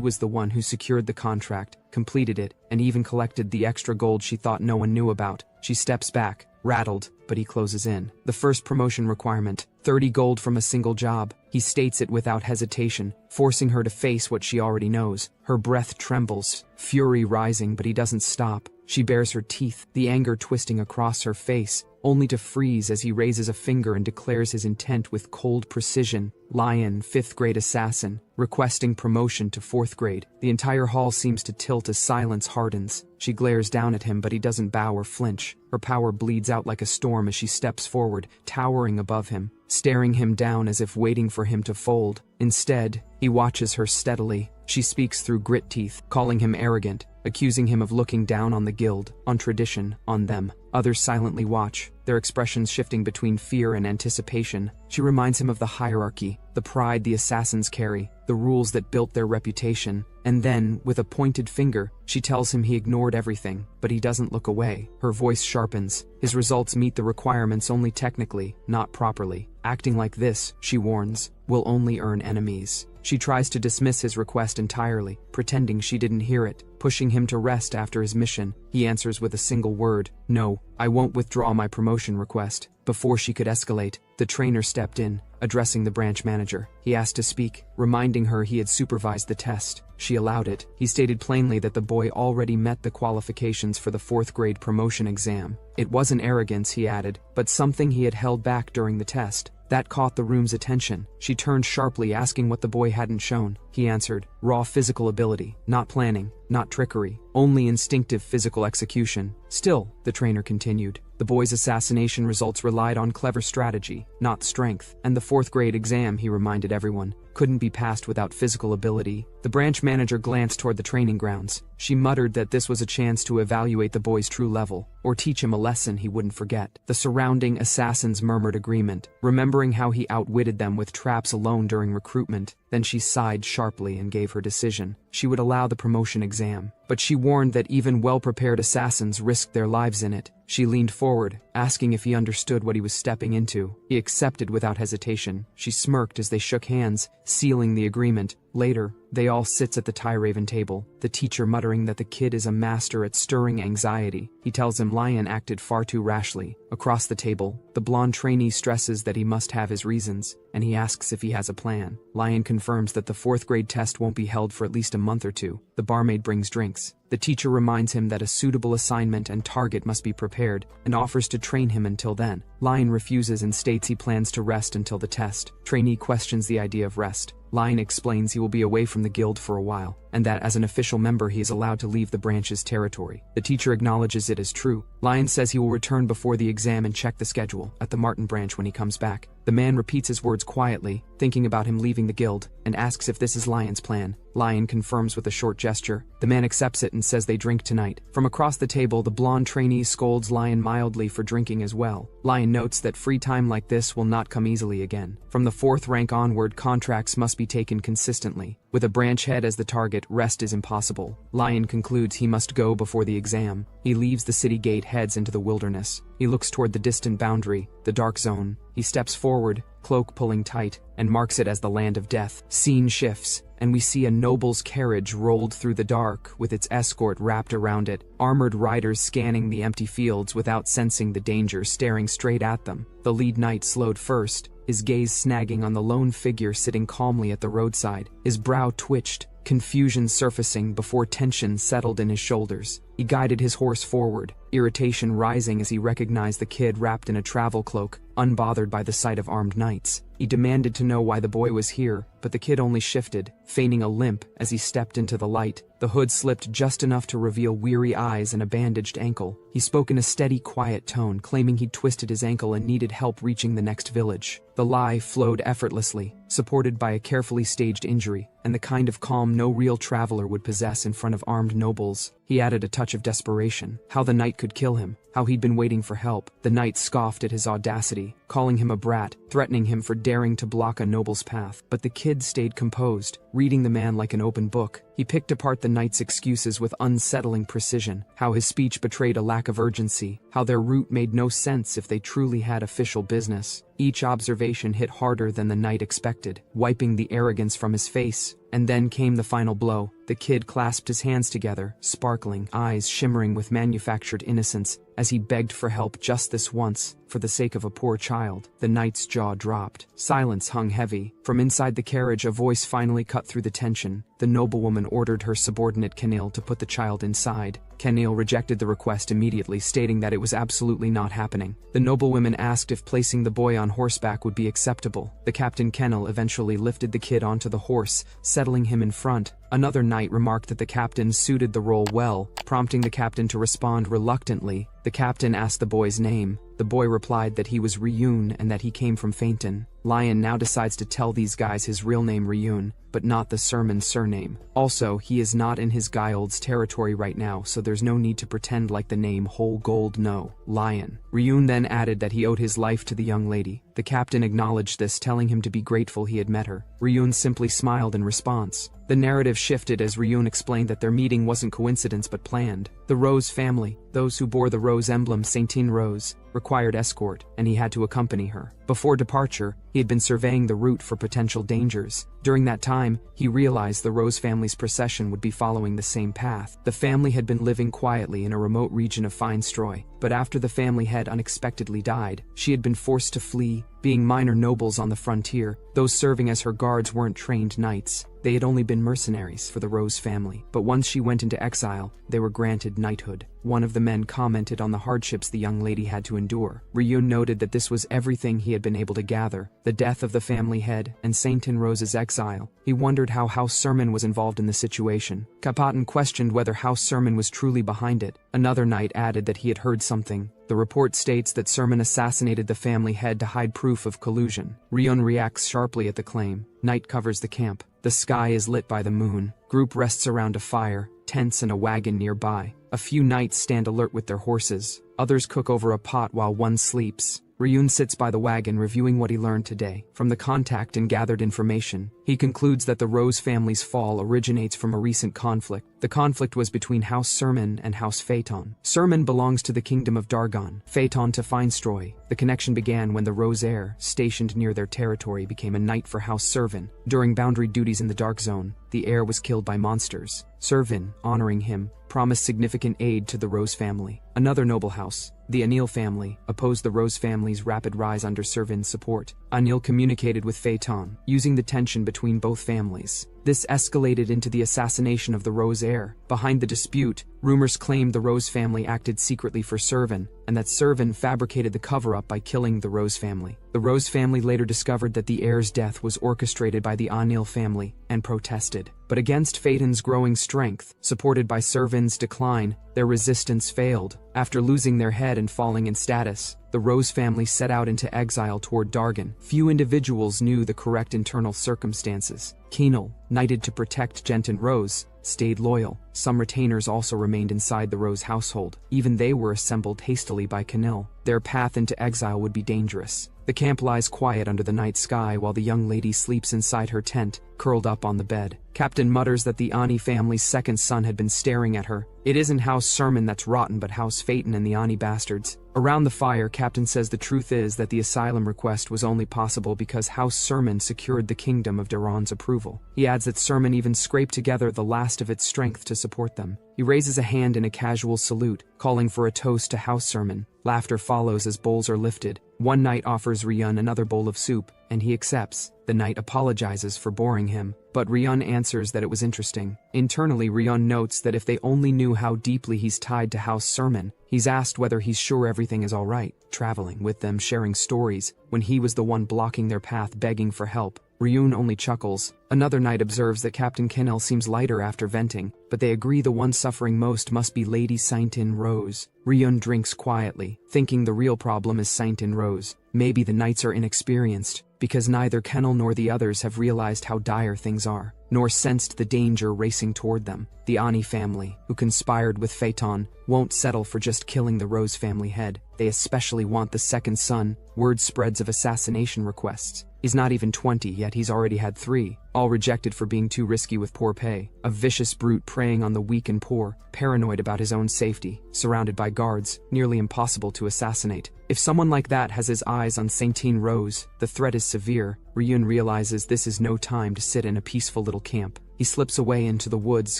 Speaker 1: was the one who secured the contract, completed it, and even collected the extra gold she thought no one knew about. She steps back, rattled, but he closes in. The first promotion requirement, 30 gold from a single job. He states it without hesitation, forcing her to face what she already knows. Her breath trembles, fury rising, but he doesn't stop. She bares her teeth, the anger twisting across her face, only to freeze as he raises a finger and declares his intent with cold precision. Lion, 5th grade assassin, requesting promotion to 4th grade. The entire hall seems to tilt as silence hardens. She glares down at him, but he doesn't bow or flinch. Her power bleeds out like a storm as she steps forward, towering above him, staring him down as if waiting for him to fold. Instead, he watches her steadily. She speaks through grit teeth, calling him arrogant, accusing him of looking down on the guild, on tradition, on them. Others silently watch, their expressions shifting between fear and anticipation. She reminds him of the hierarchy, the pride the assassins carry, the rules that built their reputation. And then, with a pointed finger, she tells him he ignored everything, but he doesn't look away. Her voice sharpens. His results meet the requirements only technically, not properly. Acting like this, she warns, will only earn enemies. She tries to dismiss his request entirely, pretending she didn't hear it, pushing him to rest after his mission. He answers with a single word, "No, I won't withdraw my promotion request." Before she could escalate, the trainer stepped in, addressing the branch manager. He asked to speak, reminding her he had supervised the test. She allowed it. He stated plainly that the boy already met the qualifications for the 4th grade promotion exam. It wasn't arrogance, he added, but something he had held back during the test. That caught the room's attention. She turned sharply, asking what the boy hadn't shown. He answered, "Raw physical ability, not planning, not trickery, only instinctive physical execution." "Still," the trainer continued, "the boy's assassination results relied on clever strategy, not strength, and the 4th grade exam," he reminded everyone, "couldn't be passed without physical ability." The branch manager glanced toward the training grounds. She muttered that this was a chance to evaluate the boy's true level, or teach him a lesson he wouldn't forget. The surrounding assassins murmured agreement, remembering how he outwitted them with traps alone during recruitment. Then she sighed sharply and gave her decision. She would allow the promotion exam, but she warned that even well-prepared assassins risked their lives in it. She leaned forward, asking if he understood what he was stepping into. He accepted without hesitation. She smirked as they shook hands, sealing the agreement. Later, they all sits at the Tyraven table, the teacher muttering that the kid is a master at stirring anxiety. He tells him Lion acted far too rashly. Across the table, the blonde trainee stresses that he must have his reasons, and he asks if he has a plan. Lion confirms that the 4th grade test won't be held for at least a month or two. The barmaid brings drinks. The teacher reminds him that a suitable assignment and target must be prepared, and offers to train him until then. Lion refuses and states he plans to rest until the test. Trainee questions the idea of rest. Lion explains he will be away from the guild for a while, and that as an official member he is allowed to leave the branch's territory. The teacher acknowledges it as true. Lion says he will return before the exam and check the schedule at the Martin branch when he comes back. The man repeats his words quietly, thinking about him leaving the guild, and asks if this is Lion's plan. Lion confirms with a short gesture. The man accepts it and says they drink tonight. From across the table, the blonde trainee scolds Lion mildly for drinking as well. Lion notes that free time like this will not come easily again. From the 4th rank onward, contracts must be taken consistently. With a branch head as the target, rest is impossible. Lion concludes he must go before the exam. He leaves the city gate, heads into the wilderness. He looks toward the distant boundary, the dark zone. He steps forward, cloak pulling tight, and marks it as the land of death. Scene shifts, and we see a noble's carriage rolled through the dark with its escort wrapped around it, armored riders scanning the empty fields without sensing the danger staring straight at them. The lead knight slowed first, his gaze snagging on the lone figure sitting calmly at the roadside. His brow twitched, confusion surfacing before tension settled in his shoulders. He guided his horse forward, irritation rising as he recognized the kid wrapped in a travel cloak, unbothered by the sight of armed knights. He demanded to know why the boy was here, but the kid only shifted, feigning a limp as he stepped into the light. The hood slipped just enough to reveal weary eyes and a bandaged ankle. He spoke in a steady, quiet tone, claiming he'd twisted his ankle and needed help reaching the next village. The lie flowed effortlessly, supported by a carefully staged injury, and the kind of calm no real traveler would possess in front of armed nobles. He added a touch of desperation. How the knight could kill him, how he'd been waiting for help. The knight scoffed at his audacity, calling him a brat, threatening him for daring to block a noble's path. But the kid stayed composed, reading the man like an open book. He picked apart the knight's excuses with unsettling precision, how his speech betrayed a lack of urgency, how their route made no sense if they truly had official business. Each observation hit harder than the knight expected, wiping the arrogance from his face. And then came the final blow. The kid clasped his hands together, sparkling, eyes shimmering with manufactured innocence, as he begged for help just this once, for the sake of a poor child. The knight's jaw dropped. Silence hung heavy. From inside the carriage, a voice finally cut through the tension. The noblewoman ordered her subordinate Kenil to put the child inside. Kenil rejected the request immediately, stating that it was absolutely not happening. The noblewoman asked if placing the boy on horseback would be acceptable. The captain Kenil eventually lifted the kid onto the horse, settling him in front. Another knight remarked that the captain suited the role well, prompting the captain to respond reluctantly. The captain asked the boy's name. The boy replied that he was Ryun and that he came from Fainton. Lion now decides to tell these guys his real name Ryun, but not the Sermon's surname. Also, he is not in his Guild's territory right now, so there's no need to pretend like the name Whole Gold No. Lion. Ryun then added that he owed his life to the young lady. The captain acknowledged this, telling him to be grateful he had met her. Ryun simply smiled in response. The narrative shifted as Ryun explained that their meeting wasn't coincidence but planned. The Rose family, those who bore the Rose emblem Saintine Rose, required escort, and he had to accompany her. Before departure, he had been surveying the route for potential dangers. During that time, he realized the Rose family's procession would be following the same path. The family had been living quietly in a remote region of Feinstroy, but after the family head unexpectedly died, she had been forced to flee. Being minor nobles on the frontier, those serving as her guards weren't trained knights. They had only been mercenaries for the Rose family. But once she went into exile, they were granted knighthood. One of the men commented on the hardships the young lady had to endure. Ryun noted that this was everything he had been able to gather: the death of the family head and Saint Enrose's exile. He wondered how House Sermon was involved in the situation. Kapaten questioned whether House Sermon was truly behind it. Another knight added that he had heard something. The report states that Sermon assassinated the family head to hide proof of collusion. Ryun reacts sharply at the claim. Night covers the camp. The sky is lit by the moon. Group rests around a fire, tents and a wagon nearby. A few knights stand alert with their horses. Others cook over a pot while one sleeps. Ryun sits by the wagon reviewing what he learned today. From the contact and gathered information, he concludes that the Rose family's fall originates from a recent conflict. The conflict was between House Sermon and House Phaeton. Sermon belongs to the kingdom of Dargon, Phaeton to Feinstroy. The connection began when the Rose heir, stationed near their territory, became a knight for House Servin. During boundary duties in the Dark Zone, the heir was killed by monsters. Servin, honoring him, promised significant aid to the Rose family. Another noble house, the Anil family, opposed the Rose family's rapid rise under Servin's support. Anil communicated with Phaeton, using the tension between both families. This escalated into the assassination of the Rose heir. Behind the dispute, rumors claimed the Rose family acted secretly for Servin, and that Servin fabricated the cover-up by killing the Rose family. The Rose family later discovered that the heir's death was orchestrated by the Anil family, and protested. But against Phaeton's growing strength, supported by Servin's decline, their resistance failed. After losing their head and falling in status, the Rose family set out into exile toward Dargon. Few individuals knew the correct internal circumstances. Kenil, knighted to protect Genton Rose, stayed loyal. Some retainers also remained inside the Rose household. Even they were assembled hastily by Kenil. Their path into exile would be dangerous. The camp lies quiet under the night sky while the young lady sleeps inside her tent, curled up on the bed. Captain mutters that the Ani family's second son had been staring at her. It isn't House Sermon that's rotten, but House Phaeton and the Ani bastards. Around the fire, Captain says the truth is that the asylum request was only possible because House Sermon secured the kingdom of Daron's approval. He adds that Sermon even scraped together the last of its strength to support them. He raises a hand in a casual salute, calling for a toast to House Sermon. Laughter follows as bowls are lifted. One knight offers Ryun another bowl of soup, and he accepts. The knight apologizes for boring him, but Ryun answers that it was interesting. Internally, Ryun notes that if they only knew how deeply he's tied to House Sermon. He's asked whether he's sure everything is alright, traveling with them, sharing stories, when he was the one blocking their path, begging for help. Ryun only chuckles. Another knight observes that Captain Kenil seems lighter after venting, but they agree the one suffering most must be Lady Saint Enrose. Ryun drinks quietly, thinking the real problem is Saint Enrose. Maybe the knights are inexperienced, because neither Kenil nor the others have realized how dire things are, nor sensed the danger racing toward them. The Ani family, who conspired with Phaeton, won't settle for just killing the Rose family head. They especially want the second son. Word spreads of assassination requests. He's not even 20, yet he's already had 3, all rejected for being too risky with poor pay. A vicious brute preying on the weak and poor, paranoid about his own safety, surrounded by guards, nearly impossible to assassinate. If someone like that has his eyes on Saintine Rose, the threat is severe. Ryun realizes this is no time to sit in a peaceful little camp. He slips away into the woods,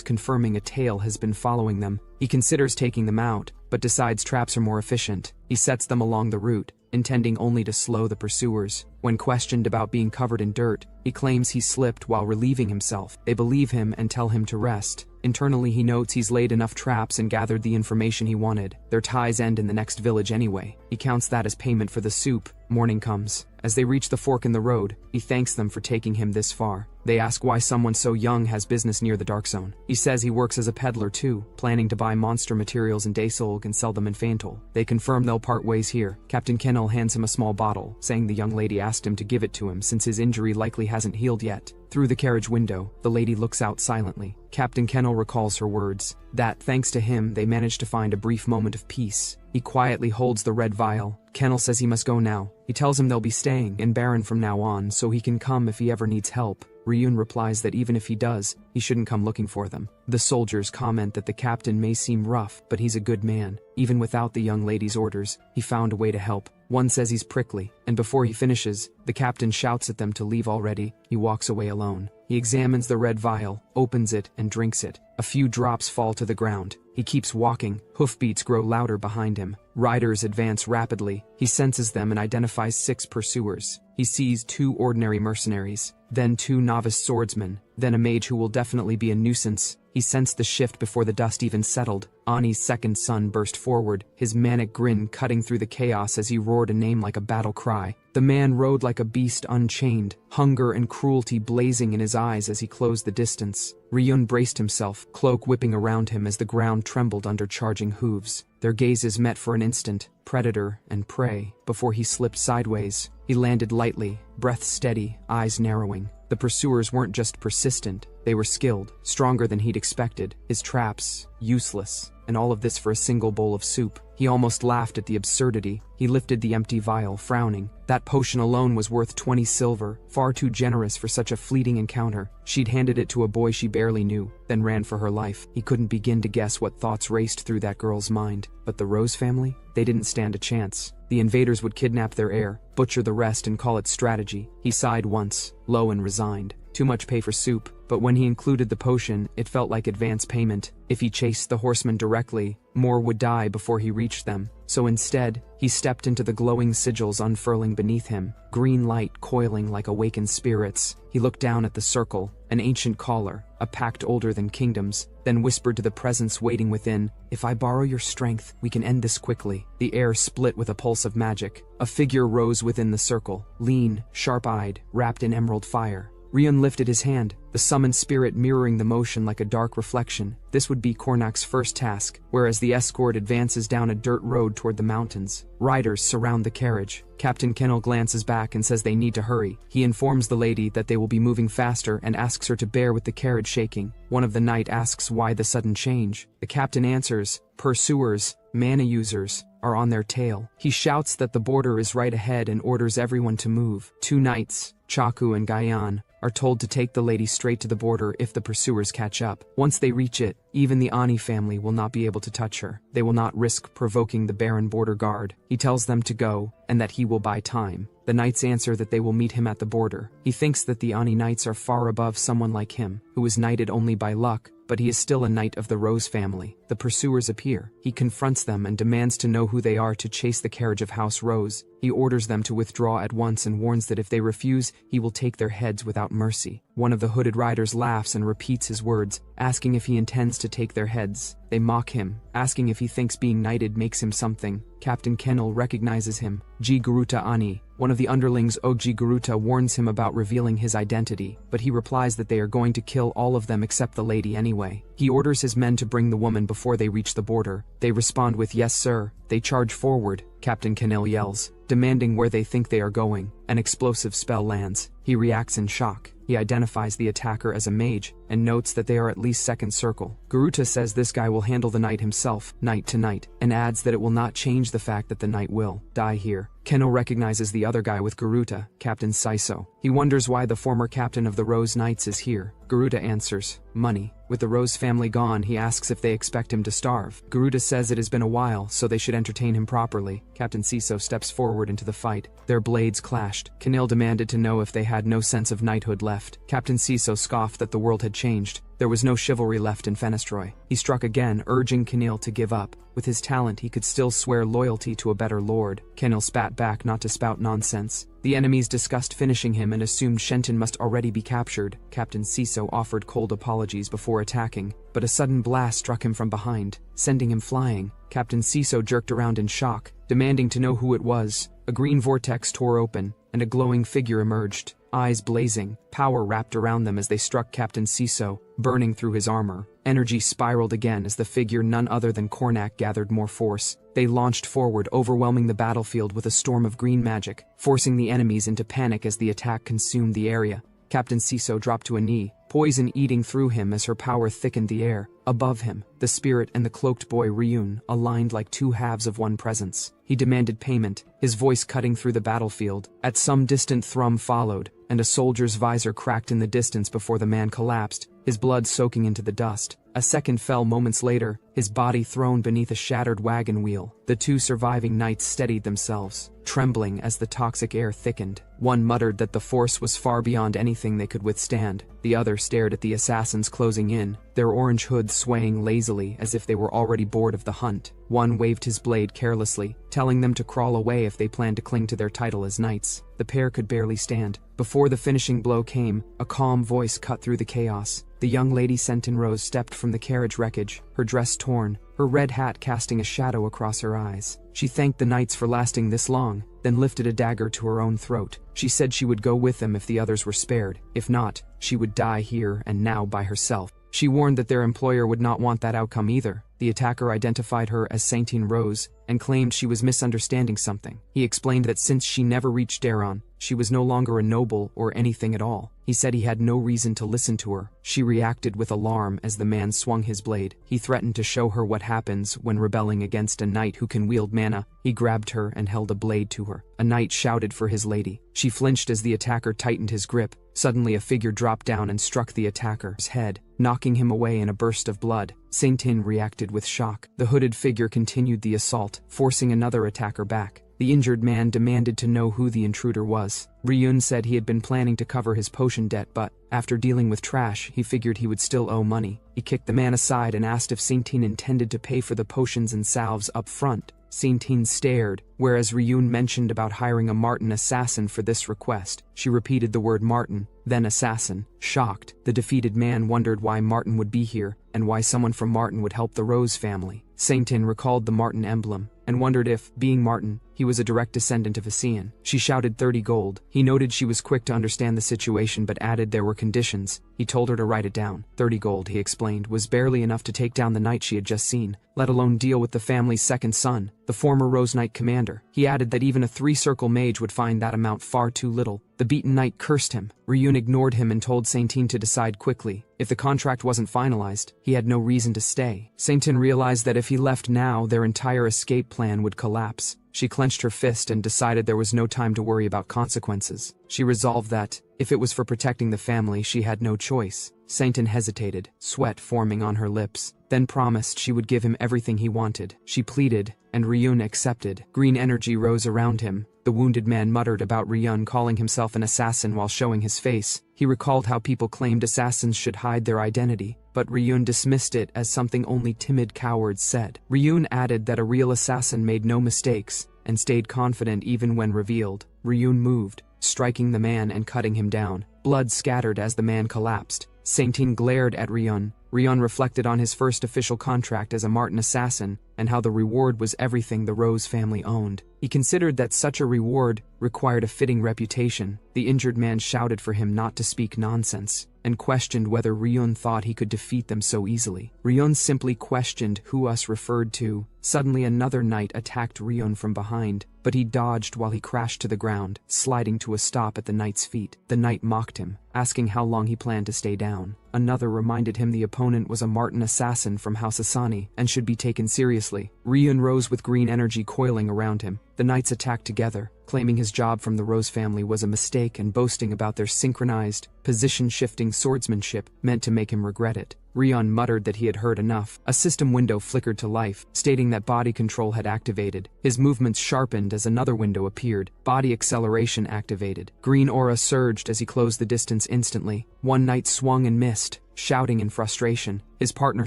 Speaker 1: confirming a tail has been following them. He considers taking them out, but decides traps are more efficient. He sets them along the route, intending only to slow the pursuers. When questioned about being covered in dirt, he claims he slipped while relieving himself. They believe him and tell him to rest. Internally, he notes he's laid enough traps and gathered the information he wanted. Their ties end in the next village anyway. He counts that as payment for the soup. Morning comes. As they reach the fork in the road, he thanks them for taking him this far. They ask why someone so young has business near the Dark Zone. He says he works as a peddler too, planning to buy monster materials in Daysolg and sell them in Fantol. They confirm they'll part ways here. Captain Kenil hands him a small bottle, saying the young lady asked him to give it to him since his injury likely hasn't healed yet. Through the carriage window, the lady looks out silently. Captain Kenil recalls her words, that thanks to him they managed to find a brief moment of peace. He quietly holds the red vial. Kenil says he must go now. He tells him they'll be staying in Baron from now on, so he can come if he ever needs help. Ryun replies that even if he does, he shouldn't come looking for them. The soldiers comment that the captain may seem rough, but he's a good man. Even without the young lady's orders, he found a way to help. One says he's prickly, and before he finishes, the captain shouts at them to leave already. He walks away alone. He examines the red vial, opens it, and drinks it. A few drops fall to the ground. He keeps walking. Hoofbeats grow louder behind him. Riders advance rapidly. He senses them and identifies 6 pursuers. He sees 2 ordinary mercenaries, then 2 novice swordsmen, then a mage who will definitely be a nuisance. He sensed the shift before the dust even settled. Ani's second son burst forward, his manic grin cutting through the chaos as he roared a name like a battle cry. The man rode like a beast unchained, hunger and cruelty blazing in his eyes as he closed the distance. Ryun braced himself, cloak whipping around him as the ground trembled under charging hooves. Their gazes met for an instant, predator and prey, before he slipped sideways. He landed lightly, breath steady, eyes narrowing. The pursuers weren't just persistent, they were skilled, stronger than he'd expected. His traps, useless, and all of this for a single bowl of soup. He almost laughed at the absurdity. He lifted the empty vial, frowning. That potion alone was worth 20 silver, far too generous for such a fleeting encounter. She'd handed it to a boy she barely knew, then ran for her life. He couldn't begin to guess what thoughts raced through that girl's mind. But the Rose family? They didn't stand a chance. The invaders would kidnap their heir, butcher the rest and call it strategy. He sighed once, low and resigned. Too much pay for soup, but when he included the potion, it felt like advance payment. If he chased the horsemen directly, more would die before he reached them. So instead, he stepped into the glowing sigils unfurling beneath him, green light coiling like awakened spirits. He looked down at the circle, an ancient caller, a pact older than kingdoms, then whispered to the presence waiting within, "If I borrow your strength, we can end this quickly." The air split with a pulse of magic. A figure rose within the circle, lean, sharp-eyed, wrapped in emerald fire. Ryun lifted his hand, the summoned spirit mirroring the motion like a dark reflection. This would be Kornak's first task, whereas the escort advances down a dirt road toward the mountains. Riders surround the carriage. Captain Kennel glances back and says they need to hurry. He informs the lady that they will be moving faster and asks her to bear with the carriage shaking. One of the knight asks why the sudden change. The captain answers, "Pursuers, mana users, are on their tail." He shouts that the border is right ahead and orders everyone to move. 2 knights, Chaku and Gaian, are told to take the lady straight to the border if the pursuers catch up. Once they reach it, even the Ani family will not be able to touch her. They will not risk provoking the barren border guard. He tells them to go, and that he will buy time. The knights answer that they will meet him at the border. He thinks that the Ani knights are far above someone like him, who is knighted only by luck, but he is still a knight of the Rose family. The pursuers appear. He confronts them and demands to know who they are to chase the carriage of House Rose. He orders them to withdraw at once and warns that if they refuse, he will take their heads without mercy. One of the hooded riders laughs and repeats his words, asking if he intends to take their heads. They mock him, asking if he thinks being knighted makes him something. Captain Kennel recognizes him. G. Garuta Ani, one of the underlings Ogji Garuta, warns him about revealing his identity, but he replies that they are going to kill all of them except the lady anyway. He orders his men to bring the woman before they reach the border. They respond with "Yes, sir." They charge forward. Captain Kennel yells, demanding where they think they are going. An explosive spell lands. He reacts in shock. He identifies the attacker as a mage, and notes that they are at least second circle. Garuta says this guy will handle the knight himself, night to night, and adds that it will not change the fact that the knight will die here. Kennel recognizes the other guy with Garuta, Captain Saiso. He wonders why the former captain of the Rose Knights is here. Garuta answers, "Money." With the Rose family gone, he asks if they expect him to starve. Garuta says it has been a while, so they should entertain him properly. Captain Saiso steps forward into the fight. Their blades clashed. Kennel demanded to know if they had no sense of knighthood left. Captain Saiso scoffed that the world had changed. There was no chivalry left in Fenestroy. He struck again, urging Kennel to give up. With his talent, he could still swear loyalty to a better lord. Kennel spat back not to spout nonsense. The enemies discussed finishing him and assumed Shenton must already be captured. Captain Saiso offered cold apologies before attacking, but a sudden blast struck him from behind, sending him flying. Captain Saiso jerked around in shock, demanding to know who it was. A green vortex tore open, and a glowing figure emerged, eyes blazing. Power wrapped around them as they struck Captain Saiso, burning through his armor. Energy spiraled again as the figure, none other than Kornak, gathered more force. They launched forward, overwhelming the battlefield with a storm of green magic, forcing the enemies into panic as the attack consumed the area. Captain Saiso dropped to a knee, poison eating through him as her power thickened the air. Above him, the spirit and the cloaked boy Ryun aligned like two halves of one presence. He demanded payment, his voice cutting through the battlefield. At some distant thrum followed, and a soldier's visor cracked in the distance before the man collapsed, his blood soaking into the dust. A second fell moments later, his body thrown beneath a shattered wagon wheel. The two surviving knights steadied themselves, trembling as the toxic air thickened. One muttered that the force was far beyond anything they could withstand. The other stared at the assassins closing in, their orange hoods swaying lazily as if they were already bored of the hunt. One waved his blade carelessly, telling them to crawl away if they planned to cling to their title as knights. The pair could barely stand. Before the finishing blow came, a calm voice cut through the chaos. The young lady sent in Rose stepped from the carriage wreckage, her dress torn, her red hat casting a shadow across her eyes. She thanked the knights for lasting this long, then lifted a dagger to her own throat. She said she would go with them if the others were spared. If not, she would die here and now by herself. She warned that their employer would not want that outcome either. The attacker identified her as Saintine Rose and claimed she was misunderstanding something. He explained that since she never reached Daron, she was no longer a noble or anything at all. He said he had no reason to listen to her. She reacted with alarm as the man swung his blade. He threatened to show her what happens when rebelling against a knight who can wield mana. He grabbed her and held a blade to her. A knight shouted for his lady. She flinched as the attacker tightened his grip. Suddenly a figure dropped down and struck the attacker's head, knocking him away in a burst of blood. Saintine reacted with shock. The hooded figure continued the assault, forcing another attacker back. The injured man demanded to know who the intruder was. Ryun said he had been planning to cover his potion debt, but after dealing with trash, he figured he would still owe money. He kicked the man aside and asked if Saintine intended to pay for the potions and salves up front. Saintine stared, whereas Ryun mentioned about hiring a Martin assassin for this request. She repeated the word Martin, then assassin. Shocked, the defeated man wondered why Martin would be here, and why someone from Martin would help the Rose family. Saintine recalled the Martin emblem, and wondered if, being Martin, he was a direct descendant of Hessian. She shouted 30 gold. He noted she was quick to understand the situation but added there were conditions. He told her to write it down. 30 gold, he explained, was barely enough to take down the knight she had just seen, let alone deal with the family's second son, the former Rose Knight commander. He added that even a 3-circle mage would find that amount far too little. The beaten knight cursed him. Ryun ignored him and told Saintine to decide quickly. If the contract wasn't finalized, he had no reason to stay. Saintine realized that if he left now, their entire escape plan would collapse. She clenched her fist and decided there was no time to worry about consequences. She resolved that, if it was for protecting the family, she had no choice. Saintine hesitated, sweat forming on her lips, then promised she would give him everything he wanted. She pleaded, and Ryun accepted. Green energy rose around him. The wounded man muttered about Ryun calling himself an assassin while showing his face. He recalled how people claimed assassins should hide their identity, but Ryun dismissed it as something only timid cowards said. Ryun added that a real assassin made no mistakes and stayed confident even when revealed. Ryun moved, striking the man and cutting him down. Blood scattered as the man collapsed. Saintine glared at Ryun. Ryun reflected on his first official contract as a Martin assassin and how the reward was everything the Rose family owned. He considered that such a reward required a fitting reputation. The injured man shouted for him not to speak nonsense and questioned whether Ryun thought he could defeat them so easily. Ryun simply questioned who us referred to. Suddenly another knight attacked Ryun from behind, but he dodged while he crashed to the ground, sliding to a stop at the knight's feet. The knight mocked him, asking how long he planned to stay down. Another reminded him the opponent was a Martin assassin from House Asani and should be taken seriously. Ryun rose with green energy coiling around him. The knights attacked together, claiming his job from the Rose family was a mistake and boasting about their synchronized, position-shifting swordsmanship meant to make him regret it. Ryun muttered that he had heard enough. A system window flickered to life, stating that body control had activated. His movements sharpened as another window appeared. Body acceleration activated. Green aura surged as he closed the distance instantly. One knight swung and missed, shouting in frustration. His partner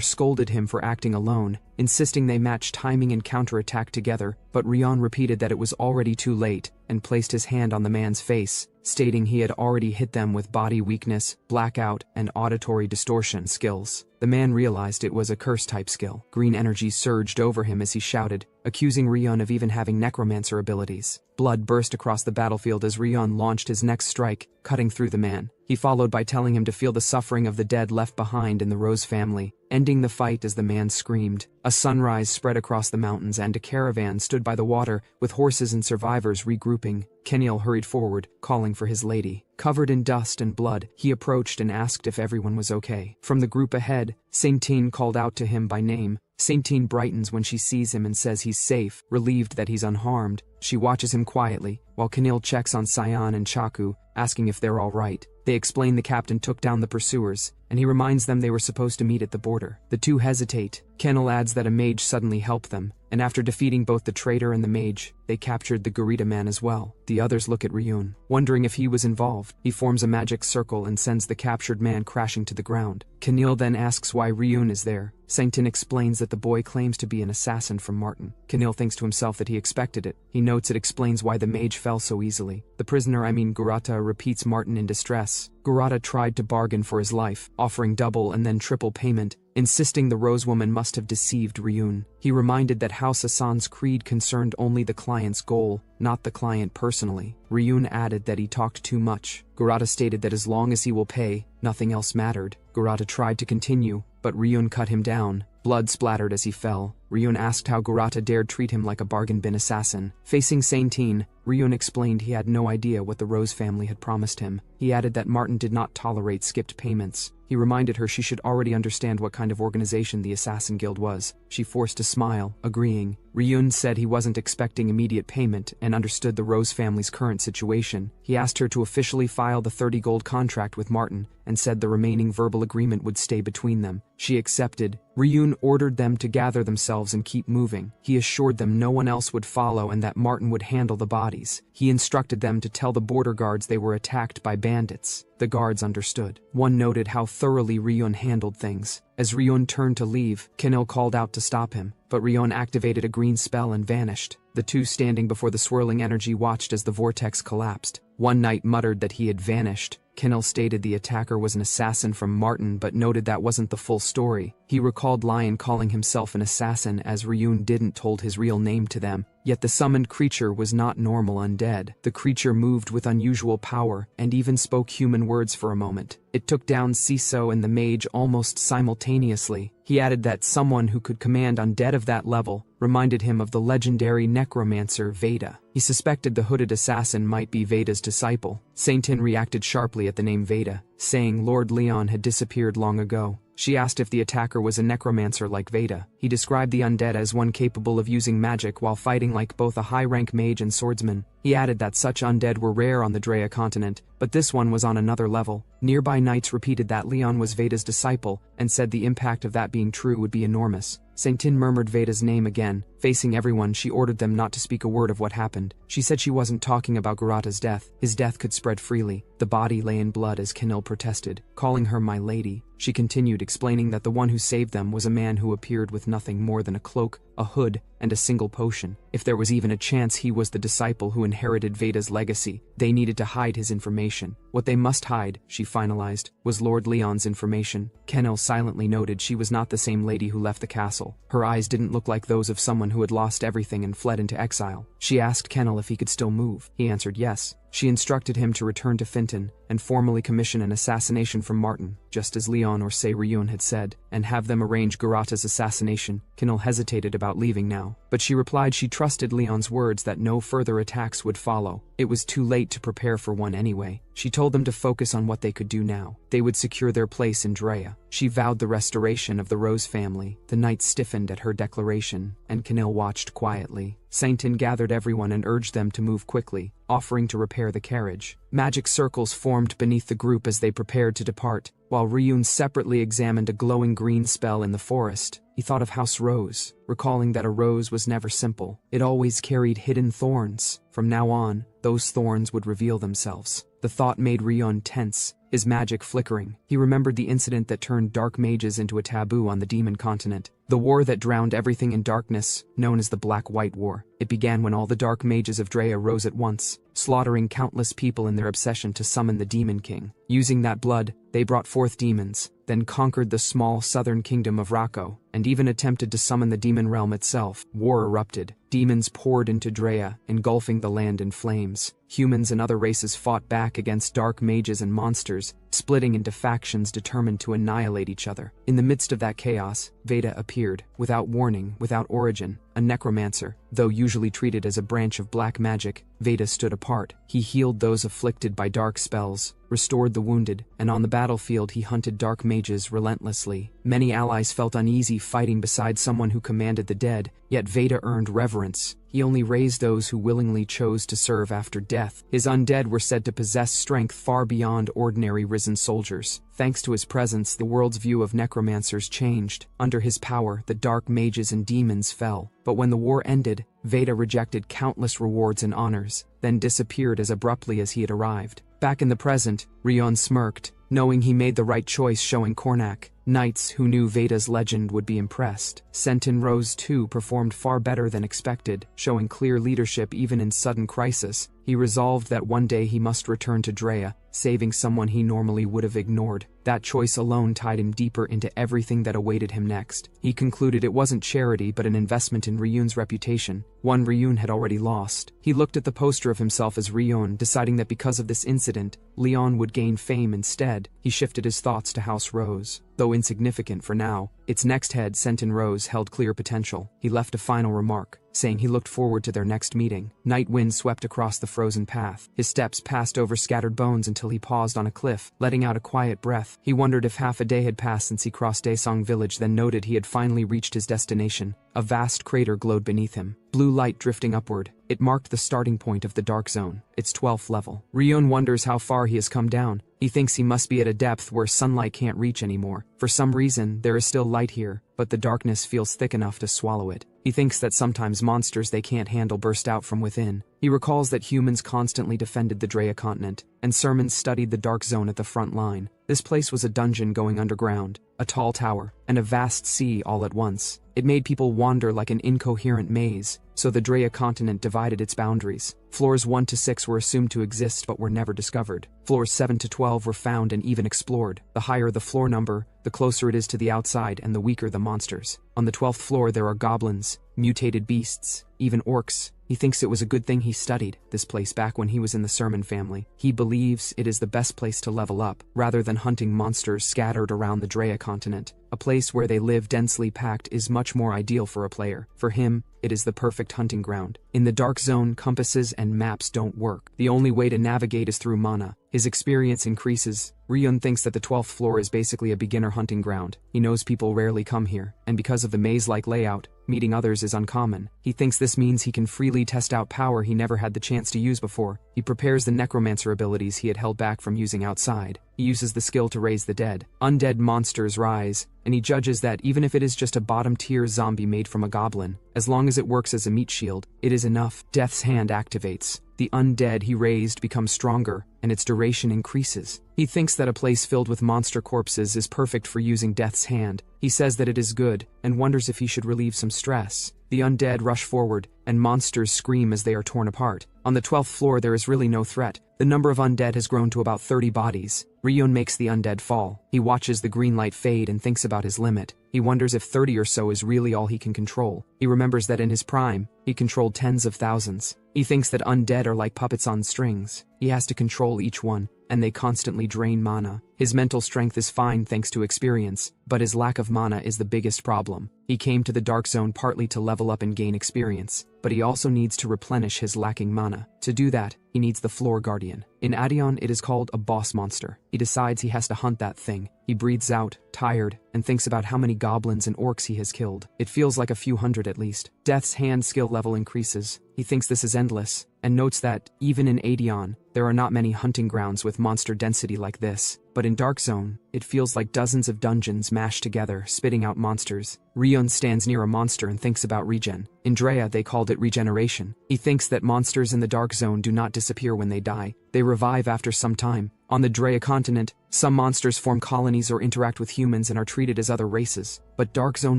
Speaker 1: scolded him for acting alone, insisting they match timing and counterattack together, but Ryun repeated that it was already too late and placed his hand on the man's face, stating he had already hit them with body weakness, blackout, and auditory distortion skills. The man realized it was a curse-type skill. Green energy surged over him as he shouted, accusing Ryun of even having necromancer abilities. Blood burst across the battlefield as Ryun launched his next strike, cutting through the man. He followed by telling him to feel the suffering of the dead left behind in the Rose family, ending the fight as the man screamed. A sunrise spread across the mountains and a caravan stood by the water, with horses and survivors regrouping. Kenil hurried forward, calling for his lady. Covered in dust and blood, he approached and asked if everyone was okay. From the group ahead, Saintine called out to him by name. Saintine brightens when she sees him and says he's safe, relieved that he's unharmed. She watches him quietly, while Kenil checks on Sion and Chaku, asking if they're all right. They explain the captain took down the pursuers, and he reminds them they were supposed to meet at the border. The two hesitate. Kennel adds that a mage suddenly helped them, and after defeating both the traitor and the mage, they captured the Garita man as well. The others look at Ryun, wondering if he was involved. He forms a magic circle and sends the captured man crashing to the ground. Kenil then asks why Ryun is there. Saintin explains that the boy claims to be an assassin from Martin. Kenil thinks to himself that he expected it. He notes it explains why the mage fell so easily. The prisoner, Gurata, repeats Martin in distress. Gurata tried to bargain for his life, offering double and then triple payment, insisting the Rose Woman must have deceived Ryun. He reminded that House Hassan's creed concerned only the client's goal, not the client personally. Ryun added that he talked too much. Gurata stated that as long as he will pay, nothing else mattered. Gurata tried to continue, but Ryun cut him down. Blood splattered as he fell. Ryun asked how Gurata dared treat him like a bargain bin assassin. Facing Saintin, Ryun explained he had no idea what the Rose family had promised him. He added that Martin did not tolerate skipped payments. He reminded her she should already understand what kind of organization the Assassin Guild was. She forced a smile, agreeing. Ryun said he wasn't expecting immediate payment and understood the Rose family's current situation. He asked her to officially file the 30 gold contract with Martin and said the remaining verbal agreement would stay between them. She accepted. Ryun ordered them to gather themselves and keep moving. He assured them no one else would follow and that Martin would handle the bodies. He instructed them to tell the border guards they were attacked by bandits. The guards understood. One noted how thoroughly Ryun handled things. As Ryun turned to leave, Kenil called out to stop him, but Ryun activated a green spell and vanished. The two standing before the swirling energy watched as the vortex collapsed. One knight muttered that he had vanished. Kenil stated the attacker was an assassin from Martin but noted that wasn't the full story. He recalled Lion calling himself an assassin as Ryun didn't told his real name to them. Yet the summoned creature was not normal undead. The creature moved with unusual power and even spoke human words for a moment. It took down Siso and the mage almost simultaneously. He added that someone who could command undead of that level reminded him of the legendary necromancer Veda. He suspected the hooded assassin might be Veda's disciple. Saintin reacted sharply at the name Veda, saying Lord Leon had disappeared long ago. She asked if the attacker was a necromancer like Veda. He described the undead as one capable of using magic while fighting like both a high-rank mage and swordsman. He added that such undead were rare on the Drea continent, but this one was on another level. Nearby knights repeated that Leon was Veda's disciple and said the impact of that being true would be enormous. Saintin murmured Veda's name again. Facing everyone, she ordered them not to speak a word of what happened. She said she wasn't talking about Gurata's death. His death could spread freely. The body lay in blood as Kenil protested, calling her my lady. She continued, explaining that the one who saved them was a man who appeared with nothing more than a cloak, a hood, and a single potion. If there was even a chance he was the disciple who inherited Veda's legacy, they needed to hide his information. What they must hide, she finalized, was Lord Leon's information. Kenil silently noted she was not the same lady who left the castle. Her eyes didn't look like those of someone who had lost everything and fled into exile. She asked Kenil if he could still move. He answered yes. She instructed him to return to Finton and formally commission an assassination from Martin, just as Leon or say Ryun had said, and have them arrange Gurata's assassination. Kenil hesitated about leaving now, but she replied she trusted Leon's words that no further attacks would follow. It was too late to prepare for one anyway. She told them to focus on what they could do now. They would secure their place in Drea. She vowed the restoration of the Rose family. The knights stiffened at her declaration, and Kenil watched quietly. Saintin gathered everyone and urged them to move quickly, offering to repair the carriage. Magic circles formed beneath the group as they prepared to depart, while Ryun separately examined a glowing green spell in the forest. He thought of House Rose, recalling that a rose was never simple. It always carried hidden thorns. From now on, those thorns would reveal themselves. The thought made Ryun tense, his magic flickering. He remembered the incident that turned dark mages into a taboo on the demon continent. The war that drowned everything in darkness, known as the Black-White War. It began when all the dark mages of Drea rose at once, slaughtering countless people in their obsession to summon the Demon King. Using that blood, they brought forth demons, then conquered the small southern kingdom of Rako, and even attempted to summon the demon realm itself. War erupted. Demons poured into Drea, engulfing the land in flames. Humans and other races fought back against dark mages and monsters, splitting into factions determined to annihilate each other. In the midst of that chaos, Veda appeared, without warning, without origin, a necromancer. Though usually treated as a branch of black magic, Veda stood apart. He healed those afflicted by dark spells, restored the wounded, and on the battlefield he hunted dark mages relentlessly. Many allies felt uneasy fighting beside someone who commanded the dead, yet Veda earned reverence. He only raised those who willingly chose to serve after death. His undead were said to possess strength far beyond ordinary risen soldiers. Thanks to his presence, the world's view of necromancers changed. Under his power, the dark mages and demons fell. But when the war ended, Veda rejected countless rewards and honors, then disappeared as abruptly as he had arrived. Back in the present, Rion smirked, knowing he made the right choice showing Cornac. Knights who knew Veda's legend would be impressed. Sentin Rose too performed far better than expected, showing clear leadership even in sudden crisis. He resolved that one day he must return to Drea, saving someone he normally would have ignored. That choice alone tied him deeper into everything that awaited him next. He concluded it wasn't charity but an investment in Ryun's reputation, one Ryun had already lost. He looked at the poster of himself as Ryun, deciding that because of this incident, Leon would gain fame instead. He shifted his thoughts to House Rose. Though insignificant for now, its next head, Sentin Rose, held clear potential. He left a final remark, saying he looked forward to their next meeting. Night wind swept across the frozen path. His steps passed over scattered bones until he paused on a cliff, letting out a quiet breath. He wondered if half a day had passed since he crossed Daesong village, then noted he had finally reached his destination. A vast crater glowed beneath him, blue light drifting upward. It marked the starting point of the Dark Zone, its 12th level. Ryun wonders how far he has come down. He thinks he must be at a depth where sunlight can't reach anymore. For some reason, there is still light here, but the darkness feels thick enough to swallow it. He thinks that sometimes monsters they can't handle burst out from within. He recalls that humans constantly defended the Drea continent, and Sermons studied the Dark Zone at the front line. This place was a dungeon going underground, a tall tower, and a vast sea all at once. It made people wander like an incoherent maze, so the Drea continent divided its boundaries. Floors 1 to 6 were assumed to exist but were never discovered. Floors 7 to 12 were found and even explored. The higher the floor number, the closer it is to the outside and the weaker the monsters. On the 12th floor there are goblins, mutated beasts, even orcs. He thinks it was a good thing he studied this place back when he was in the Sermon family. He believes it is the best place to level up, rather than hunting monsters scattered around the Drea continent. A place where they live densely packed is much more ideal for a player. For him, it is the perfect hunting ground. In the Dark Zone, compasses and maps don't work. The only way to navigate is through mana. His experience increases. Ryun thinks that the 12th floor is basically a beginner hunting ground. He knows people rarely come here, and because of the maze-like layout, meeting others is uncommon. He thinks this means he can freely test out power he never had the chance to use before. He prepares the necromancer abilities he had held back from using outside. He uses the skill to raise the dead. Undead monsters rise, and he judges that even if it is just a bottom-tier zombie made from a goblin, as long as it works as a meat shield, it is enough. Death's Hand activates. The undead he raised becomes stronger, and its duration increases. He thinks that a place filled with monster corpses is perfect for using Death's Hand. He says that it is good, and wonders if he should relieve some stress. The undead rush forward, and monsters scream as they are torn apart. On the 12th floor there is really no threat. The number of undead has grown to about 30 bodies. Ryun makes the undead fall. He watches the green light fade and thinks about his limit. He wonders if 30 or so is really all he can control. He remembers that in his prime, he controlled tens of thousands. He thinks that undead are like puppets on strings. He has to control each one, and they constantly drain mana. His mental strength is fine thanks to experience, but his lack of mana is the biggest problem. He came to the Dark Zone partly to level up and gain experience, but he also needs to replenish his lacking mana. To do that, he needs the Floor Guardian. In Adion, it is called a boss monster. He decides he has to hunt that thing. He breathes out, tired, and thinks about how many goblins and orcs he has killed. It feels like a few hundred at least. Death's Hand skill level increases. He thinks this is endless, and notes that, even in Adion, there are not many hunting grounds with monster density like this. But in Dark Zone, it feels like dozens of dungeons mashed together, spitting out monsters. Ryun stands near a monster and thinks about regen. In Drea, they called it regeneration. He thinks that monsters in the Dark Zone do not disappear when they die. They revive after some time. On the Drea continent, some monsters form colonies or interact with humans and are treated as other races. But Dark Zone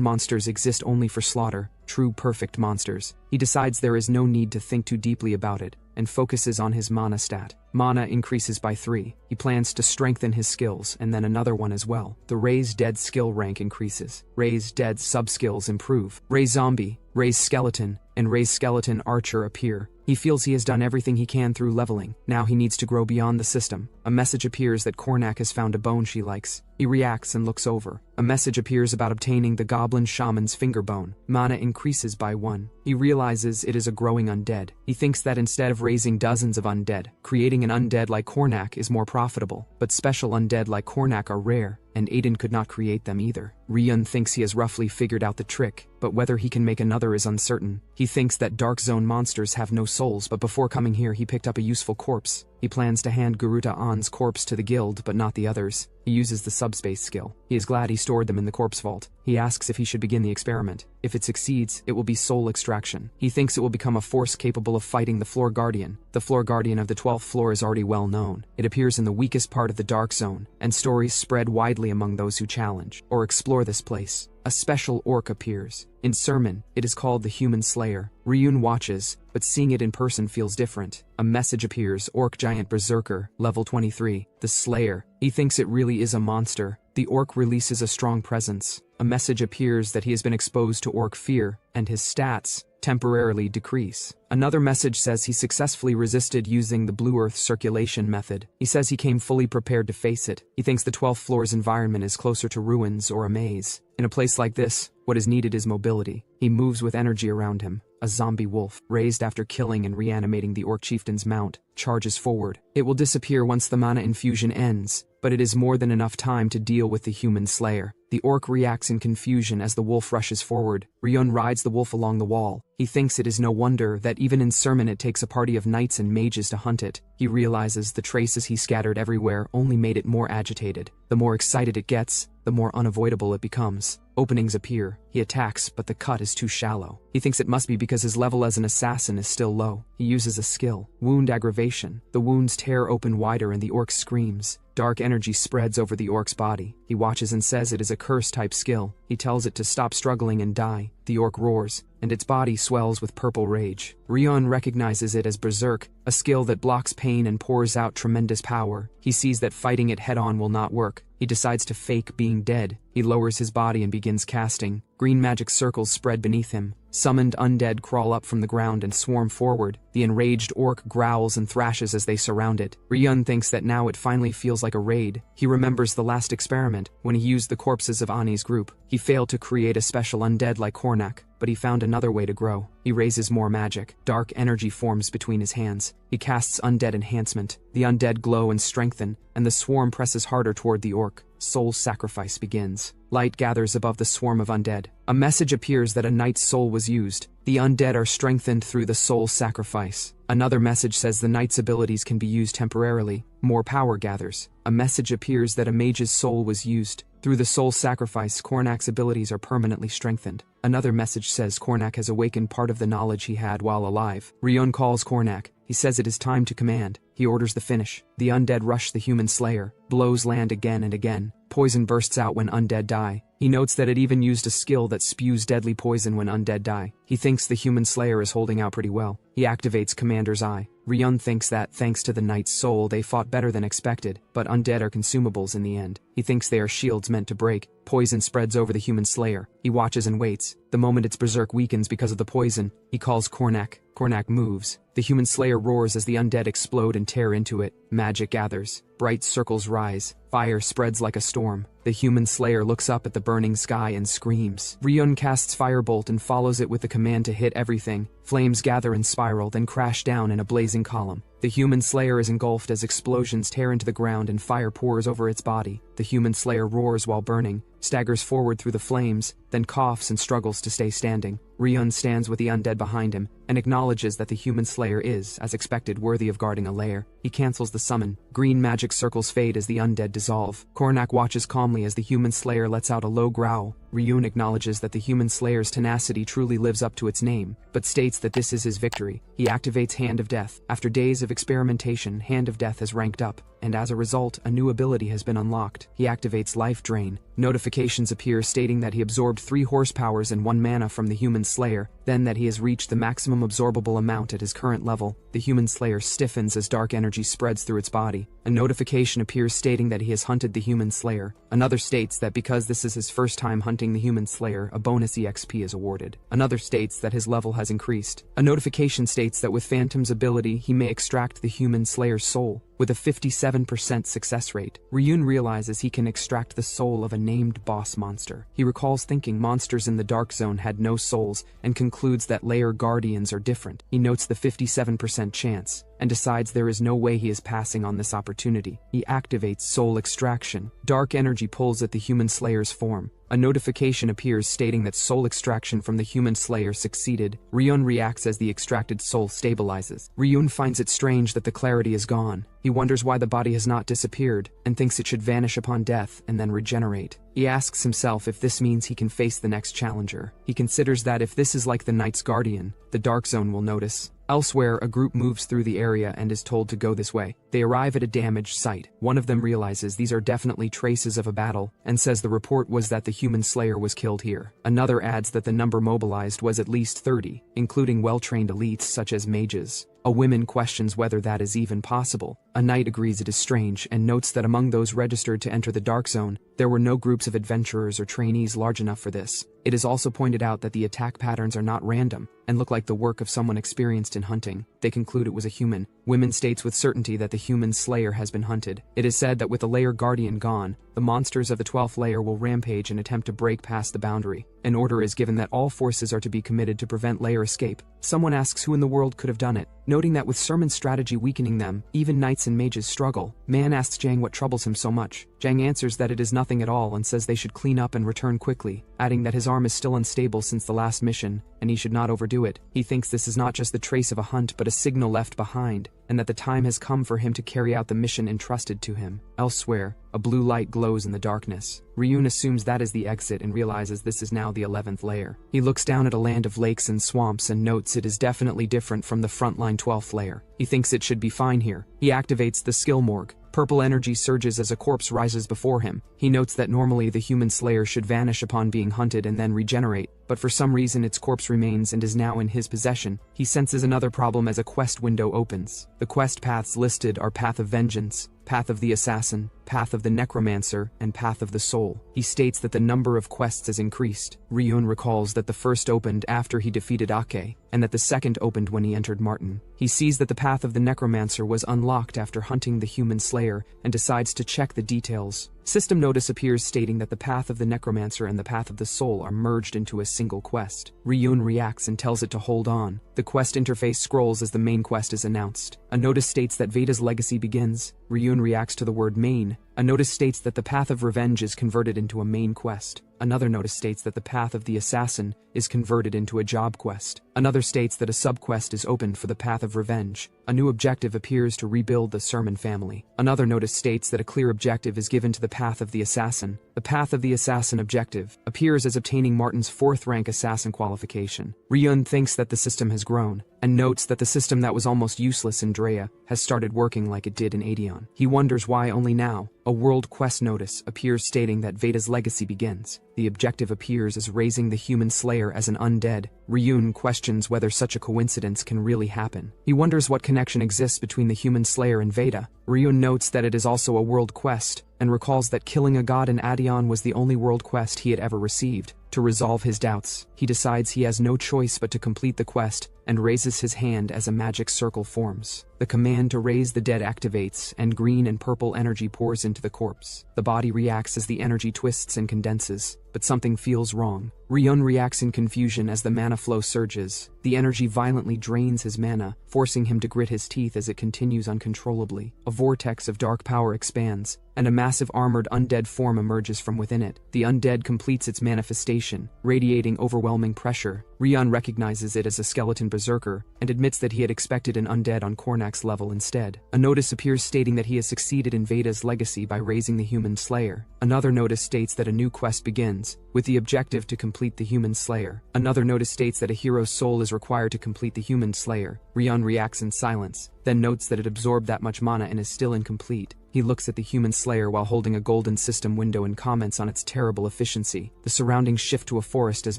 Speaker 1: monsters exist only for slaughter, true perfect monsters. He decides there is no need to think too deeply about it, and focuses on his mana stat. Mana increases by 3. He plans to strengthen his skills and then another one as well. The Raise Dead skill rank increases. Raise Dead sub-skills improve. Raise Zombie, Raise Skeleton, and Raise Skeleton Archer appear. He feels he has done everything he can through leveling. Now he needs to grow beyond the system. A message appears that Cornac has found a bone she likes. He reacts and looks over. A message appears about obtaining the goblin shaman's finger bone. Mana increases by 1. He realizes it is a growing undead. He thinks that instead of raising dozens of undead, creating an undead like Kornak is more profitable. But special undead like Kornak are rare, and Aiden could not create them either. Ryun thinks he has roughly figured out the trick, but whether he can make another is uncertain. He thinks that Dark Zone monsters have no souls, but before coming here he picked up a useful corpse. He plans to hand Garuta An's corpse to the guild, but not the others. He uses the subspace skill. He is glad he stored them in the corpse vault. He asks if he should begin the experiment. If it succeeds, it will be soul extraction. He thinks it will become a force capable of fighting the Floor Guardian. The Floor Guardian of the 12th floor is already well known. It appears in the weakest part of the Dark Zone, and stories spread widely among those who challenge or explore this place. A special orc appears. In Sermon, it is called the Human Slayer. Ryun watches, but seeing it in person feels different. A message appears, Orc Giant Berserker, level 23, the Slayer. He thinks it really is a monster. The orc releases a strong presence. A message appears that he has been exposed to orc fear, and his stats temporarily decrease. Another message says he successfully resisted using the Blue Earth circulation method. He says he came fully prepared to face it. He thinks the 12th floor's environment is closer to ruins or a maze. In a place like this, what is needed is mobility. He moves with energy around him. A zombie wolf, raised after killing and reanimating the orc chieftain's mount, charges forward. It will disappear once the mana infusion ends, but it is more than enough time to deal with the human slayer. The orc reacts in confusion as the wolf rushes forward. Ryun rides the wolf along the wall. He thinks it is no wonder that even in Sermon it takes a party of knights and mages to hunt it. He realizes the traces he scattered everywhere only made it more agitated. The more excited it gets, the more unavoidable it becomes. Openings appear. He attacks, but the cut is too shallow. He thinks it must be because his level as an assassin is still low. He uses a skill, Wound Aggravation. The wounds tear open wider and the orc screams. Dark energy spreads over the orc's body. He watches and says it is a curse-type skill. He tells it to stop struggling and die. The orc roars, and its body swells with purple rage. Ryun recognizes it as Berserk, a skill that blocks pain and pours out tremendous power. He sees that fighting it head-on will not work. He decides to fake being dead. He lowers his body and begins casting. Green magic circles spread beneath him. Summoned undead crawl up from the ground and swarm forward. The enraged orc growls and thrashes as they surround it. Ryun thinks that now it finally feels like a raid. He remembers the last experiment, when he used the corpses of Ani's group. He failed to create a special undead like Kornak, but he found another way to grow. He raises more magic. Dark energy forms between his hands. He casts Undead Enhancement. The undead glow and strengthen, and the swarm presses harder toward the orc. Soul sacrifice begins. Light gathers above the swarm of undead. A message appears that a knight's soul was used. The undead are strengthened through the soul sacrifice. Another message says the knight's abilities can be used temporarily. More power gathers. A message appears that a mage's soul was used. Through the soul sacrifice, Kornak's abilities are permanently strengthened. Another message says Kornak has awakened part of the knowledge he had while alive. Ryun calls Kornak. He says it is time to command. He orders the finish. The undead rush the human slayer. Blows land again and again. Poison bursts out when undead die. He notes that it even used a skill that spews deadly poison when undead die. He thinks the human slayer is holding out pretty well. He activates Commander's Eye. Ryun thinks that, thanks to the knight's soul, they fought better than expected, but undead are consumables in the end. He thinks they are shields meant to break. Poison spreads over the human slayer. He watches and waits. The moment its berserk weakens because of the poison, he calls Kornak. Kornak moves. The human slayer roars as the undead explode and tear into it. Magic gathers. Bright circles rise. Fire spreads like a storm. The human slayer looks up at the burning sky and screams. Ryun casts Firebolt and follows it with the command to hit everything. Flames gather and spiral, then crash down in a blazing column. The human slayer is engulfed as explosions tear into the ground and fire pours over its body. The human slayer roars while burning, staggers forward through the flames, then coughs and struggles to stay standing. Ryun stands with the undead behind him and acknowledges that the human slayer is, as expected, worthy of guarding a lair. He cancels the summon. Green magic circles fade as the undead dissolve. Kornak watches calmly as the human slayer lets out a low growl. Ryun acknowledges that the human slayer's tenacity truly lives up to its name, but states that this is his victory. He activates Hand of Death. After days of experimentation, Hand of Death has ranked up, and as a result, a new ability has been unlocked. He activates Life Drain. Notifications appear stating that he absorbed 3 horsepowers and 1 mana from the human slayer, Then that he has reached the maximum absorbable amount at his current level, the human slayer stiffens as dark energy spreads through its body. A notification appears stating that he has hunted the human slayer. Another states that because this is his first time hunting the human slayer, a bonus EXP is awarded. Another states that his level has increased. A notification states that with Phantom's ability, he may extract the human slayer's soul. With a 57% success rate, Ryun realizes he can extract the soul of a named boss monster. He recalls thinking monsters in the Dark Zone had no souls and concludes that layer guardians are different. He notes the 57% chance and decides there is no way he is passing on this opportunity. He activates soul extraction. Dark energy pulls at the human slayer's form. A notification appears stating that soul extraction from the human slayer succeeded. Ryun reacts as the extracted soul stabilizes. Ryun finds it strange that the clarity is gone. He wonders why the body has not disappeared, and thinks it should vanish upon death and then regenerate. He asks himself if this means he can face the next challenger. He considers that if this is like the Knight's Guardian, the Dark Zone will notice. Elsewhere, a group moves through the area and is told to go this way. They arrive at a damaged site. One of them realizes these are definitely traces of a battle, and says the report was that the human slayer was killed here. Another adds that the number mobilized was at least 30, including well-trained elites such as mages. A woman questions whether that is even possible. A knight agrees it is strange and notes that among those registered to enter the Dark Zone, there were no groups of adventurers or trainees large enough for this. It is also pointed out that the attack patterns are not random and look like the work of someone experienced in hunting. They conclude it was a human. Women states with certainty that the human slayer has been hunted. It is said that with the layer guardian gone, the monsters of the 12th layer will rampage and attempt to break past the boundary. An order is given that all forces are to be committed to prevent layer escape. Someone asks who in the world could have done it. Noting that with Sermon's strategy weakening them, even knights and mages struggle. Man asks Jang what troubles him so much. Jang answers that it is nothing at all and says they should clean up and return quickly, adding that his arm is still unstable since the last mission, and he should not overdo it. He thinks this is not just the trace of a hunt but a signal left behind, and that the time has come for him to carry out the mission entrusted to him. Elsewhere, a blue light glows in the darkness. Ryun assumes that is the exit and realizes this is now the 11th layer. He looks down at a land of lakes and swamps and notes it is definitely different from the frontline 12th layer. He thinks it should be fine here. He activates the skill morgue. Purple energy surges as a corpse rises before him. He notes that normally the human slayer should vanish upon being hunted and then regenerate, but for some reason its corpse remains and is now in his possession. He senses another problem as a quest window opens. The quest paths listed are Path of Vengeance, Path of the Assassin, Path of the Necromancer, and Path of the Soul. He states that the number of quests has increased. Ryun recalls that the first opened after he defeated Ake, and that the second opened when he entered Martin. He sees that the Path of the Necromancer was unlocked after hunting the human slayer, and decides to check the details. System notice appears stating that the Path of the Necromancer and the Path of the Soul are merged into a single quest. Ryun reacts and tells it to hold on. The quest interface scrolls as the main quest is announced. A notice states that Veda's legacy begins. Ryun reacts to the word main. A notice states that the Path of Revenge is converted into a main quest. Another notice states that the Path of the Assassin is converted into a job quest. Another states that a subquest is opened for the Path of Revenge. A new objective appears to rebuild the Sermon family. Another notice states that a clear objective is given to the Path of the Assassin. The Path of the Assassin objective appears as obtaining Martin's 4th rank assassin qualification. Ryun thinks that the system has grown, and notes that the system that was almost useless in Drea has started working like it did in Adeon. He wonders why only now. A world quest notice appears stating that Veda's legacy begins. The objective appears as raising the human slayer as an undead. Ryun questions whether such a coincidence can really happen. He wonders what connection exists between the human slayer and Veda. Ryun notes that it is also a world quest, and recalls that killing a god in Adeon was the only world quest he had ever received. To resolve his doubts, he decides he has no choice but to complete the quest, and raises his hand as a magic circle forms. The command to raise the dead activates, and green and purple energy pours into the corpse. The body reacts as the energy twists and condenses, but something feels wrong. Ryun reacts in confusion as the mana flow surges. The energy violently drains his mana, forcing him to grit his teeth as it continues uncontrollably. A vortex of dark power expands, and a massive armored undead form emerges from within it. The undead completes its manifestation, radiating overwhelming pressure. Ryun recognizes it as a skeleton berserker, and admits that he had expected an undead on Kornak's level instead. A notice appears stating that he has succeeded in Veda's legacy by raising the human slayer. Another notice states that a new quest begins, with the objective to complete the human slayer. Another notice states that a hero's soul is required to complete the human slayer. Ryun reacts in silence, then notes that it absorbed that much mana and is still incomplete. He looks at the human slayer while holding a golden system window and comments on its terrible efficiency. The surroundings shift to a forest as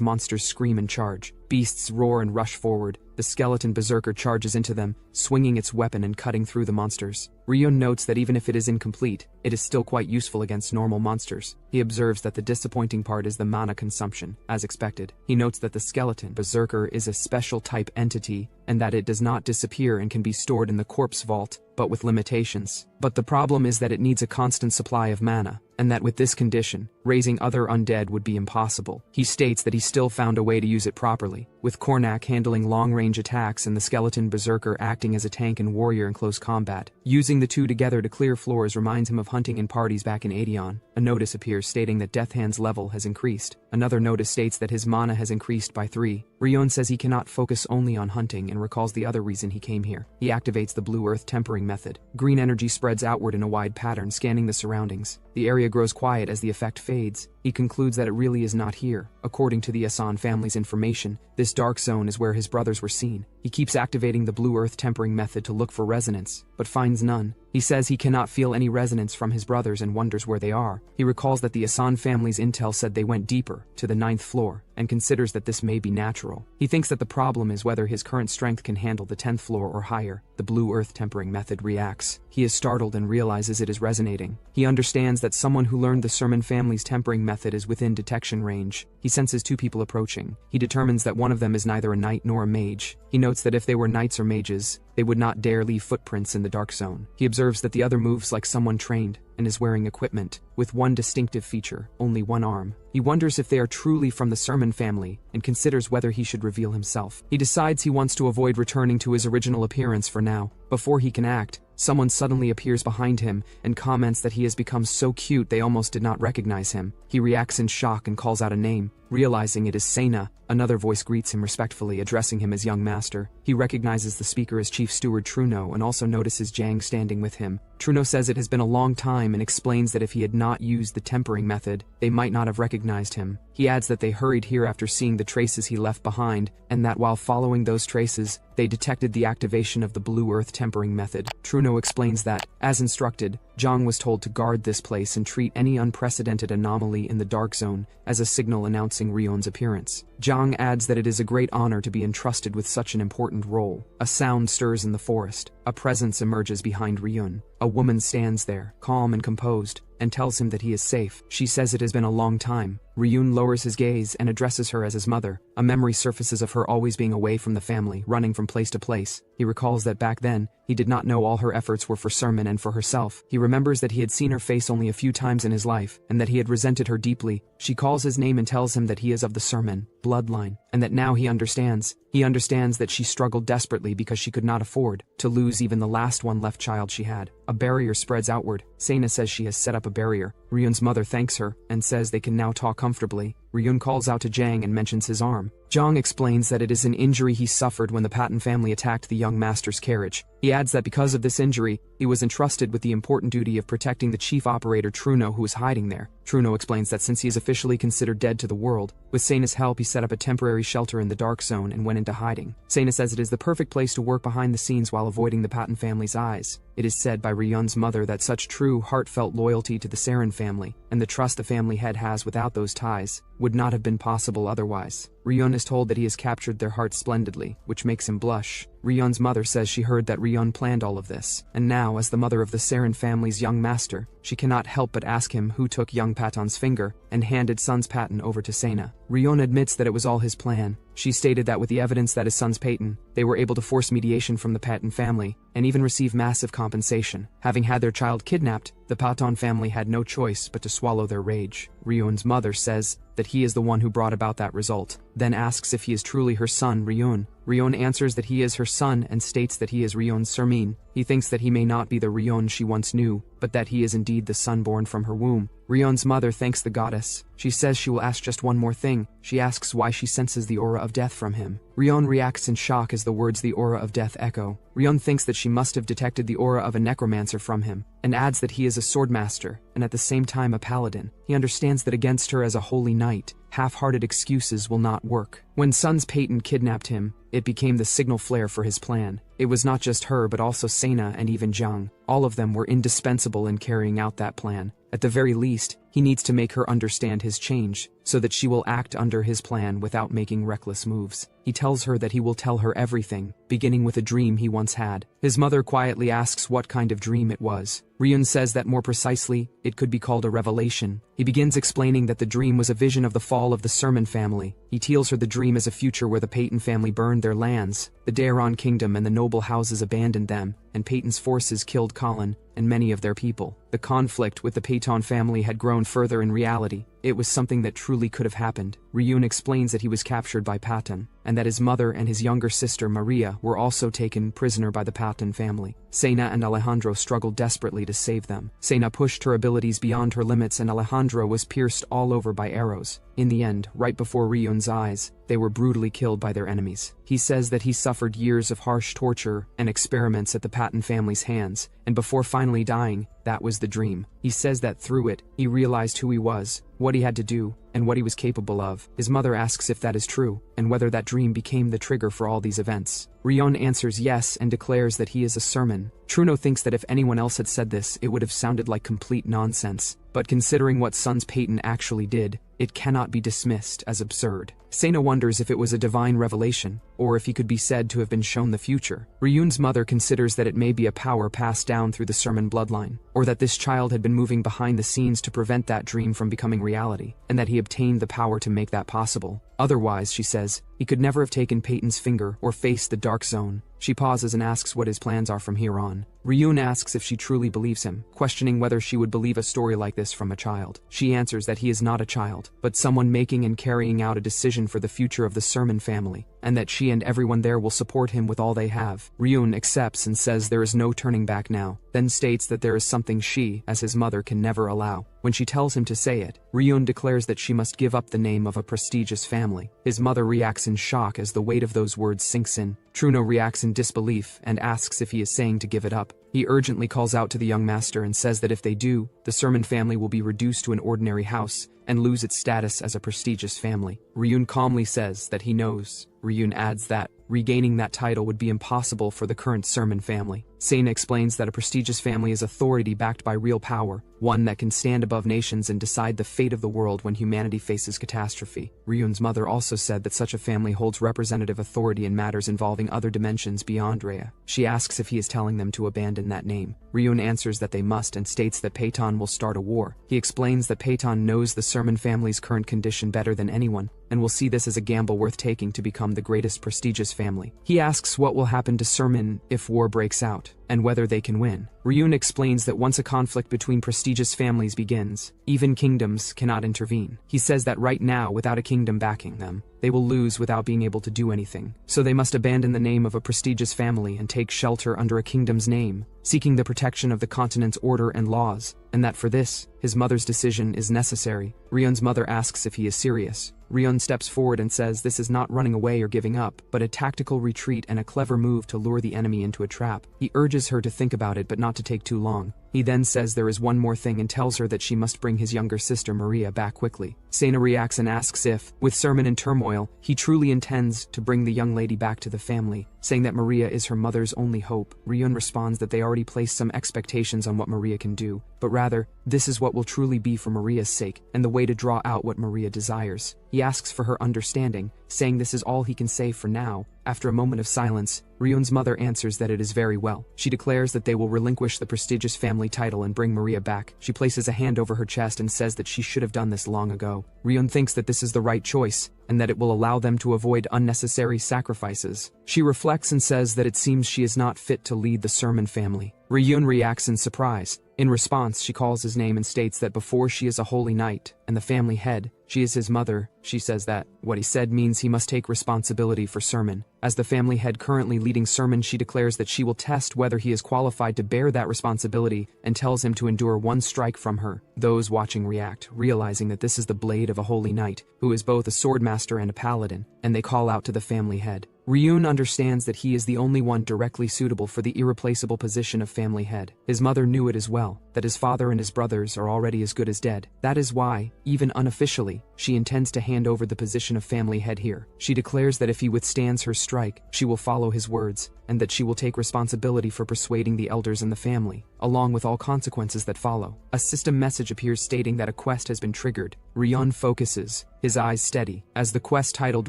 Speaker 1: monsters scream and charge. beasts roar and rush forward. The skeleton berserker charges into them, swinging its weapon and cutting through the monsters. Ryun notes that even if it is incomplete, it is still quite useful against normal monsters. He observes that the disappointing part is the mana consumption, as expected. He notes that the skeleton berserker is a special type entity, and that it does not disappear and can be stored in the corpse vault, but with limitations. But the problem is that it needs a constant supply of mana, and that with this condition, raising other undead would be impossible. He states that he still found a way to use it properly, with Kornak handling long-range attacks and the skeleton berserker acting as a tank and warrior in close combat. Using the two together to clear floors reminds him of hunting in parties back in Aedeon. A notice appears stating that Deathhand's level has increased. Another notice states that his mana has increased by 3. Ryun says he cannot focus only on hunting and recalls the other reason he came here. He activates the blue earth tempering method. Green energy spreads outward in a wide pattern, scanning the surroundings. The area grows quiet as the effect fades. He concludes that it really is not here. According to the Asan family's information, this dark zone is where his brothers were seen. He keeps activating the blue earth tempering method to look for resonance, but finds none. He says he cannot feel any resonance from his brothers and wonders where they are. He recalls that the Asan family's intel said they went deeper, to the 9th floor, and considers that this may be natural. He thinks that the problem is whether his current strength can handle the 10th floor or higher. The blue earth tempering method reacts. He is startled and realizes it is resonating. He understands that someone who learned the Sermon family's tempering method is within detection range. He senses 2 people approaching. He determines that one of them is neither a knight nor a mage. He notes that if they were knights or mages, they would not dare leave footprints in the dark zone. He observes that the other moves like someone trained, and is wearing equipment, with one distinctive feature, only one arm. He wonders if they are truly from the Sermon family, and considers whether he should reveal himself. He decides he wants to avoid returning to his original appearance for now. Before he can act, someone suddenly appears behind him and comments that he has become so cute they almost did not recognize him. He reacts in shock and calls out a name. Realizing it is Sena, another voice greets him respectfully, addressing him as young master. He recognizes the speaker as Chief Steward Truno and also notices Jang standing with him. Truno says it has been a long time and explains that if he had not used the tempering method, they might not have recognized him. He adds that they hurried here after seeing the traces he left behind, and that while following those traces, they detected the activation of the blue earth tempering method. Truno explains that, as instructed, Jang was told to guard this place and treat any unprecedented anomaly in the dark zone as a signal announcing Ryun's appearance. Jang adds that it is a great honor to be entrusted with such an important role. A sound stirs in the forest. A presence emerges behind Ryun. A woman stands there, calm and composed, and tells him that he is safe. She says it has been a long time. Ryun lowers his gaze and addresses her as his mother. A memory surfaces of her always being away from the family, running from place to place. He recalls that back then, he did not know all her efforts were for Sermon and for herself. He remembers that he had seen her face only a few times in his life, and that he had resented her deeply. She calls his name and tells him that he is of the Sermon bloodline, and that now he understands. He understands that she struggled desperately because she could not afford to lose even the last one left child she had. A barrier spreads outward. Sena says she has set up a barrier. Ryun's mother thanks her and says they can now talk comfortably. Ryun calls out to Jang and mentions his arm. Jang explains that it is an injury he suffered when the Patton family attacked the young master's carriage. He adds that because of this injury, he was entrusted with the important duty of protecting the chief operator Truno, who is hiding there. Truno explains that since he is officially considered dead to the world, with Sena's help he set up a temporary shelter in the dark zone and went into hiding. Sena says it is the perfect place to work behind the scenes while avoiding the Patton family's eyes. It is said by Ryun's mother that such true, heartfelt loyalty to the Saren family, and the trust the family head has without those ties, would not have been possible otherwise. Ryun is told that he has captured their hearts splendidly, which makes him blush. Ryun's mother says she heard that Ryun planned all of this, and now, as the mother of the Saren family's young master, she cannot help but ask him who took young Patton's finger and handed son's Patton over to Sena. Ryun admits that it was all his plan. She stated that with the evidence that his son's Peyton, they were able to force mediation from the Patton family, and even receive massive compensation. Having had their child kidnapped, the Patton family had no choice but to swallow their rage. Ryun's mother says that he is the one who brought about that result, then asks if he is truly her son, Ryun. Ryun answers that he is her son and states that he is Ryun's Sermin. He thinks that he may not be the Ryun she once knew, but that he is indeed the son born from her womb. Ryun's mother thanks the goddess. She says she will ask just one more thing. She asks why she senses the aura of death from him. Ryun reacts in shock as the words "the aura of death" echo. Ryun thinks that she must have detected the aura of a necromancer from him, and adds that he is a swordmaster, and at the same time a paladin. He understands that against her as a holy knight, half-hearted excuses will not work. When Son's Peyton kidnapped him, it became the signal flare for his plan. It was not just her but also Sena and even Jang. All of them were indispensable in carrying out that plan. At the very least, he needs to make her understand his change, so that she will act under his plan without making reckless moves. He tells her that he will tell her everything, beginning with a dream he once had. His mother quietly asks what kind of dream it was. Ryun says that more precisely, it could be called a revelation. He begins explaining that the dream was a vision of the fall of the Sermon family. He tells her the dream is a future where the Peyton family burned their lands, the Daeron kingdom and the noble houses abandoned them, and Peyton's forces killed Colin and many of their people. The conflict with the Peyton family had grown further in reality. It was something that truly could have happened. Ryun explains that he was captured by Patton, and that his mother and his younger sister Maria were also taken prisoner by the Patton family. Sena and Alejandro struggled desperately to save them. Sena pushed her abilities beyond her limits and Alejandro was pierced all over by arrows. In the end, right before Ryun's eyes, they were brutally killed by their enemies. He says that he suffered years of harsh torture and experiments at the Patton family's hands, and before finally dying, that was the dream. He says that through it, he realized who he was, what he had to do, and what he was capable of. His mother asks if that is true, and whether that dream became the trigger for all these events. Ryun answers yes and declares that he is a sermon. Truno thinks that if anyone else had said this, it would have sounded like complete nonsense. But considering what Sons Peyton actually did, it cannot be dismissed as absurd. Sena wonders if it was a divine revelation, or if he could be said to have been shown the future. Ryun's mother considers that it may be a power passed down through the sermon bloodline, or that this child had been moving behind the scenes to prevent that dream from becoming reality, and that he obtained the power to make that possible. Otherwise, she says, he could never have taken Peyton's finger or faced the dark zone. She pauses and asks what his plans are from here on. Ryun asks if she truly believes him, questioning whether she would believe a story like this from a child. She answers that he is not a child, but someone making and carrying out a decision for the future of the Sermon family, and that she and everyone there will support him with all they have. Ryun accepts and says there is no turning back now, then states that there is something she, as his mother, can never allow. When she tells him to say it, Ryun declares that she must give up the name of a prestigious family. His mother reacts in shock as the weight of those words sinks in. Truno reacts in disbelief and asks if he is saying to give it up. He urgently calls out to the young master and says that if they do, the Sermon family will be reduced to an ordinary house and lose its status as a prestigious family. Ryun calmly says that he knows. Ryun adds that regaining that title would be impossible for the current Sermon family. Sena explains that a prestigious family is authority backed by real power, one that can stand above nations and decide the fate of the world when humanity faces catastrophe. Ryun's mother also said that such a family holds representative authority in matters involving other dimensions beyond Rhea. She asks if he is telling them to abandon that name. Ryun answers that they must and states that Peyton will start a war. He explains that Peyton knows the Sermon family's current condition better than anyone, and will see this as a gamble worth taking to become the greatest prestigious family. He asks what will happen to Sermon if war breaks out, and whether they can win. Ryun explains that once a conflict between prestigious families begins, even kingdoms cannot intervene. He says that right now, without a kingdom backing them, they will lose without being able to do anything. So they must abandon the name of a prestigious family and take shelter under a kingdom's name, seeking the protection of the continent's order and laws, and that for this, his mother's decision is necessary. Ryun's mother asks if he is serious. Ryun steps forward and says this is not running away or giving up, but a tactical retreat and a clever move to lure the enemy into a trap. He urges her to think about it but not to take too long. He then says there is one more thing and tells her that she must bring his younger sister Maria back quickly. Sena reacts and asks if, with Sermon in turmoil, he truly intends to bring the young lady back to the family, saying that Maria is her mother's only hope. Ryun responds that they already placed some expectations on what Maria can do, but rather, this is what will truly be for Maria's sake, and the way to draw out what Maria desires. He asks for her understanding, saying this is all he can say for now. After a moment of silence, Ryun's mother answers that it is very well. She declares that they will relinquish the prestigious family title and bring Maria back. She places a hand over her chest and says that she should have done this long ago. Ryun thinks that this is the right choice, and that it will allow them to avoid unnecessary sacrifices. She reflects and says that it seems she is not fit to lead the Sermon family. Ryun reacts in surprise. In response, she calls his name and states that before she is a holy knight and the family head, she is his mother. She says that what he said means he must take responsibility for Sermon. As the family head currently leading Sermon, she declares that she will test whether he is qualified to bear that responsibility and tells him to endure one strike from her. Those watching react, realizing that this is the blade of a holy knight, who is both a swordmaster and a paladin, and they call out to the family head. Ryun understands that he is the only one directly suitable for the irreplaceable position of family head. His mother knew it as well, that his father and his brothers are already as good as dead. That is why, even unofficially, she intends to hand over the position of family head here. She declares that if he withstands her strike, she will follow his words, and that she will take responsibility for persuading the elders in the family, along with all consequences that follow. A system message appears stating that a quest has been triggered. Ryun focuses, his eyes steady, as the quest titled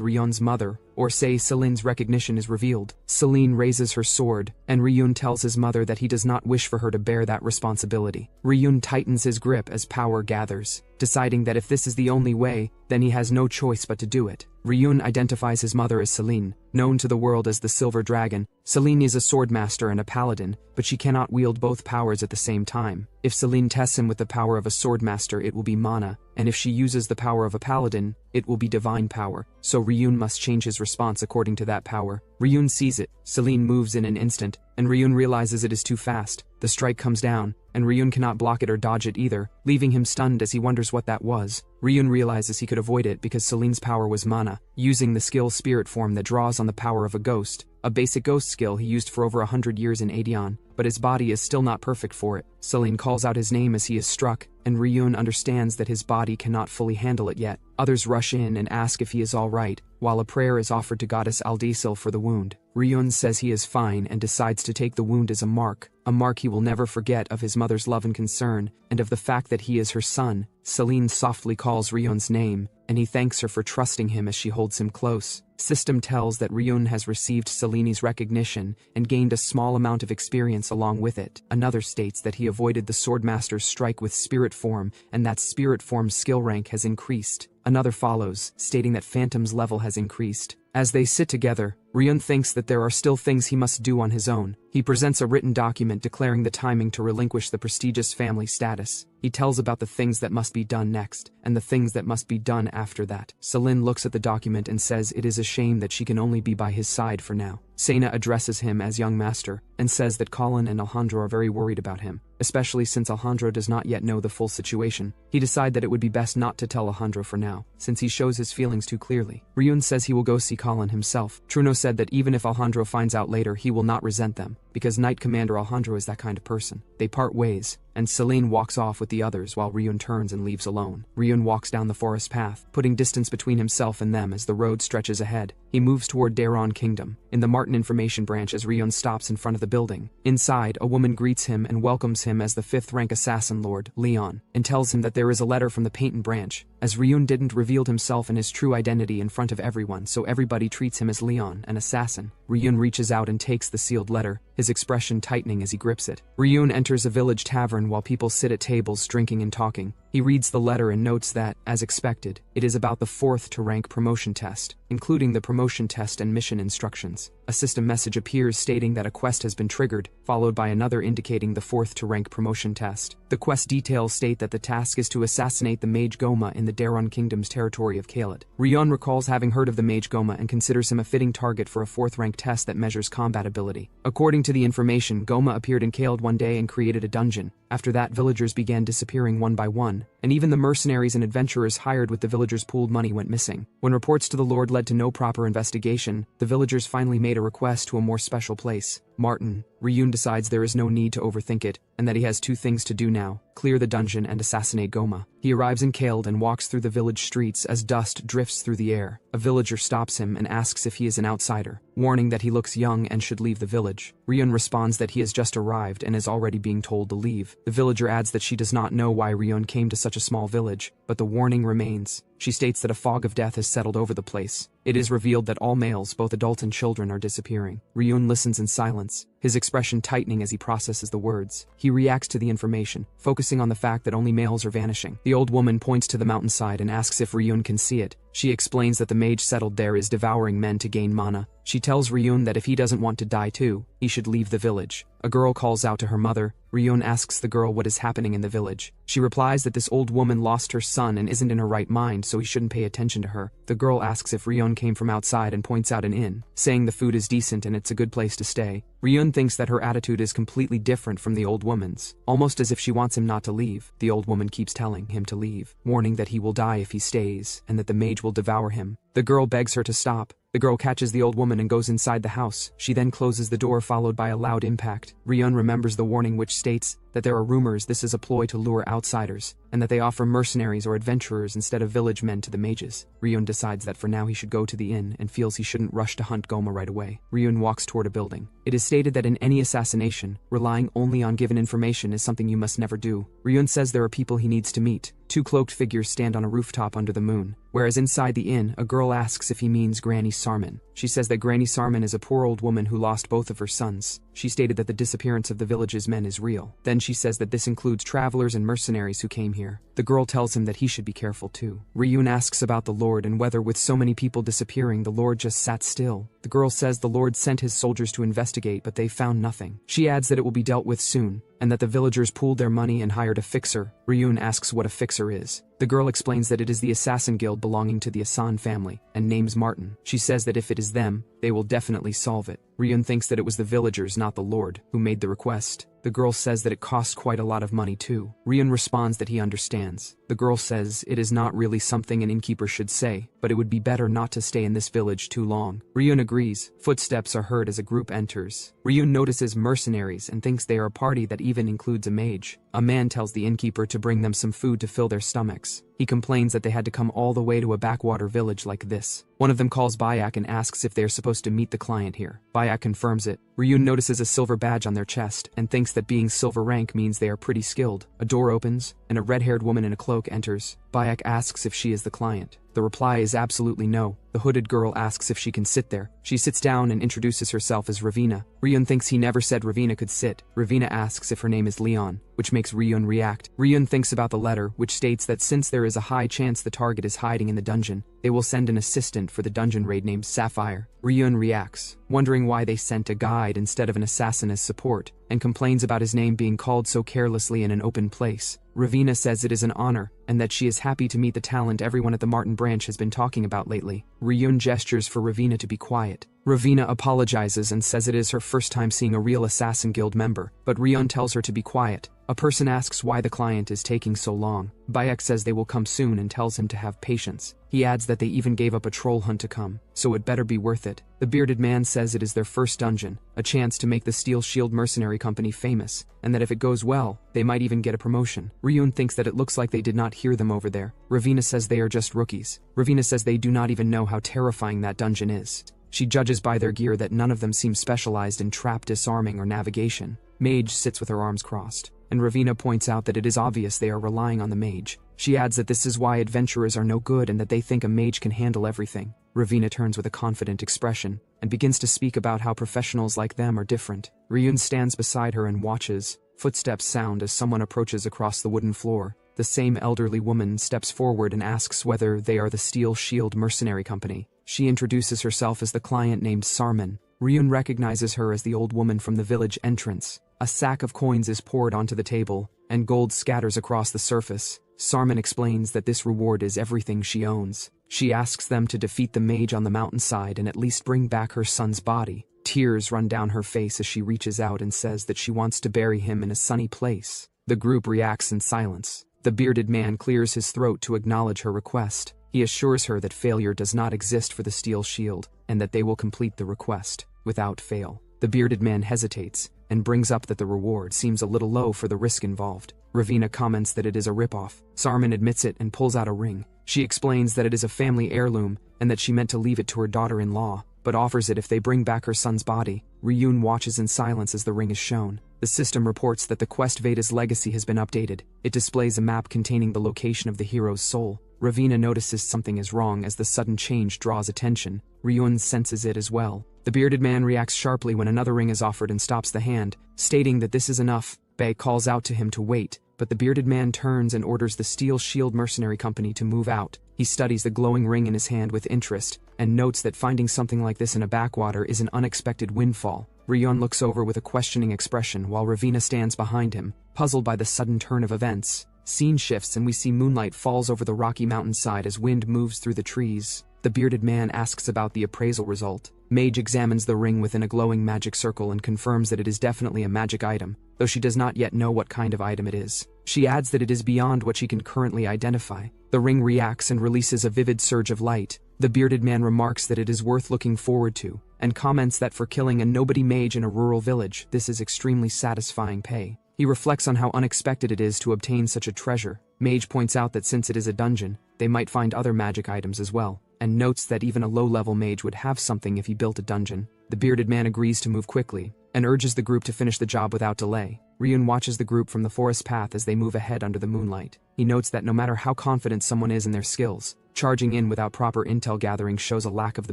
Speaker 1: Ryun's Mother, or say Celine's recognition, is revealed. Celine raises her sword, and Ryun tells his mother that he does not wish for her to bear that responsibility. Ryun tightens his grip as power gathers, deciding that if this is the only way, then he has no choice but to do it. Ryun identifies his mother as Celine, known to the world as the Silver Dragon. Celine is a swordmaster and a paladin, but she cannot wield both powers at the same time. If Celine tests him with the power of a swordmaster, it will be mana, and if she uses the power of a paladin, it will be divine power, so Ryun must change his response according to that power. Ryun sees it, Celine moves in an instant, and Ryun realizes it is too fast. The strike comes down, and Ryun cannot block it or dodge it either, leaving him stunned as he wonders what that was. Ryun realizes he could avoid it because Celine's power was mana, using the skill Spirit Form that draws on the power of a ghost, a basic ghost skill he used for over 100 years in Aedeon, but his body is still not perfect for it. Celine calls out his name as he is struck, and Ryun understands that his body cannot fully handle it yet. Others rush in and ask if he is alright, while a prayer is offered to Goddess Aldesil for the wound. Ryun says he is fine and decides to take the wound as a mark he will never forget of his mother's love and concern, and of the fact that he is her son. Celine softly calls Ryun's name, and he thanks her for trusting him as she holds him close. System tells that Ryun has received Celine's recognition and gained a small amount of experience along with it. Another states that he avoided the Swordmaster's strike with Spirit Form, and that Spirit Form's skill rank has increased. Another follows, stating that Phantom's level has increased. As they sit together, Ryun thinks that there are still things he must do on his own. He presents a written document declaring the timing to relinquish the prestigious family status. He tells about the things that must be done next, and the things that must be done after that. Celine looks at the document and says it is a shame that she can only be by his side for now. Sena addresses him as young master, and says that Colin and Alejandro are very worried about him, especially since Alejandro does not yet know the full situation. He decides that it would be best not to tell Alejandro for now, since he shows his feelings too clearly. Ryun says he will go see Colin himself. Truno said that even if Alejandro finds out later, he will not resent them, because Knight Commander Alejandro is that kind of person. They part ways, and Celine walks off with the others while Ryun turns and leaves alone. Ryun walks down the forest path, putting distance between himself and them as the road stretches ahead. He moves toward Daron Kingdom, in the Martin Information Branch, as Ryun stops in front of the building. Inside, a woman greets him and welcomes him as the 5th-rank assassin lord, Leon, and tells him that there is a letter from the Painton Branch, as Ryun didn't reveal himself and his true identity in front of everyone, so everybody treats him as Leon, an assassin. Ryun reaches out and takes the sealed letter, his expression tightening as he grips it. Ryun enters a village tavern while people sit at tables drinking and talking. He reads the letter and notes that, as expected, it is about the 4th-to-rank promotion test, including the promotion test and mission instructions. A system message appears stating that a quest has been triggered, followed by another indicating the 4th-to-rank promotion test. The quest details state that the task is to assassinate the Mage Goma in the Daron Kingdom's territory of Kalit. Ryun recalls having heard of the Mage Goma and considers him a fitting target for a 4th-rank test that measures combat ability. According to the information, Goma appeared in Kalit one day and created a dungeon. After that, villagers began disappearing one by one, and even the mercenaries and adventurers hired with the villagers' pooled money went missing. When reports to the Lord led to no proper investigation, the villagers finally made a request to a more special place, Martin. Ryun decides there is no need to overthink it, and that he has 2 things to do now: clear the dungeon and assassinate Goma. He arrives in Kaeld and walks through the village streets as dust drifts through the air. A villager stops him and asks if he is an outsider, warning that he looks young and should leave the village. Ryun responds that he has just arrived and is already being told to leave. The villager adds that she does not know why Ryun came to such a small village, but the warning remains. She states that a fog of death has settled over the place. It is revealed that all males, both adult and children, are disappearing. Ryun listens in silence, his expression tightening as he processes the words. He reacts to the information, focusing on the fact that only males are vanishing. The old woman points to the mountainside and asks if Ryun can see it. She explains that the mage settled there is devouring men to gain mana. She tells Ryun that if he doesn't want to die too, he should leave the village. A girl calls out to her mother. Ryun asks the girl what is happening in the village. She replies that this old woman lost her son and isn't in her right mind, so he shouldn't pay attention to her. The girl asks if Ryun came from outside and points out an inn, saying the food is decent and it's a good place to stay. Ryun thinks that her attitude is completely different from the old woman's, almost as if she wants him not to leave. The old woman keeps telling him to leave, warning that he will die if he stays, and that the mage will devour him. The girl begs her to stop, The girl catches the old woman and goes inside the house. She then closes the door, followed by a loud impact. Ryun remembers the warning which states that there are rumors this is a ploy to lure outsiders, and that they offer mercenaries or adventurers instead of village men to the mages. Ryun decides that for now he should go to the inn and feels he shouldn't rush to hunt Goma right away. Ryun walks toward a building. It is stated that in any assassination, relying only on given information is something you must never do. Ryun says there are people he needs to meet. Two cloaked figures stand on a rooftop under the moon, whereas inside the inn, a girl asks if he means Granny Sarman. She says that Granny Sarman is a poor old woman who lost both of her sons. She stated that the disappearance of the village's men is real. Then she says that this includes travelers and mercenaries who came here. The girl tells him that he should be careful too. Ryun asks about the Lord and whether with so many people disappearing, the Lord just sat still. The girl says the Lord sent his soldiers to investigate, but they found nothing. She adds that it will be dealt with soon, and that the villagers pooled their money and hired a fixer. Ryun asks what a fixer is. The girl explains that it is the assassin guild belonging to the Asan family, and names Martin. She says that if it is them, they will definitely solve it. Ryun thinks that it was the villagers, not the Lord, who made the request. The girl says that it costs quite a lot of money too. Ryun responds that he understands. The girl says it is not really something an innkeeper should say, but it would be better not to stay in this village too long. Ryun agrees. Footsteps are heard as a group enters. Ryun notices mercenaries and thinks they are a party that even includes a mage. A man tells the innkeeper to bring them some food to fill their stomachs. He complains that they had to come all the way to a backwater village like this. One of them calls Bayak and asks if they are supposed to meet the client here. Bayak confirms it. Ryun notices a silver badge on their chest and thinks that being silver rank means they are pretty skilled. A door opens, and a red-haired woman in a cloak enters. Bayak asks if she is the client. The reply is absolutely no. The hooded girl asks if she can sit there. She sits down and introduces herself as Ravina. Ryun thinks he never said Ravina could sit. Ravina asks if her name is Leon, which makes Ryun react. Ryun thinks about the letter, which states that since there is a high chance the target is hiding in the dungeon, they will send an assistant for the dungeon raid named Sapphire. Ryun reacts, wondering why they sent a guide instead of an assassin as support, and complains about his name being called so carelessly in an open place. Ravina says it is an honor, and that she is happy to meet the talent everyone at the Martin branch has been talking about lately. Ryun gestures for Ravina to be quiet. Ravina apologizes and says it is her first time seeing a real Assassin Guild member, but Ryun tells her to be quiet. A person asks why the client is taking so long. Bayak says they will come soon and tells him to have patience. He adds that they even gave up a troll hunt to come, so it better be worth it. The bearded man says it is their first dungeon, a chance to make the Steel Shield Mercenary Company famous, and that if it goes well, they might even get a promotion. Ryun thinks that it looks like they did not hear them over there. Ravina says they are just rookies. Ravina says they do not even know how terrifying that dungeon is. She judges by their gear that none of them seem specialized in trap disarming or navigation. Mage sits with her arms crossed, and Ravina points out that it is obvious they are relying on the mage. She adds that this is why adventurers are no good and that they think a mage can handle everything. Ravina turns with a confident expression and begins to speak about how professionals like them are different. Ryun stands beside her and watches. Footsteps sound as someone approaches across the wooden floor. The same elderly woman steps forward and asks whether they are the Steel Shield Mercenary Company. She introduces herself as the client named Sarman. Ryun recognizes her as the old woman from the village entrance. A sack of coins is poured onto the table, and gold scatters across the surface. Sarman explains that this reward is everything she owns. She asks them to defeat the mage on the mountainside and at least bring back her son's body. Tears run down her face as she reaches out and says that she wants to bury him in a sunny place. The group reacts in silence. The bearded man clears his throat to acknowledge her request. He assures her that failure does not exist for the Steel Shield, and that they will complete the request, without fail. The bearded man hesitates, and brings up that the reward seems a little low for the risk involved. Ravina comments that it is a ripoff. Sarman admits it and pulls out a ring. She explains that it is a family heirloom, and that she meant to leave it to her daughter-in-law, but offers it if they bring back her son's body. Ryun watches in silence as the ring is shown. The system reports that the Quest Veda's legacy has been updated. It displays a map containing the location of the hero's soul. Ravina notices something is wrong as the sudden change draws attention. Ryun senses it as well. The bearded man reacts sharply when another ring is offered and stops the hand, stating that this is enough. Bae calls out to him to wait, but the bearded man turns and orders the Steel Shield Mercenary Company to move out. He studies the glowing ring in his hand with interest, and notes that finding something like this in a backwater is an unexpected windfall. Ryun looks over with a questioning expression while Ravina stands behind him, puzzled by the sudden turn of events. Scene shifts and we see moonlight falls over the rocky mountainside as wind moves through the trees. The bearded man asks about the appraisal result. Mage examines the ring within a glowing magic circle and confirms that it is definitely a magic item, though she does not yet know what kind of item it is. She adds that it is beyond what she can currently identify. The ring reacts and releases a vivid surge of light. The bearded man remarks that it is worth looking forward to, and comments that for killing a nobody mage in a rural village, this is extremely satisfying pay. He reflects on how unexpected it is to obtain such a treasure. Mage points out that since it is a dungeon, they might find other magic items as well, and notes that even a low-level mage would have something if he built a dungeon. The bearded man agrees to move quickly, and urges the group to finish the job without delay. Ryun watches the group from the forest path as they move ahead under the moonlight. He notes that no matter how confident someone is in their skills, charging in without proper intel gathering shows a lack of the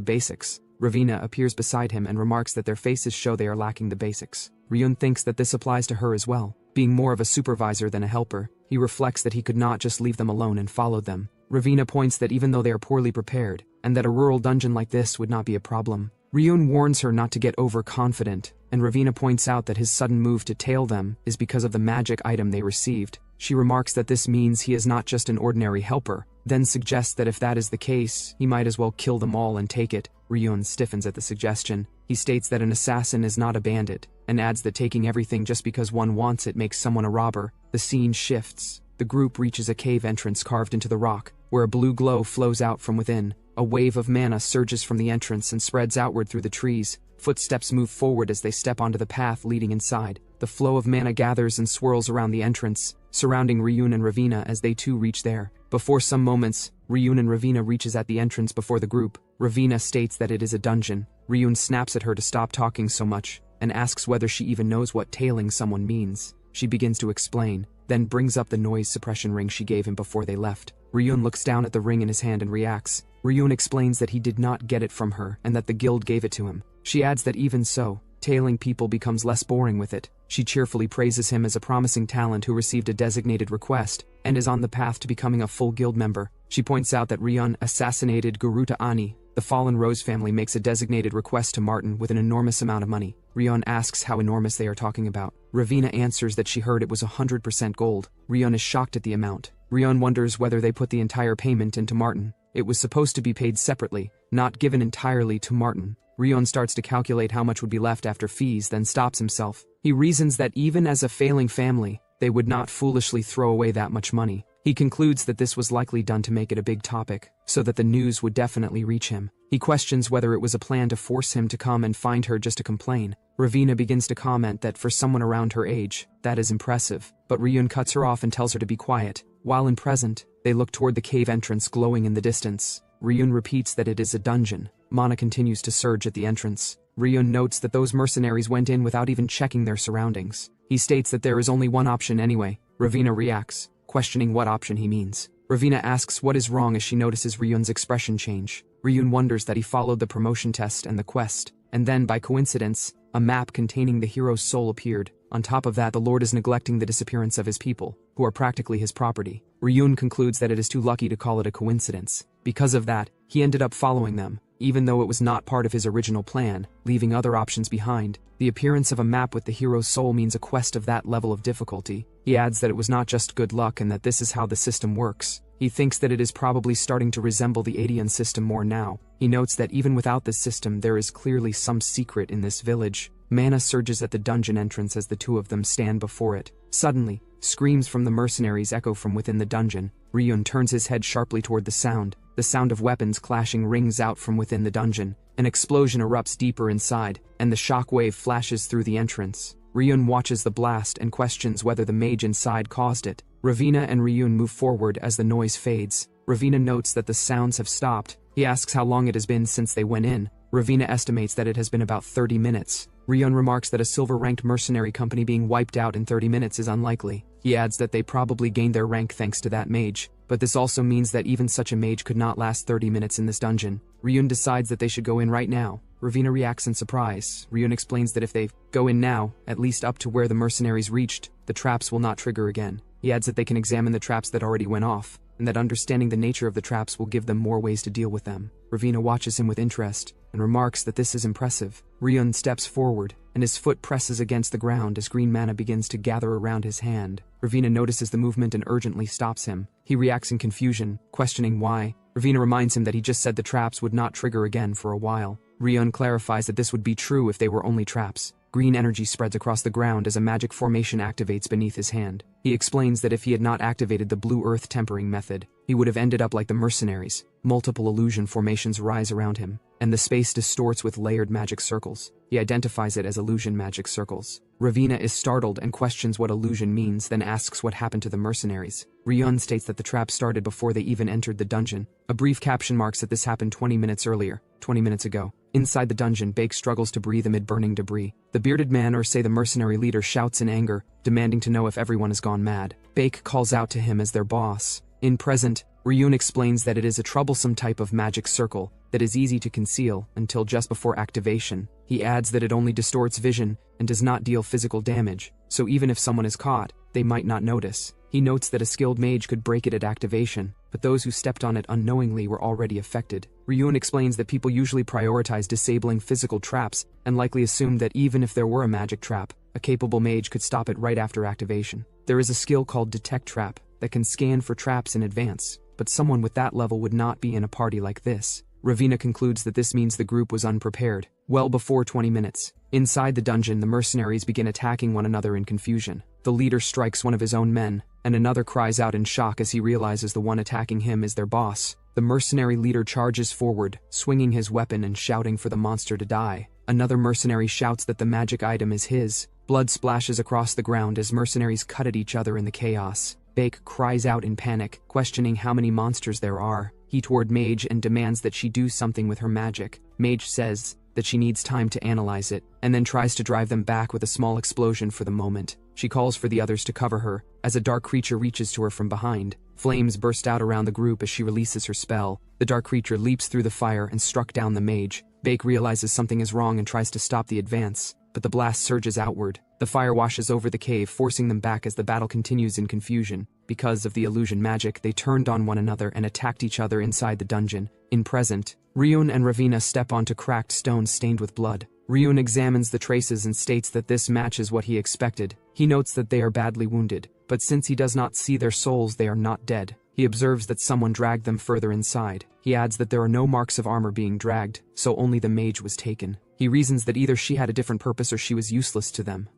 Speaker 1: basics. Ravina appears beside him and remarks that their faces show they are lacking the basics. Ryun thinks that this applies to her as well. Being more of a supervisor than a helper, he reflects that he could not just leave them alone and follow them. Ravina points that even though they are poorly prepared, and that a rural dungeon like this would not be a problem. Ryun warns her not to get overconfident, and Ravina points out that his sudden move to tail them is because of the magic item they received. She remarks that this means he is not just an ordinary helper, then suggests that if that is the case, he might as well kill them all and take it. Ryun stiffens at the suggestion. He states that an assassin is not a bandit, and adds that taking everything just because one wants it makes someone a robber. The scene shifts. The group reaches a cave entrance carved into the rock, where a blue glow flows out from within. A wave of mana surges from the entrance and spreads outward through the trees. Footsteps move forward as they step onto the path leading inside. The flow of mana gathers and swirls around the entrance, surrounding Ryun and Ravina as they too reach there. Before some moments, Ryun and Ravina reaches at the entrance before the group. Ravina states that it is a dungeon. Ryun snaps at her to stop talking so much, and asks whether she even knows what tailing someone means. She begins to explain, then brings up the noise suppression ring she gave him before they left. Ryun looks down at the ring in his hand and reacts. Ryun explains that he did not get it from her and that the guild gave it to him. She adds that even so, tailing people becomes less boring with it. She cheerfully praises him as a promising talent who received a designated request and is on the path to becoming a full guild member. She points out that Ryun assassinated Garuta Ani. The fallen Rose family makes a designated request to Martin with an enormous amount of money. Ryun asks how enormous they are talking about. Ravina answers that she heard it was 100% gold. Ryun is shocked at the amount. Ryun wonders whether they put the entire payment into Martin. It was supposed to be paid separately, not given entirely to Martin. Ryun starts to calculate how much would be left after fees, then stops himself. He reasons that even as a failing family, they would not foolishly throw away that much money. He concludes that this was likely done to make it a big topic, so that the news would definitely reach him. He questions whether it was a plan to force him to come and find her just to complain. Ravina begins to comment that for someone around her age, that is impressive, but Ryun cuts her off and tells her to be quiet. While in present, they look toward the cave entrance glowing in the distance. Ryun repeats that it is a dungeon. Mana continues to surge at the entrance. Ryun notes that those mercenaries went in without even checking their surroundings. He states that there is only one option anyway. Ravina reacts, questioning what option he means. Ravina asks what is wrong as she notices Ryun's expression change. Ryun wonders that he followed the promotion test and the quest, and then, by coincidence, a map containing the hero's soul appeared. On top of that, the Lord is neglecting the disappearance of his people, who are practically his property. Ryun concludes that it is too lucky to call it a coincidence. Because of that, he ended up following them, even though it was not part of his original plan, leaving other options behind. The appearance of a map with the hero's soul means a quest of that level of difficulty. He adds that it was not just good luck and that this is how the system works. He thinks that it is probably starting to resemble the Adian system more now. He notes that even without this system, there is clearly some secret in this village. Mana surges at the dungeon entrance as the two of them stand before it. Suddenly, screams from the mercenaries echo from within the dungeon. Ryun turns his head sharply toward the sound. The sound of weapons clashing rings out from within the dungeon. An explosion erupts deeper inside, and the shockwave flashes through the entrance. Ryun watches the blast and questions whether the mage inside caused it. Ravina and Ryun move forward as the noise fades. Ravina notes that the sounds have stopped. He asks how long it has been since they went in. Ravina estimates that it has been about 30 minutes. Ryun remarks that a silver-ranked mercenary company being wiped out in 30 minutes is unlikely. He adds that they probably gained their rank thanks to that mage, but this also means that even such a mage could not last 30 minutes in this dungeon. Ryun decides that they should go in right now. Ravina reacts in surprise. Ryun explains that if they go in now, at least up to where the mercenaries reached, the traps will not trigger again. He adds that they can examine the traps that already went off, and that understanding the nature of the traps will give them more ways to deal with them. Ravina watches him with interest, and remarks that this is impressive. Ryun steps forward, and his foot presses against the ground as green mana begins to gather around his hand. Ravina notices the movement and urgently stops him. He reacts in confusion, questioning why. Ravina reminds him that he just said the traps would not trigger again for a while. Ryun clarifies that this would be true if they were only traps. Green energy spreads across the ground as a magic formation activates beneath his hand. He explains that if he had not activated the blue earth tempering method, he would have ended up like the mercenaries. Multiple illusion formations rise around him, and the space distorts with layered magic circles. He identifies it as illusion magic circles. Ravina is startled and questions what illusion means, then asks what happened to the mercenaries. Ryun states that the trap started before they even entered the dungeon. A brief caption marks that this happened 20 minutes ago. Inside the dungeon, Bake struggles to breathe amid burning debris. The bearded man, or say the mercenary leader, shouts in anger, demanding to know if everyone has gone mad. Bake calls out to him as their boss. In present, Ryun explains that it is a troublesome type of magic circle that is easy to conceal until just before activation. He adds that it only distorts vision and does not deal physical damage, so even if someone is caught, they might not notice. He notes that a skilled mage could break it at activation, but those who stepped on it unknowingly were already affected. Ryun explains that people usually prioritize disabling physical traps and likely assume that even if there were a magic trap, a capable mage could stop it right after activation. There is a skill called Detect Trap that can scan for traps in advance, but someone with that level would not be in a party like this. Ravina concludes that this means the group was unprepared. Well before 20 minutes. Inside the dungeon, the mercenaries begin attacking one another in confusion. The leader strikes one of his own men, and another cries out in shock as he realizes the one attacking him is their boss. The mercenary leader charges forward, swinging his weapon and shouting for the monster to die. Another mercenary shouts that the magic item is his. Blood splashes across the ground as mercenaries cut at each other in the chaos. Bake cries out in panic, questioning how many monsters there are. He toward Mage and demands that she do something with her magic. Mage says that she needs time to analyze it, and then tries to drive them back with a small explosion for the moment. She calls for the others to cover her, as a dark creature reaches to her from behind. Flames burst out around the group as she releases her spell. The dark creature leaps through the fire and struck down the mage. Bake realizes something is wrong and tries to stop the advance, but the blast surges outward. The fire washes over the cave, forcing them back as the battle continues in confusion. Because of the illusion magic, they turned on one another and attacked each other inside the dungeon. In present, Ryun and Ravina step onto cracked stones stained with blood. Ryun examines the traces and states that this matches what he expected. He notes that they are badly wounded, but since he does not see their souls, they are not dead. He observes that someone dragged them further inside. He adds that there are no marks of armor being dragged, so only the mage was taken. He reasons that either she had a different purpose or she was useless to them.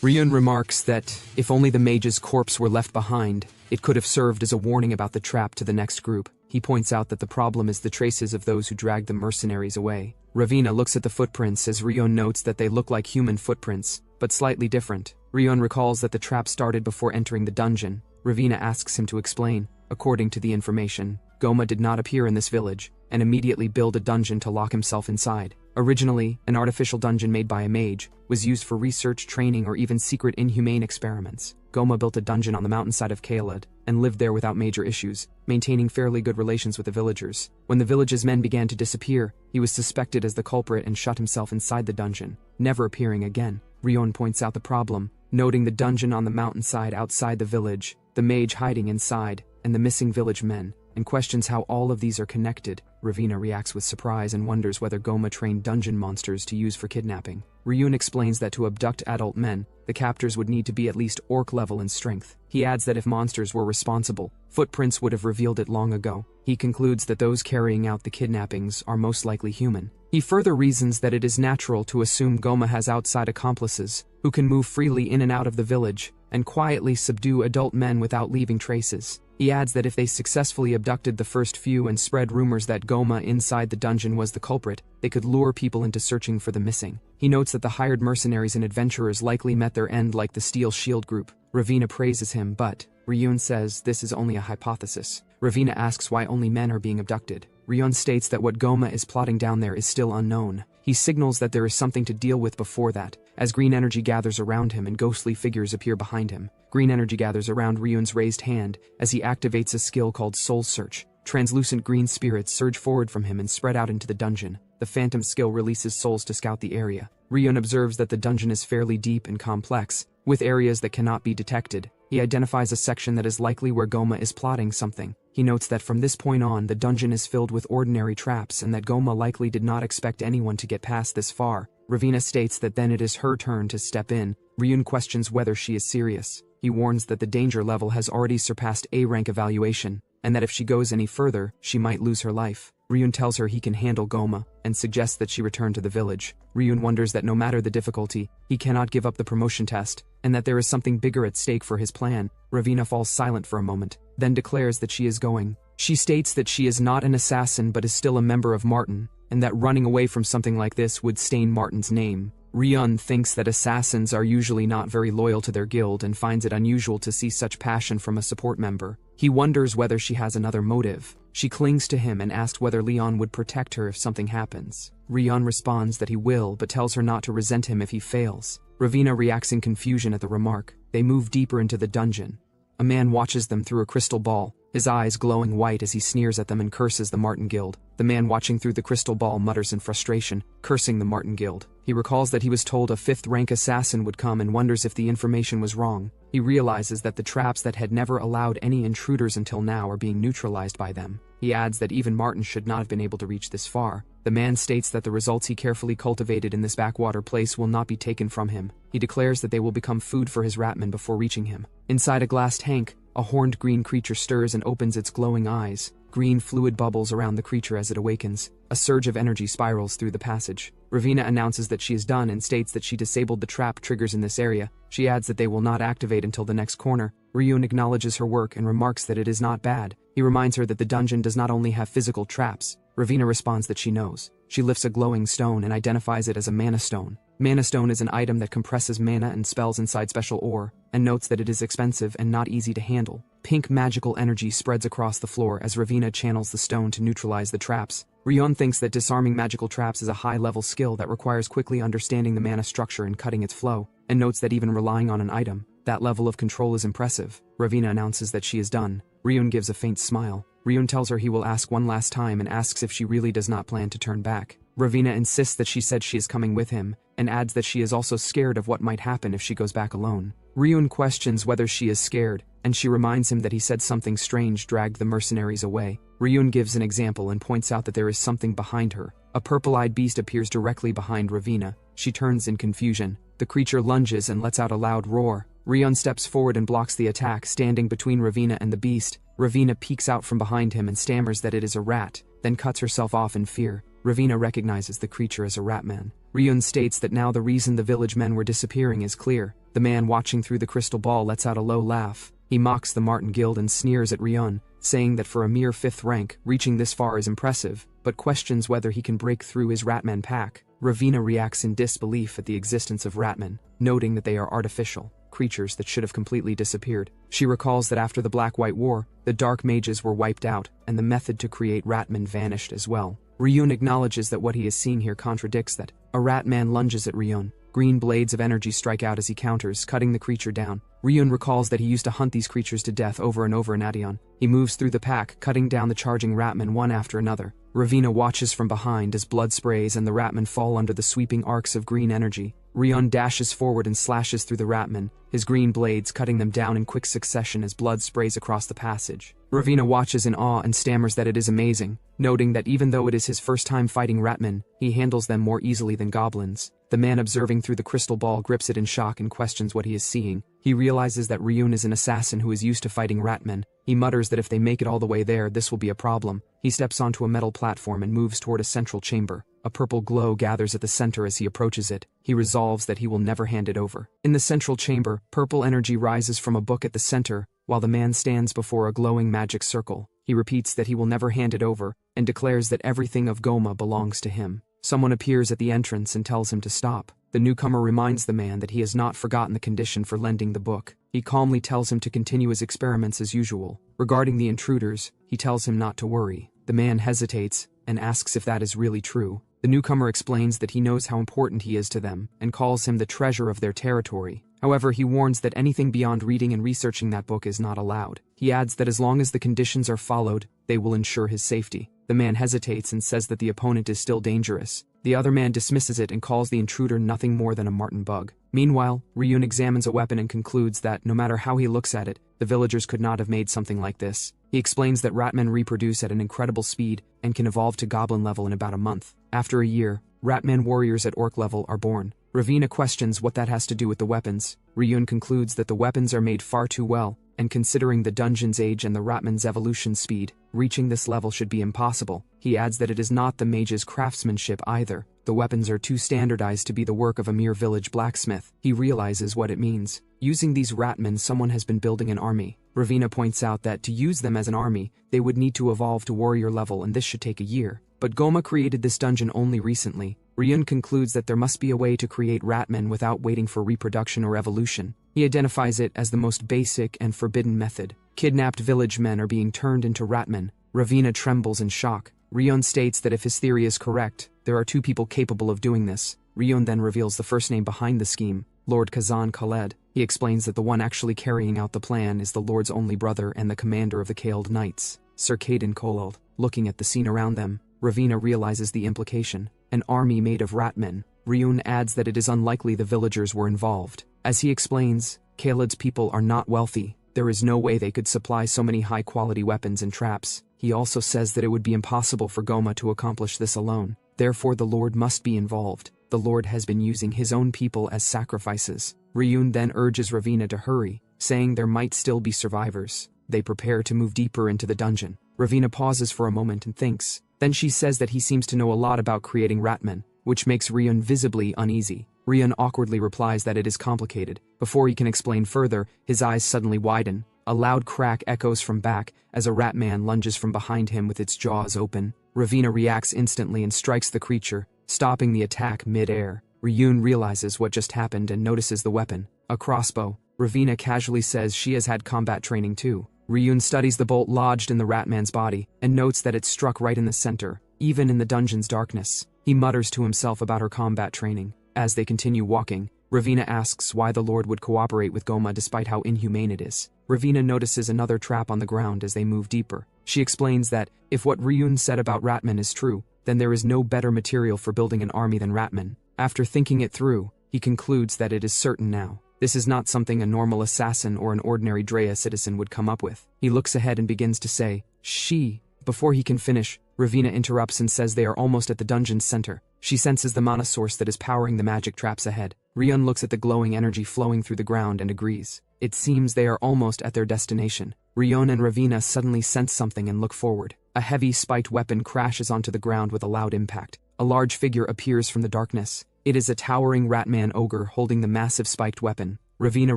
Speaker 1: Ryun remarks that if only the mage's corpse were left behind, it could have served as a warning about the trap to the next group. He points out that the problem is the traces of those who dragged the mercenaries away. Ravina looks at the footprints as Ryun notes that they look like human footprints, but slightly different. Ryun recalls that the trap started before entering the dungeon. Ravina asks him to explain. According to the information, Goma did not appear in this village, and immediately build a dungeon to lock himself inside. Originally, an artificial dungeon made by a mage was used for research, training, or even secret inhumane experiments. Goma built a dungeon on the mountainside of Kaelid and lived there without major issues, maintaining fairly good relations with the villagers. When the village's men began to disappear, he was suspected as the culprit and shut himself inside the dungeon, never appearing again. Ryun points out the problem, noting the dungeon on the mountainside outside the village, the mage hiding inside, and the missing village men, and questions how all of these are connected. Ravina reacts with surprise and wonders whether Goma trained dungeon monsters to use for kidnapping. Ryun explains that to abduct adult men, the captors would need to be at least orc level in strength. He adds that if monsters were responsible, footprints would have revealed it long ago. He concludes that those carrying out the kidnappings are most likely human. He further reasons that it is natural to assume Goma has outside accomplices who can move freely in and out of the village and quietly subdue adult men without leaving traces. He adds that if they successfully abducted the first few and spread rumors that Goma inside the dungeon was the culprit, they could lure people into searching for the missing. He notes that the hired mercenaries and adventurers likely met their end like the Steel Shield group. Ravina praises him, but Ryun says this is only a hypothesis. Ravina asks why only men are being abducted. Ryun states that what Goma is plotting down there is still unknown. He signals that there is something to deal with before that, as green energy gathers around him and ghostly figures appear behind him. Green energy gathers around Ryun's raised hand as he activates a skill called Soul Search. Translucent green spirits surge forward from him and spread out into the dungeon. The Phantom skill releases souls to scout the area. Ryun observes that the dungeon is fairly deep and complex, with areas that cannot be detected. He identifies a section that is likely where Goma is plotting something. He notes that from this point on, the dungeon is filled with ordinary traps and that Goma likely did not expect anyone to get past this far. Ravina states that then it is her turn to step in. Ryun questions whether she is serious. He warns that the danger level has already surpassed A rank evaluation, and that if she goes any further, she might lose her life. Ryun tells her he can handle Goma, and suggests that she return to the village. Ryun wonders that no matter the difficulty, he cannot give up the promotion test, and that there is something bigger at stake for his plan. Ravina falls silent for a moment, then declares that she is going. She states that she is not an assassin but is still a member of Martin, and that running away from something like this would stain Martin's name. Ryun thinks that assassins are usually not very loyal to their guild and finds it unusual to see such passion from a support member. He wonders whether she has another motive. She clings to him and asks whether Leon would protect her if something happens. Ryun responds that he will, but tells her not to resent him if he fails. Ravina reacts in confusion at the remark. They move deeper into the dungeon. A man watches them through a crystal ball, his eyes glowing white as he sneers at them and curses the Martin Guild. The man watching through the crystal ball mutters in frustration, cursing the Martin Guild. He recalls that he was told a 5th-rank assassin would come and wonders if the information was wrong. He realizes that the traps that had never allowed any intruders until now are being neutralized by them. He adds that even Martin should not have been able to reach this far. The man states that the results he carefully cultivated in this backwater place will not be taken from him. He declares that they will become food for his ratman before reaching him. Inside a glass tank, a horned green creature stirs and opens its glowing eyes. Green fluid bubbles around the creature as it awakens. A surge of energy spirals through the passage. Ravina announces that she is done and states that she disabled the trap triggers in this area. She adds that they will not activate until the next corner. Ryun acknowledges her work and remarks that it is not bad. He reminds her that the dungeon does not only have physical traps. Ravina responds that she knows. She lifts a glowing stone and identifies it as a mana stone. Mana stone is an item that compresses mana and spells inside special ore, and notes that it is expensive and not easy to handle. Pink magical energy spreads across the floor as Ravina channels the stone to neutralize the traps. Ryun thinks that disarming magical traps is a high-level skill that requires quickly understanding the mana structure and cutting its flow, and notes that even relying on an item, that level of control is impressive. Ravina announces that she is done. Ryun gives a faint smile. Ryun tells her he will ask one last time and asks if she really does not plan to turn back. Ravina insists that she said she is coming with him, and adds that she is also scared of what might happen if she goes back alone. Ryun questions whether she is scared, and she reminds him that he said something strange dragged the mercenaries away. Ryun gives an example and points out that there is something behind her. A purple-eyed beast appears directly behind Ravina. She turns in confusion. The creature lunges and lets out a loud roar. Ryun steps forward and blocks the attack, standing between Ravina and the beast. Ravina peeks out from behind him and stammers that it is a rat, then cuts herself off in fear. Ravina recognizes the creature as a ratman. Ryun states that now the reason the village men were disappearing is clear. The man watching through the crystal ball lets out a low laugh. He mocks the Martin Guild and sneers at Ryun, saying that for a mere 5th rank, reaching this far is impressive, but questions whether he can break through his ratman pack. Ravina reacts in disbelief at the existence of ratmen, noting that they are artificial creatures that should have completely disappeared. She recalls that after the Black-White War, the Dark Mages were wiped out, and the method to create ratmen vanished as well. Ryun acknowledges that what he is seeing here contradicts that. A ratman lunges at Ryun. Green blades of energy strike out as he counters, cutting the creature down. Ryun recalls that he used to hunt these creatures to death over and over in Adion. He moves through the pack, cutting down the charging ratmen one after another. Ravina watches from behind as blood sprays and the ratmen fall under the sweeping arcs of green energy. Ryun dashes forward and slashes through the ratmen, his green blades cutting them down in quick succession as blood sprays across the passage. Ravina watches in awe and stammers that it is amazing, noting that even though it is his first time fighting ratmen, he handles them more easily than goblins. The man observing through the crystal ball grips it in shock and questions what he is seeing. He realizes that Ryun is an assassin who is used to fighting ratmen. He mutters that if they make it all the way there, this will be a problem. He steps onto a metal platform and moves toward a central chamber. A purple glow gathers at the center as he approaches it. He resolves that he will never hand it over. In the central chamber, purple energy rises from a book at the center, while the man stands before a glowing magic circle. He repeats that he will never hand it over, and declares that everything of Goma belongs to him. Someone appears at the entrance and tells him to stop. The newcomer reminds the man that he has not forgotten the condition for lending the book. He calmly tells him to continue his experiments as usual. Regarding the intruders, he tells him not to worry. The man hesitates and asks if that is really true. The newcomer explains that he knows how important he is to them and calls him the treasure of their territory. However, he warns that anything beyond reading and researching that book is not allowed. He adds that as long as the conditions are followed, they will ensure his safety. The man hesitates and says that the opponent is still dangerous. The other man dismisses it and calls the intruder nothing more than a Martin bug. Meanwhile, Ryun examines a weapon and concludes that, no matter how he looks at it, the villagers could not have made something like this. He explains that ratmen reproduce at an incredible speed and can evolve to goblin level in about a month. After a year, ratman warriors at orc level are born. Ravina questions what that has to do with the weapons. Ryun concludes that the weapons are made far too well, and considering the dungeon's age and the Ratman's evolution speed, reaching this level should be impossible. He adds that it is not the mage's craftsmanship either. The weapons are too standardized to be the work of a mere village blacksmith. He realizes what it means. Using these Ratmen, someone has been building an army. Ravina points out that to use them as an army, they would need to evolve to warrior level, and this should take a year. But Goma created this dungeon only recently. Ryun concludes that there must be a way to create Ratmen without waiting for reproduction or evolution. He identifies it as the most basic and forbidden method. Kidnapped village men are being turned into Ratmen. Ravina trembles in shock. Ryun states that if his theory is correct, there are 2 people capable of doing this. Ryun then reveals the first name behind the scheme, Lord Kazan Khaled. He explains that the one actually carrying out the plan is the Lord's only brother and the commander of the Kailed Knights, Sir Caden Kolald. Looking at the scene around them, Ravina realizes the implication. An army made of Ratmen. Ryun adds that it is unlikely the villagers were involved. As he explains, Khaled's people are not wealthy. There is no way they could supply so many high-quality weapons and traps. He also says that it would be impossible for Goma to accomplish this alone. Therefore the Lord must be involved. The Lord has been using his own people as sacrifices. Ryun then urges Ravina to hurry, saying there might still be survivors. They prepare to move deeper into the dungeon. Ravina pauses for a moment and thinks. Then she says that he seems to know a lot about creating Ratmen, which makes Ryun visibly uneasy. Ryun awkwardly replies that it is complicated. Before he can explain further, his eyes suddenly widen. A loud crack echoes from back as a Ratman lunges from behind him with its jaws open. Ravina reacts instantly and strikes the creature, stopping the attack mid-air. Ryun realizes what just happened and notices the weapon, a crossbow. Ravina casually says she has had combat training too. Ryun studies the bolt lodged in the Ratman's body and notes that it struck right in the center, even in the dungeon's darkness. He mutters to himself about her combat training. As they continue walking, Ravina asks why the Lord would cooperate with Goma despite how inhumane it is. Ravina notices another trap on the ground as they move deeper. She explains that, if what Ryun said about Ratmen is true, then there is no better material for building an army than Ratmen. After thinking it through, he concludes that it is certain now. This is not something a normal assassin or an ordinary Drea citizen would come up with. He looks ahead and begins to say, "She." Before he can finish, Ravina interrupts and says they are almost at the dungeon's center. She senses the mana source that is powering the magic traps ahead. Ryun looks at the glowing energy flowing through the ground and agrees. It seems they are almost at their destination. Ryun and Ravina suddenly sense something and look forward. A heavy spiked weapon crashes onto the ground with a loud impact. A large figure appears from the darkness. It is a towering Ratman ogre holding the massive spiked weapon. Ravina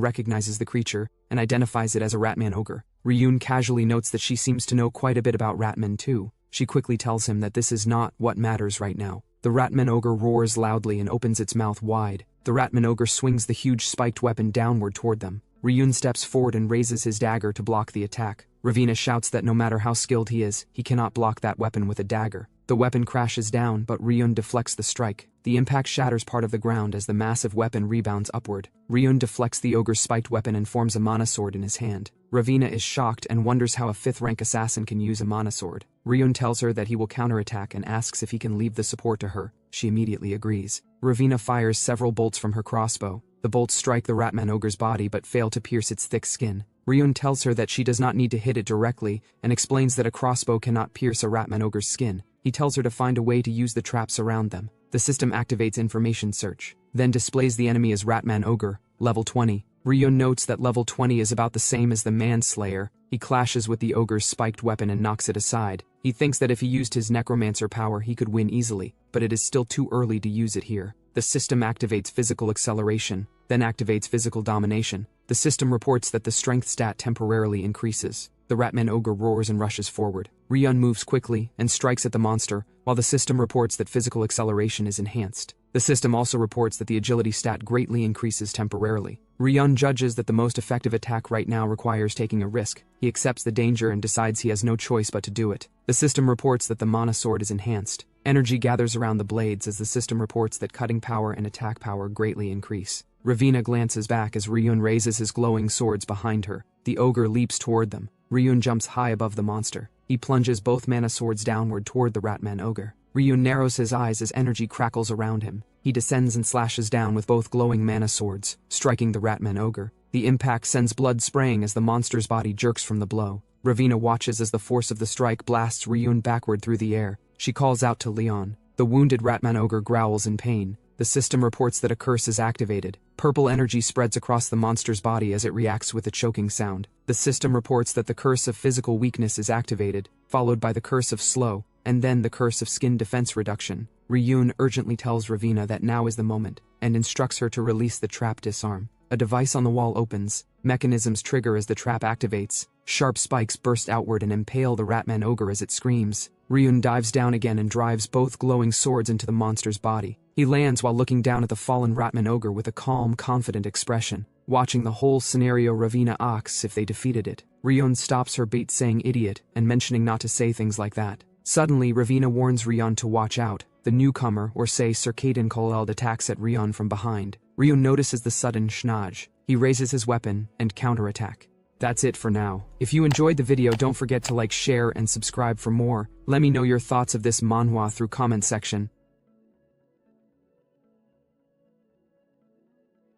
Speaker 1: recognizes the creature and identifies it as a Ratman ogre. Ryun casually notes that she seems to know quite a bit about Ratmen too. She quickly tells him that this is not what matters right now. The Ratman ogre roars loudly and opens its mouth wide. The Ratman ogre swings the huge spiked weapon downward toward them. Ryun steps forward and raises his dagger to block the attack. Ravina shouts that no matter how skilled he is, he cannot block that weapon with a dagger. The weapon crashes down, but Ryun deflects the strike. The impact shatters part of the ground as the massive weapon rebounds upward. Ryun deflects the ogre's spiked weapon and forms a mana sword in his hand. Ravina is shocked and wonders how a 5th-rank assassin can use a mana sword. Ryun tells her that he will counterattack and asks if he can leave the support to her. She immediately agrees. Ravina fires several bolts from her crossbow. The bolts strike the Ratman ogre's body but fail to pierce its thick skin. Ryun tells her that she does not need to hit it directly and explains that a crossbow cannot pierce a Ratman ogre's skin. He tells her to find a way to use the traps around them. The system activates information search, then displays the enemy as Ratman ogre, level 20. Ryun notes that level 20 is about the same as the Manslayer. He clashes with the ogre's spiked weapon and knocks it aside. He thinks that if he used his necromancer power he could win easily, but it is still too early to use it here. The system activates physical acceleration, then activates physical domination. The system reports that the strength stat temporarily increases. The Ratman ogre roars and rushes forward. Ryun moves quickly and strikes at the monster, while the system reports that physical acceleration is enhanced. The system also reports that the agility stat greatly increases temporarily. Ryun judges that the most effective attack right now requires taking a risk. He accepts the danger and decides he has no choice but to do it. The system reports that the mana sword is enhanced. Energy gathers around the blades as the system reports that cutting power and attack power greatly increase. Ravina glances back as Ryun raises his glowing swords behind her. The ogre leaps toward them. Ryun jumps high above the monster. He plunges both mana swords downward toward the Ratman ogre. Ryun narrows his eyes as energy crackles around him. He descends and slashes down with both glowing mana swords, striking the Ratman ogre. The impact sends blood spraying as the monster's body jerks from the blow. Ravina watches as the force of the strike blasts Ryun backward through the air. She calls out to Leon. The wounded Ratman ogre growls in pain. The system reports that a curse is activated. Purple energy spreads across the monster's body as it reacts with a choking sound. The system reports that the curse of physical weakness is activated, followed by the curse of slow, and then the curse of skin defense reduction. Ryun urgently tells Ravina that now is the moment, and instructs her to release the trap disarm. A device on the wall opens, mechanisms trigger as the trap activates, sharp spikes burst outward and impale the Ratman ogre as it screams. Ryun dives down again and drives both glowing swords into the monster's body. He lands while looking down at the fallen Ratman ogre with a calm, confident expression. Watching the whole scenario, Ravina asks if they defeated it. Ryun stops her bait saying idiot and mentioning not to say things like that. Suddenly, Ravina warns Ryun to watch out. The newcomer, or say Circadian Koleld, attacks at Ryun from behind. Ryun notices the sudden schnage. He raises his weapon and counterattack. That's it for now. If you enjoyed the video, don't forget to like, share, and subscribe for more. Let me know your thoughts of this manhwa through comment section.